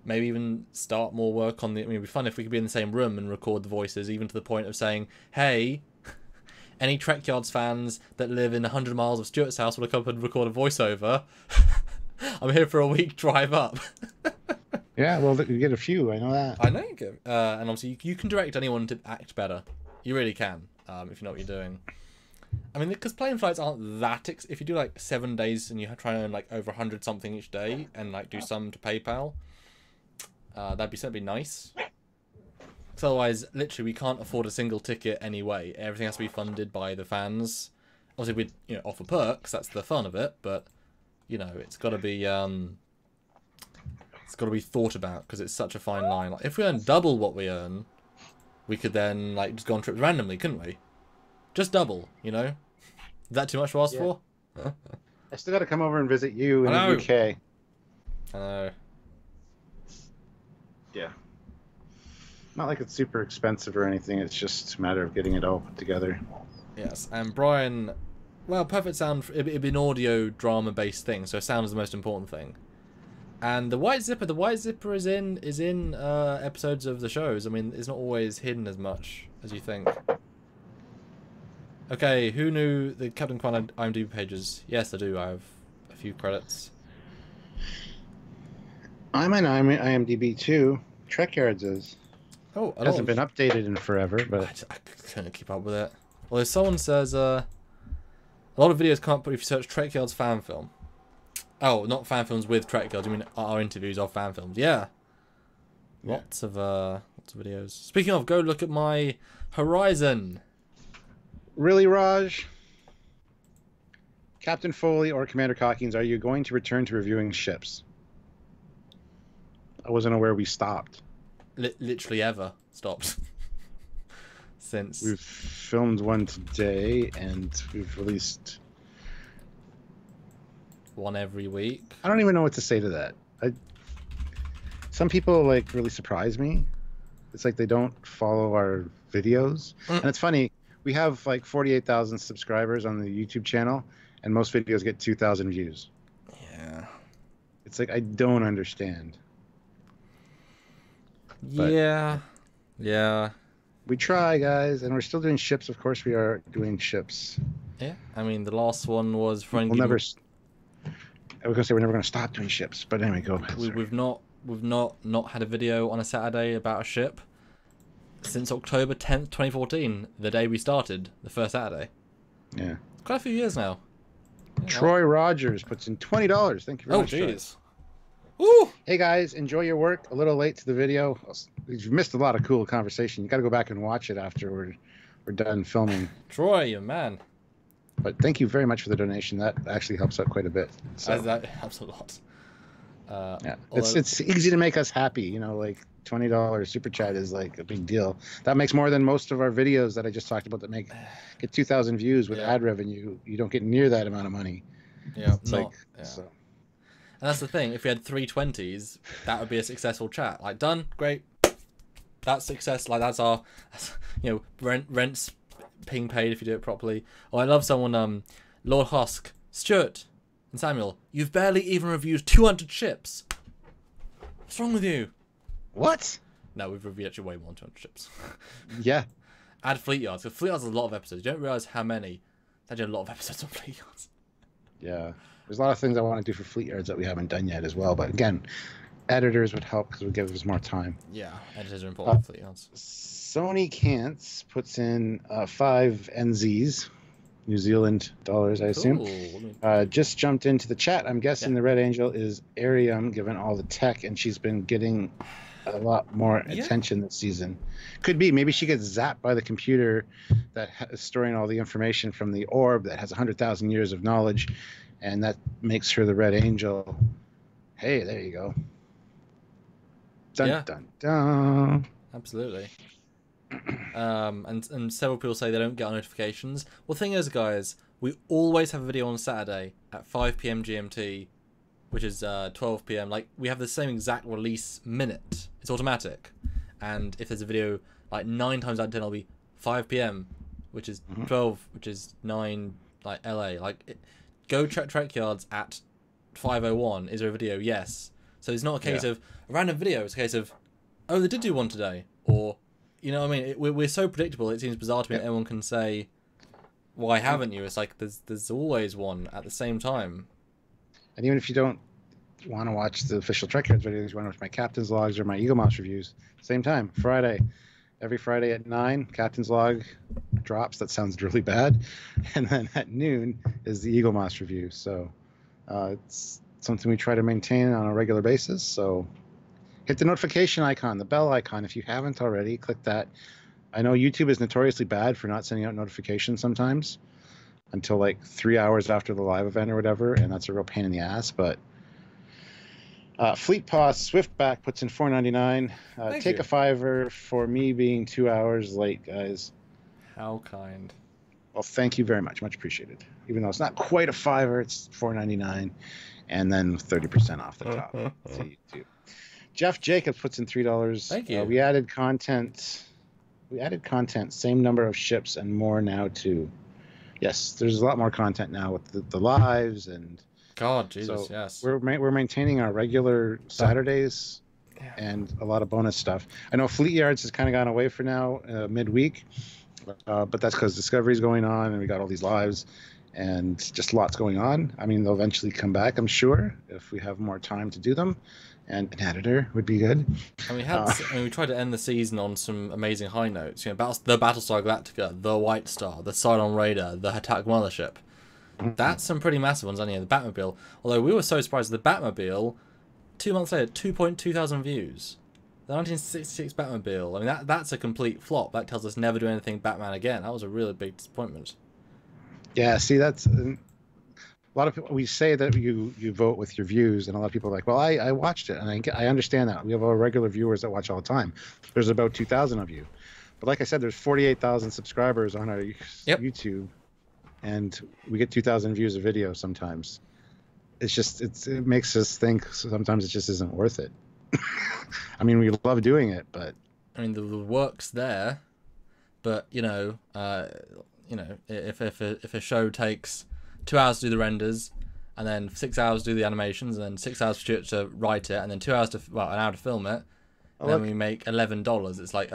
Maybe even start more work on the... I mean, it'd be fun if we could be in the same room and record the voices, even to the point of saying, hey, any Trekyards fans that live in 100 miles of Stuart's house want to come and record a voiceover. I'm here for a week, drive up. Yeah, well, you get a few. I know that. I know you can. And obviously, you can direct anyone to act better. You really can, if you know what you're doing. I mean, because plane flights aren't that... if you do, like, 7 days and you try and earn, like, over 100 something each day and, like, do some to PayPal, that'd be nice. Because otherwise, literally, we can't afford a single ticket anyway. Everything has to be funded by the fans. Obviously, we'd offer perks. That's the fun of it. But, it's got to be... it's got to be thought about because it's such a fine line. Like, if we earn double what we earn, we could then like just go on trips randomly, couldn't we? Just double, you know? Is that too much to ask for? I still got to come over and visit you in the UK. I know. Yeah. Not like it's super expensive or anything. It's just a matter of getting it all put together. Yes, and Brian, well, perfect sound. It'd be an audio drama based thing, so sound is the most important thing. And the White Zipper is in episodes of the shows. I mean, it's not always hidden as much as you think. Okay, who knew the Captain Quan IMDb pages? Yes, I do. I have a few credits. I'm on IMDb too. Trekyards is. Oh, it hasn't been updated in forever, but I couldn't keep up with it. Well, if someone says a lot of videos come up, but if you search Trekyards fan film. Oh, not fan films with Trekyards. You mean our interviews of fan films? Yeah. Lots of videos. Speaking of, go look at my Horizon. Really, Raj? Captain Foley or Commander Cockings, are you going to return to reviewing ships? I wasn't aware we stopped. Literally ever stopped. Since we've filmed one today and we've released one every week. I don't even know what to say to that. Some people like really surprise me. It's like they don't follow our videos. And it's funny, we have like 48,000 subscribers on the YouTube channel and most videos get 2,000 views. Yeah. It's like I don't understand. But yeah. We try, guys, and we're still doing ships. Of course, we are doing ships. Yeah, I mean the last one was I was gonna say we're never gonna stop doing ships, but anyway, go. We've not had a video on a Saturday about a ship since October 10th, 2014, the day we started, the first Saturday. Yeah. Quite a few years now. Yeah, Troy Rogers puts in $20. Thank you very much. Oh, jeez. Woo! Hey guys, enjoy your work. A little late to the video. You've missed a lot of cool conversation. You got to go back and watch it after we're done filming. Troy, you man. But thank you very much for the donation. That actually helps out quite a bit. So. That helps a lot. Yeah, it's easy to make us happy. You know, like $20 super chat is like a big deal. That makes more than most of our videos that I just talked about that get 2,000 views with ad revenue. You don't get near that amount of money. Yeah, so. And that's the thing. If we had 320s, that would be a successful chat. Like, done, great. That's success. Like, that's our, rent's being paid if you do it properly. Oh, I love someone, Lord Husk, Stuart, and Samuel. You've barely even reviewed 200 ships. What's wrong with you? What? No, we've reviewed actually way more than 200 ships. Yeah. Add Fleet Yards. Because Fleet Yards has a lot of episodes. You don't realise how many. There's actually a lot of episodes on Fleet Yards. Yeah. There's a lot of things I want to do for Fleet Yards that we haven't done yet as well. But again, editors would help because it would give us more time. Yeah, editors are important for Fleet Yards. Sony Cants puts in 5 NZs, New Zealand dollars, I assume. Just jumped into the chat. I'm guessing the Red Angel is Arium, given all the tech, and she's been getting a lot more attention this season. Could be. Maybe she gets zapped by the computer that is storing all the information from the orb that has 100,000 years of knowledge. And that makes her the Red Angel. Hey, there you go. Dun, dun, dun. Absolutely. And several people say they don't get our notifications. Well, the thing is, guys, we always have a video on Saturday at 5 p.m. GMT, which is 12 p.m. Like, we have the same exact release minute. It's automatic. And if there's a video, like 9 times out of 10, it'll be 5 p.m., which is 12, which is 9, like LA. Like, go check Trekyards at 5:01. Is there a video? Yes. So it's not a case of a random video. It's a case of, oh, they did do one today. Or, you know what I mean? We're so predictable. It seems bizarre to me that anyone can say, why haven't you? It's like there's always one at the same time. And even if you don't want to watch the official Trekyards videos, you want to watch my Captain's Logs or my Eagle Mouse reviews, same time, Friday. Every Friday at 9, Captain's Log drops. That sounds really bad. And then at noon is the Eagle Moss review. So it's something we try to maintain on a regular basis. So hit the notification icon, the bell icon. If you haven't already, click that. I know YouTube is notoriously bad for not sending out notifications sometimes until like 3 hours after the live event or whatever. And that's a real pain in the ass. But Fleet Paw Swiftback puts in $4.99. Take you. a $5 for me being 2 hours late, guys. How kind. Well, thank you very much. Much appreciated. Even though it's not quite a $5, it's $4.99, and then 30% off the top to YouTube. Jeff Jacobs puts in $3. Thank you. We added content. Same number of ships and more now too. Yes, there's a lot more content now with the lives and. God, Jesus, so yes. We're maintaining our regular Saturdays and a lot of bonus stuff. I know Fleet Yards has kind of gone away for now, midweek, but that's because Discovery's going on and we got all these lives and just lots going on. I mean, they'll eventually come back, I'm sure, if we have more time to do them. And an editor would be good. And we tried to end the season on some amazing high notes. You know, the Battlestar Galactica, the White Star, the Cylon Raider, the Attack Mothership. That's some pretty massive ones, the Batmobile. Although we were so surprised, the Batmobile, 2 months later, 2.2 thousand views. The 1966 Batmobile, I mean, that's a complete flop. That tells us never do anything Batman again. That was a really big disappointment. Yeah, see, that's... a lot of people, we say that you vote with your views, and a lot of people are like, well, I watched it, and I understand that. We have our regular viewers that watch all the time. There's about 2,000 of you. But like I said, there's 48,000 subscribers on our YouTube, and we get 2,000 views a video sometimes. It's just, it makes us think sometimes it just isn't worth it. I mean, we love doing it, but... I mean, the work's there, but, if a show takes 2 hours to do the renders, and then 6 hours to do the animations, and then 6 hours for Stuart to write it, and then 2 hours an hour to film it, and then we make $11. It's like,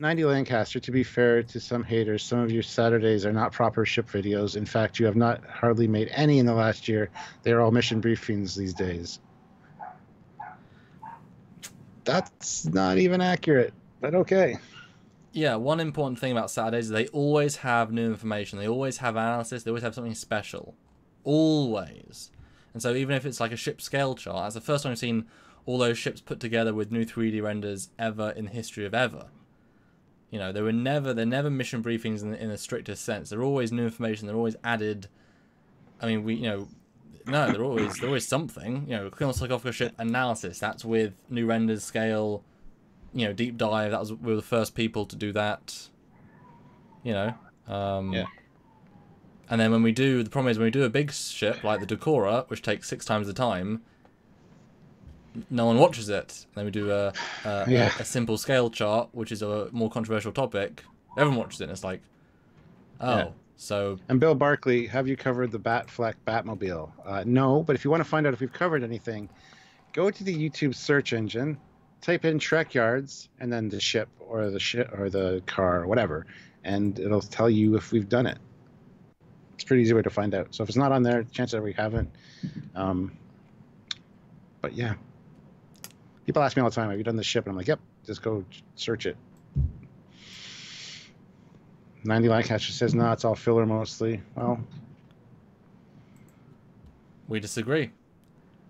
90 Lancaster, to be fair to some haters, some of your Saturdays are not proper ship videos. In fact, you have not hardly made any in the last year. They're all mission briefings these days. That's not even accurate, but okay. Yeah, one important thing about Saturdays is they always have new information. They always have analysis. They always have something special. Always. And so even if it's like a ship scale chart, that's the first time I've seen all those ships put together with new 3D renders ever in the history of ever. They're never mission briefings in the strictest sense. They're always new information. They're always added. I mean, they're always something. Colonel Sarcophagus ship analysis. That's with new renders, scale, deep dive. We were the first people to do that. Yeah. And then the problem is when we do a big ship like the Decorer, which takes 6 times the time, no one watches it. Then we do a simple scale chart, which is a more controversial topic. Everyone watches it, and it's like, so... And Bill Barkley, have you covered the Batfleck Batmobile? No, but if you want to find out if we've covered anything, go to the YouTube search engine, type in Trekyards, and then the ship or the car or whatever, and it'll tell you if we've done it. It's a pretty easy way to find out. So if it's not on there, chances are we haven't. But yeah. People ask me all the time, have you done this ship? And I'm like, yep, just go search it. 90 Lancaster says, no, it's all filler mostly. Well, we disagree.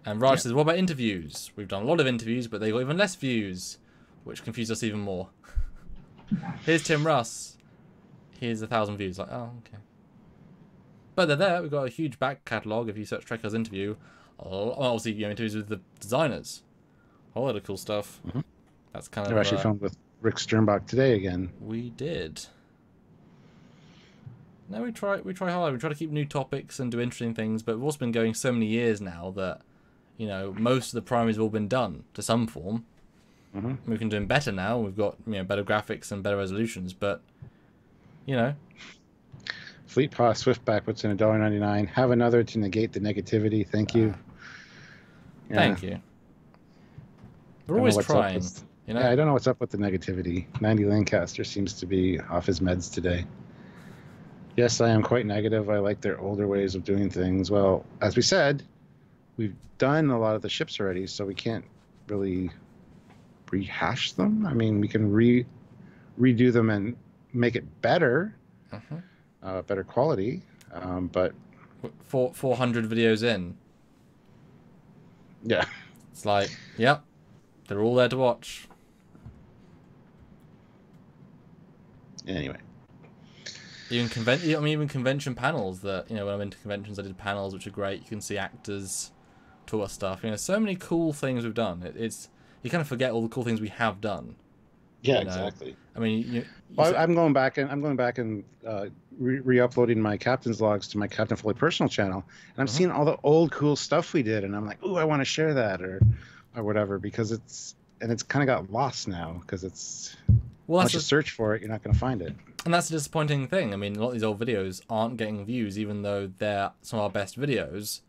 And Raj says, what about interviews? We've done a lot of interviews, but they got even less views, which confused us even more. Here's Tim Russ. Here's 1,000 views. Like, oh, okay. But they're there. We've got a huge back catalogue. If you search Trekkers interview, obviously, interviews with the designers. A lot of cool stuff. Mm-hmm. That's kind of... They're actually filmed with Rick Sternbach today again. We did. No, we try hard. We try to keep new topics and do interesting things, but we've also been going so many years now that, most of the primaries have all been done to some form. Mm-hmm. We can do them better now. We've got, better graphics and better resolutions, but, Fleet Paw Swiftback puts in $1.99. Have another to negate the negativity. Thank you. Thank you. We're always trying. Yeah, I don't know what's up with the negativity. 90 Lancaster seems to be off his meds today. Yes, I am quite negative. I like their older ways of doing things. Well, as we said, we've done a lot of the ships already, so we can't really rehash them. I mean, we can redo them and make it better, better quality, but... 400 videos in. Yeah. It's like, yep, they're all there to watch. Anyway. Even convention panels that, when I'm into conventions, I did panels which are great. You can see actors tour stuff. So many cool things we've done. You kind of forget all the cool things we have done. Yeah, You know, exactly. I mean, you Well, said, I'm going back and re-uploading my captain's logs to my Captain Foley personal channel, and I'm mhm. seeing all the old cool stuff we did, and I'm like, ooh, I want to share that or whatever, because it's kind of got lost now, because it's Well, once you search for it, you're not going to find it. and that's a disappointing thing. I mean, a lot of these old videos aren't getting views, even though they're some of our best videos.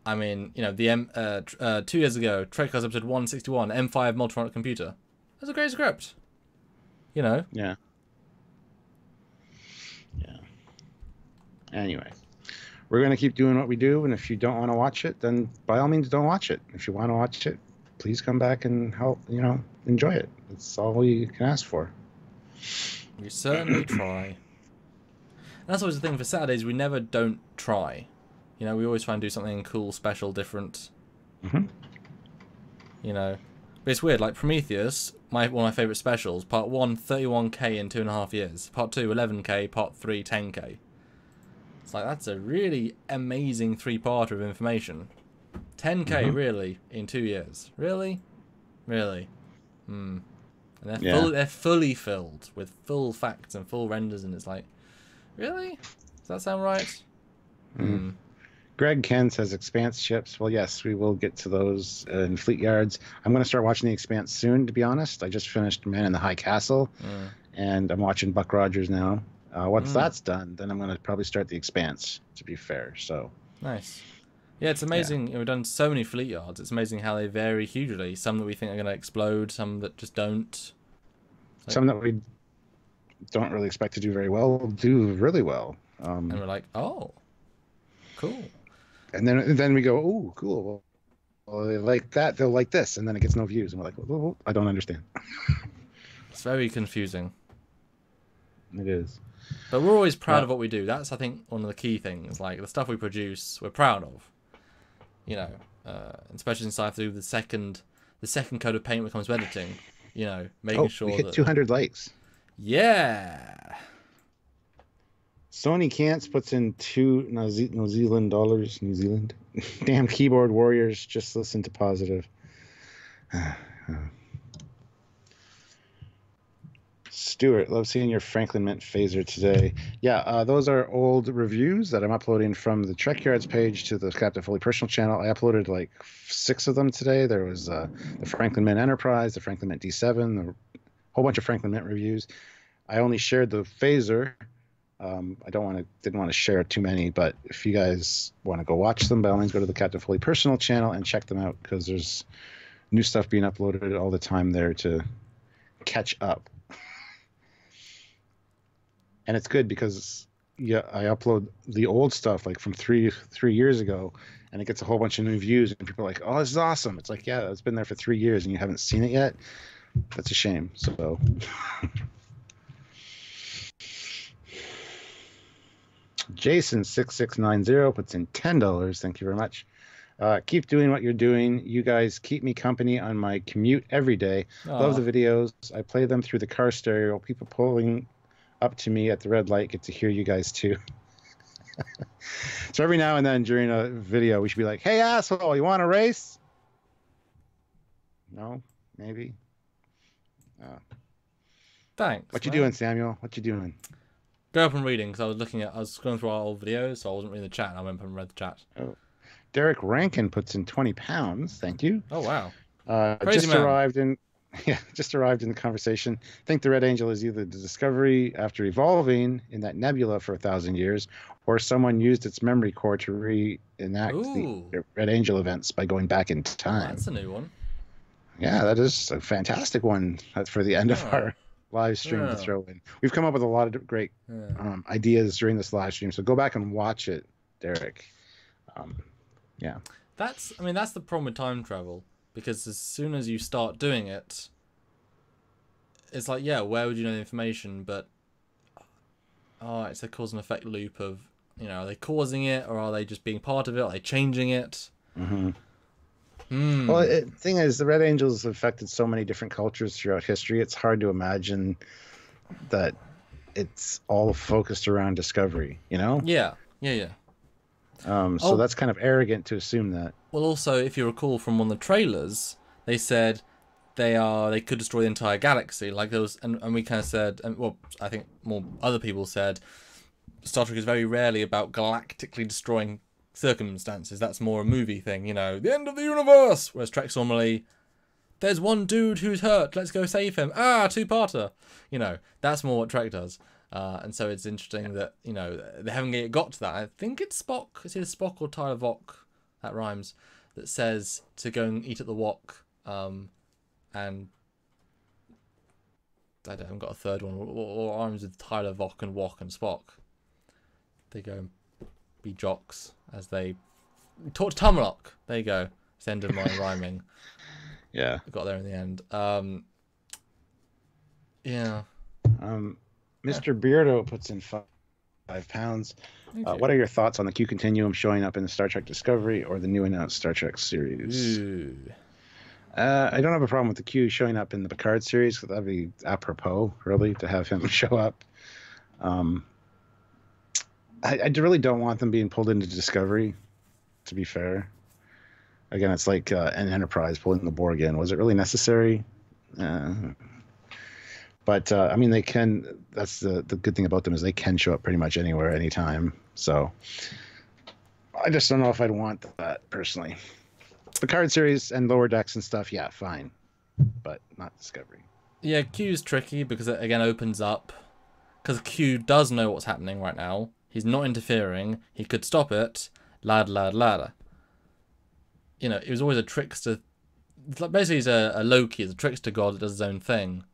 I mean, you know, 2 years ago, Trekyards episode 161, M5 multi-front computer. That's a great script. You know. Yeah. Yeah. Anyway, we're going to keep doing what we do, and if you don't want to watch it, then by all means don't watch it. If you want to watch it, please come back and help, enjoy it. That's all we can ask for. We certainly try. And that's always the thing for Saturdays, we never don't try. You know, we always try and do something cool, special, different. Mm-hmm. You know. But it's weird, like Prometheus, one of my favourite specials, part 1, 31k in 2.5 years. Part 2, 11k, part 3, 10k. It's like, that's a really amazing 3-parter of information. 10k, really, in 2 years. Really? Really? And they're fully filled with full facts and full renders, and it's like, really? Does that sound right? Greg Ken says Expanse ships. Well, yes, we will get to those in Trekyards. I'm going to start watching the Expanse soon, to be honest. I just finished Man in the High Castle, and I'm watching Buck Rogers now. Once that's done, then I'm going to probably start the Expanse, to be fair. So nice. Yeah, it's amazing. We've done so many Trekyards. It's amazing how they vary hugely. Some that we think are going to explode, some that just don't. Like, some that we don't really expect to do very well do really well. And we're like, oh, cool. And then we go, oh, cool. Well, they like that, they'll like this, and then it gets no views, and we're like, well, I don't understand. It's very confusing. It is. But we're always proud of what we do. That's, I think, one of the key things. Like, the stuff we produce, we're proud of. You know, especially since I have to do the second coat of paint when it comes to editing. You know, making sure we hit that 200 likes. Yeah. Sony Cants puts in New Zealand dollars. New Zealand. Damn keyboard warriors. Just listen to positive. Stuart, love seeing your Franklin Mint phaser today. Yeah, those are old reviews that I'm uploading from the Trekyards page to the Captain Foley personal channel. I uploaded like 6 of them today. There was the Franklin Mint Enterprise, the Franklin Mint D7, a whole bunch of Franklin Mint reviews. I only shared the phaser. Didn't want to share too many, but if you guys want to go watch them, by all means go to the Captain Foley personal channel and check them out, because there's new stuff being uploaded all the time there to catch up. And it's good because I upload the old stuff like from three years ago, and it gets a whole bunch of new views, and people are like, "Oh, this is awesome!" It's like, yeah, it's been there for 3 years and you haven't seen it yet. That's a shame. So. Jason6690 puts in $10. Thank you very much. Keep doing what you're doing. You guys keep me company on my commute every day. Love the videos. I play them through the car stereo. People pulling up to me at the red light get to hear you guys too. So every now and then during a video, we should be like, "Hey, asshole, you want to race?" No? Maybe? Thanks. What you doing, Samuel? What you doing? Go up and reading, because I was going through our old videos, so I wasn't reading the chat, and I went up and read the chat. Oh. Derek Rankin puts in £20. Thank you. Oh, wow. Just arrived in the conversation. Think the Red Angel is either the Discovery after evolving in that nebula for 1,000 years, or someone used its memory core to reenact the Red Angel events by going back in time. That's a new one. Yeah, that is a fantastic one. That's for the end of our live stream to throw in. We've come up with a lot of great ideas during this live stream, so go back and watch it, Derek. Yeah. That's the problem with time travel, because as soon as you start doing it, it's like, yeah, where would you know the information? But it's a cause and effect loop of, are they causing it, or are they just being part of it? Are they changing it? Mm-hmm. Well, the thing is, the Red Angels affected so many different cultures throughout history. It's hard to imagine that it's all focused around Discovery, Yeah. So that's kind of arrogant to assume that. Well, also, if you recall from one of the trailers, they said they could destroy the entire galaxy. Like there was, and we kind of said, and well, I think more other people said, Star Trek is very rarely about galactically destroying circumstances. That's more a movie thing, you know, the end of the universe. Whereas Trek's normally, there's one dude who's hurt, let's go save him. Two-parter. You know, that's more what Trek does. And so it's interesting that, you know, they haven't yet got to that. I think it's Spock. It's either Spock or Tyler Vok, that rhymes, that says to go and eat at the wok. And I haven't got a third one. Or rhymes with Tyler Vok and Wok and Spock. They go and be jocks as they talk to Tumlock. There you go. It's the end of my rhyming. Yeah. I got there in the end. Yeah. Mr. Beardo puts in £5. What are your thoughts on the Q Continuum showing up in the Star Trek Discovery or the new announced Star Trek series? Ooh. I don't have a problem with the Q showing up in the Picard series, because that'd be apropos, really, to have him show up. I really don't want them being pulled into Discovery, to be fair. Again, it's like an Enterprise pulling the Borg in. Was it really necessary? But, I mean, they can... That's the good thing about them, is they can show up pretty much anywhere, anytime. So, I just don't know if I'd want that, personally. Picard series and Lower Decks and stuff, yeah, fine. But not Discovery. Yeah, Q's tricky, because it, again, opens up... Because Q does know what's happening right now. He's not interfering. He could stop it. Lad. You know, he was always a trickster. Basically, he's a Loki. He's a trickster god that does his own thing.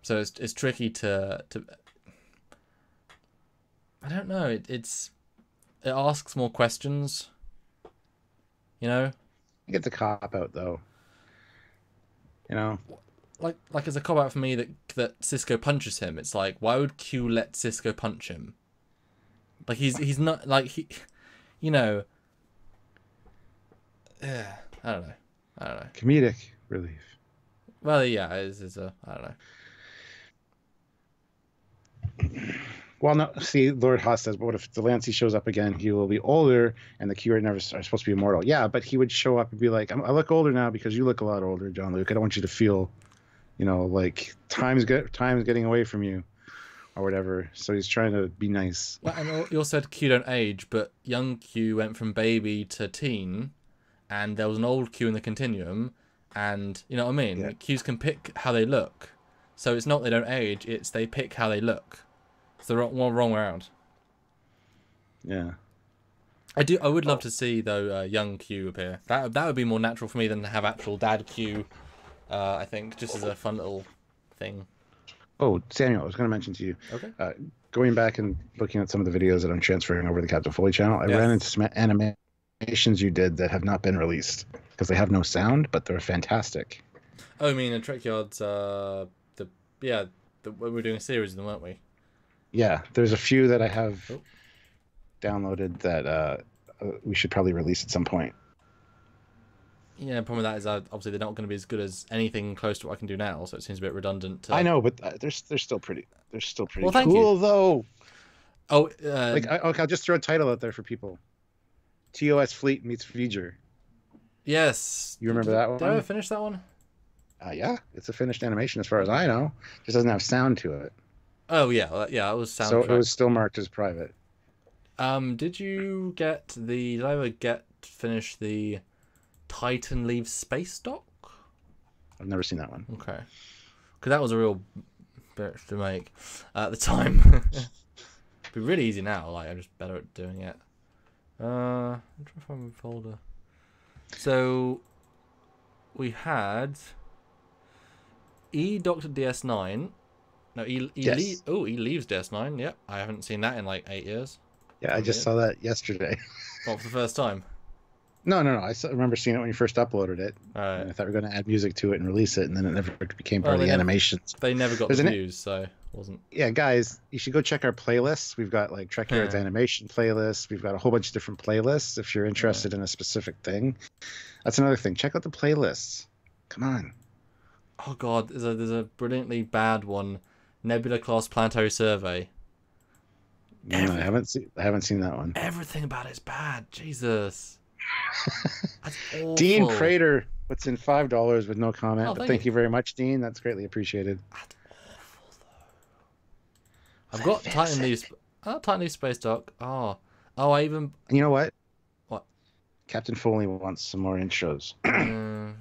So it's tricky to. I don't know. It asks more questions. You know. You get the cop out though. You know. Like it's a cop out for me that Cisco punches him. It's like, why would Q let Cisco punch him? Like he's not like he, you know. Yeah, I don't know. Comedic relief. Well, yeah, it's a I don't know. Well, no. See, Lord Haas says, but what if Delancey shows up again? He will be older, and the Q are supposed to be immortal. Yeah, but he would show up and be like, I look older now because you look a lot older, John Luke. I don't want you to feel, you know, like time's getting away from you. Or whatever, so he's trying to be nice. Well, and you also said Q don't age, but young Q went from baby to teen, and there was an old Q in the continuum, and you know what I mean? Yeah. Qs can pick how they look, so it's not they don't age, it's they pick how they look. It's the wrong way around. Yeah. I would love to see though young Q appear. That would be more natural for me than to have actual dad Q. I think just as a fun little thing. Oh, Samuel, I was going to mention to you. Okay. Going back and looking at some of the videos that I'm transferring over to the Captain Foley channel, I ran into some animations you did that have not been released because they have no sound, but they're fantastic. Oh, I mean, in Trekyards, we were doing a series of them, weren't we? Yeah, there's a few that I have downloaded that we should probably release at some point. Yeah, the problem with that is obviously they're not going to be as good as anything close to what I can do now, so it seems a bit redundant. I know, but they're still pretty. They're still pretty well, cool, though. Oh, okay, I'll just throw a title out there for people. TOS Fleet meets V'ger. Yes. You remember that one? Did I ever finish that one? Yeah, it's a finished animation as far as I know. It just doesn't have sound to it. Oh yeah, it was sound. So it was still marked as private. Did I ever finish the Titan leaves space dock? I've never seen that one. Okay, because that was a real bitch to make at the time. It'd be really easy now. Like I'm just better at doing it. I'm trying to find my folder. So we had E Doctor DS9. No, he yes. He leaves DS9. Yep, I haven't seen that in like 8 years. Yeah, I just saw that yesterday. Not for the first time. No. I remember seeing it when you first uploaded it. Right. And I thought we were going to add music to it and release it, and then it never became part of the animations. They never got the views, so it wasn't. Yeah, guys, you should go check our playlists. We've got like Trekyards animation playlists. We've got a whole bunch of different playlists if you're interested in a specific thing. That's another thing. Check out the playlists. Come on. Oh God, there's a brilliantly bad one, Nebula Class Planetary Survey. No, I haven't seen that one. Everything about it's bad. Jesus. That's awful. Dean Crater Puts in $5 with no comment, Oh, but thank you very much, Dean. That's greatly appreciated. That's awful, though. I've got Titan Leaf. Oh, Titan Leaf Space Dock. Oh. Oh, I even... And you know what? What? Captain Foley wants some more intros. No.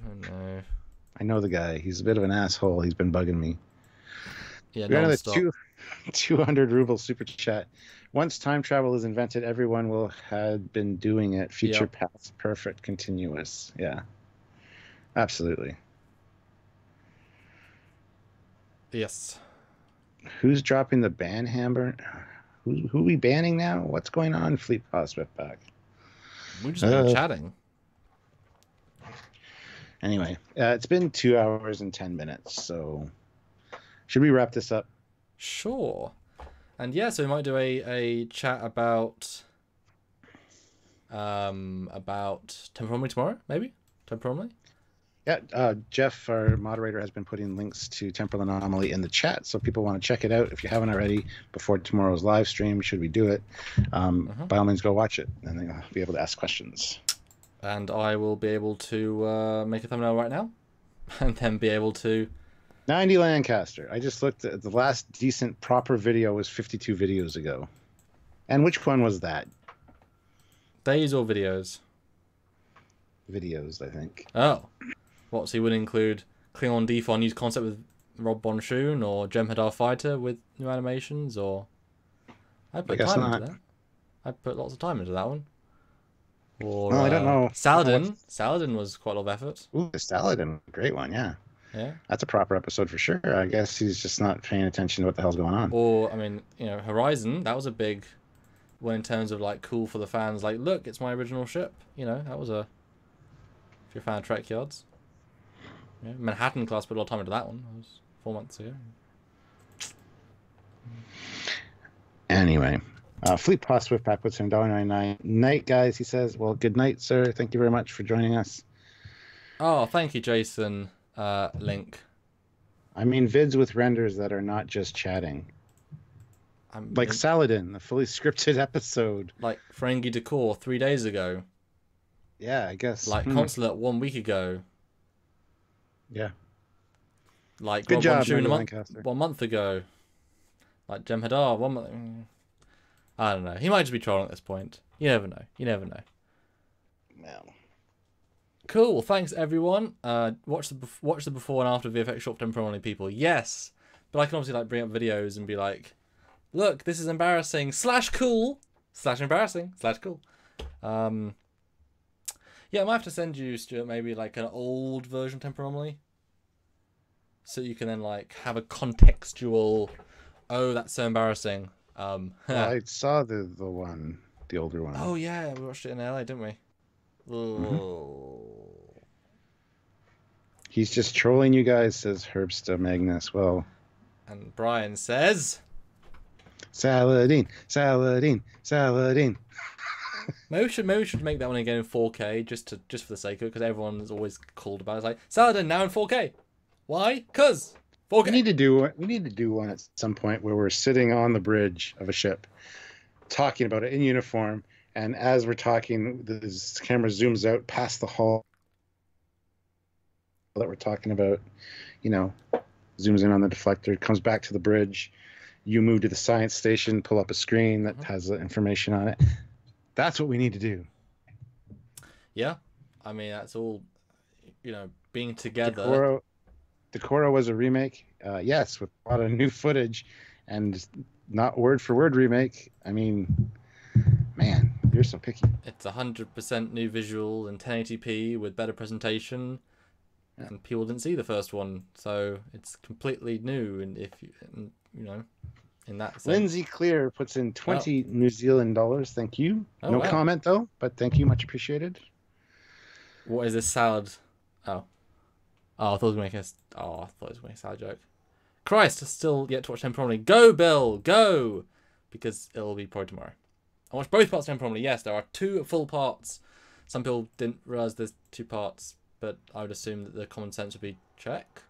I know the guy. He's a bit of an asshole. He's been bugging me. Yeah, We got another non-stop. 200 ruble super chat. Once time travel is invented, everyone will have been doing it. Future paths, perfect, continuous. Yeah, absolutely. Yes. Who's dropping the ban hammer? Who we banning now? What's going on? Fleet prospect back. We've just been chatting. Anyway, it's been 2 hours and 10 minutes, so should we wrap this up? Sure. And yeah, so we might do a chat about Temporal tomorrow, maybe? Temporal? Yeah, Jeff, our moderator, has been putting links to Temporal Anomaly in the chat, so people want to check it out if you haven't already before tomorrow's live stream. Should we do it? By all means, go watch it, and then you'll be able to ask questions. And I will be able to make a thumbnail right now, and then be able to... 90 Lancaster. I just looked at the last decent proper video was 52 videos ago. And which one was that? Days or videos? Videos, I think. Oh. What, so you would include Klingon Defon news concept with Rob Bonshun, or Jem'Hadar Fighter with new animations, or... I put time into that. I put lots of time into that one. Or, well, I don't know. Saladin. Saladin was quite a lot of effort. Ooh, Saladin. Great one, yeah. Yeah. That's a proper episode for sure. I guess he's just not paying attention to what the hell's going on. Or, I mean, you know, Horizon, that was a big one in terms of, like, cool for the fans. Like, look, it's my original ship. You know, that was a... If you're a fan of Trekyards. Yeah, Manhattan class put a lot of time into that one. That was 4 months ago. Anyway, Fleet Pass Swift Pack puts him $1.99. Night, guys, he says. Well, good night, sir. Thank you very much for joining us. Oh, thank you, Jason. Link. I mean, vids with renders that are not just chatting. Like Saladin, the fully scripted episode. Like Ferengi Decor 3 days ago. Yeah, I guess. Like Consulate 1 week ago. Yeah. Like good job, 1 month ago. Like Jem'Hadar 1 month. I don't know. He might just be trolling at this point. You never know. You never know. Well. Cool. Thanks, everyone. Watch the before and after VFX short for Temporal people. Yes, but I can obviously like bring up videos and be like, look, this is embarrassing / cool / embarrassing / cool. Yeah, I might have to send you, Stuart, maybe like an old version of Temporal Anomaly, so you can then like have a contextual. Oh, that's so embarrassing. Well, I saw the older one. Oh yeah, we watched it in LA, didn't we? Oh. He's just trolling you guys, says Herbsta Magnus. Well, and Brian says, Saladin. Maybe we should make that one again in 4K just for the sake of it, because everyone's always called about it. It's like Saladin now in 4K. Why? Because 4K. We need to do one at some point where we're sitting on the bridge of a ship, talking about it in uniform, and as we're talking, the camera zooms out past the hull that we're talking about. You know, zooms in on the deflector, comes back to the bridge. You move to the science station, pull up a screen that has the information on it. That's what we need to do. Yeah, I mean that's all. You know, being together. Decora was a remake, yes, with a lot of new footage, and not word for word remake. I mean, man, you're so picky. It's 100% new visual and 1080p with better presentation, and people didn't see the first one, so it's completely new. And if you know, in that sense. Lindsay Clear puts in 20 New Zealand dollars. Thank you. No comment though, but thank you, much appreciated. What is this salad? Oh, I thought it was making a salad joke. Christ, I still yet to watch Temporal. Go, Bill, go! Because it'll be probably tomorrow. I watched both parts of Temporal. Yes, there are 2 full parts. Some people didn't realise there's 2 parts, but I would assume that the common sense would be check.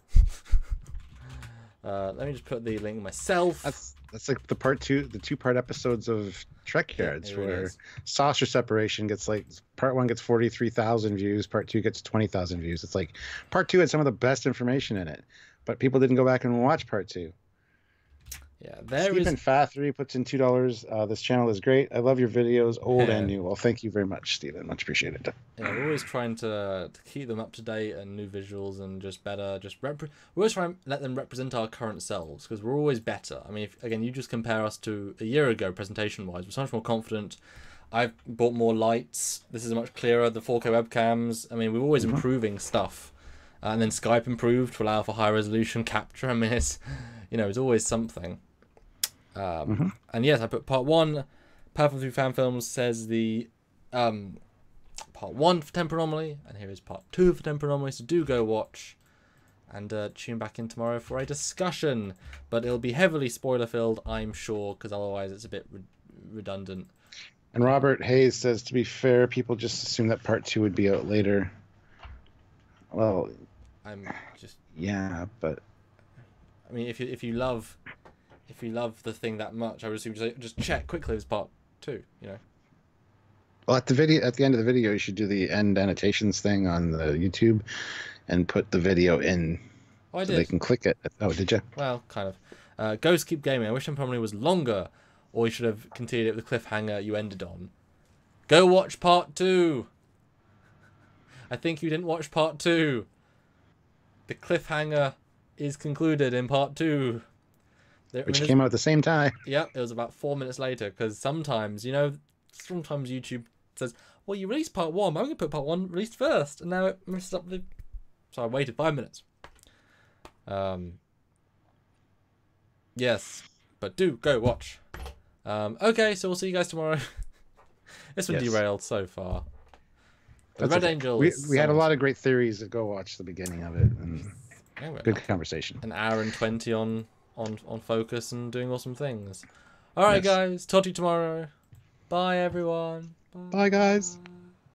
Let me just put the link myself. That's like the two-part episodes of Trekyards, It really where is. saucer separation gets like part 1 gets 43,000 views, part 2 gets 20,000 views. It's like part 2 had some of the best information in it, but people didn't go back and watch part 2. Yeah, Stephen Fathery puts in $2. This channel is great. I love your videos, old and new. Well, thank you very much, Stephen. Much appreciated. Yeah, we're always trying to keep them up to date and new visuals and just better. We're always trying to let them represent our current selves because we're always better. I mean, again, you just compare us to a year ago presentation-wise. We're so much more confident. I've bought more lights. This is much clearer. The 4K webcams. I mean, we're always improving stuff. And then Skype improved to allow for high resolution capture. I mean, it's always something. And yes, I put part 1. Perfect Through Fan Films says the part 1 for Temporal Anomaly, and here is part 2 for Temporal Anomaly. So do go watch and tune back in tomorrow for a discussion. But it'll be heavily spoiler filled, I'm sure, because otherwise it's a bit redundant. And Robert Hayes says, to be fair, people just assume that part 2 would be out later. Well, yeah, but I mean, if you love the thing that much, I would assume just check quickly as part 2. Well, at the end of the video, you should do the end annotations thing on the YouTube, and put the video in. Oh, I so did. They can click it. Oh, did you? Well, kind of. Ghost Keep Gaming. I wish Temporal Anomaly was longer, or you should have continued it with the cliffhanger you ended on. Go watch part 2. I think you didn't watch part 2. The cliffhanger is concluded in part 2. Which came out at the same time. Yep, it was about 4 minutes later, because sometimes YouTube says, well, you released part 1, but I'm going to put part 1 released first, and now it messed up the... So I waited 5 minutes. Yes, but do go watch. Okay, so we'll see you guys tomorrow. It's been derailed so far. The Red Angel. We had a lot of great theories. Go watch the beginning of it, and good conversation. An hour and 20 on focus and doing awesome things. All right, guys. Talk to you tomorrow. Bye, everyone. Bye guys.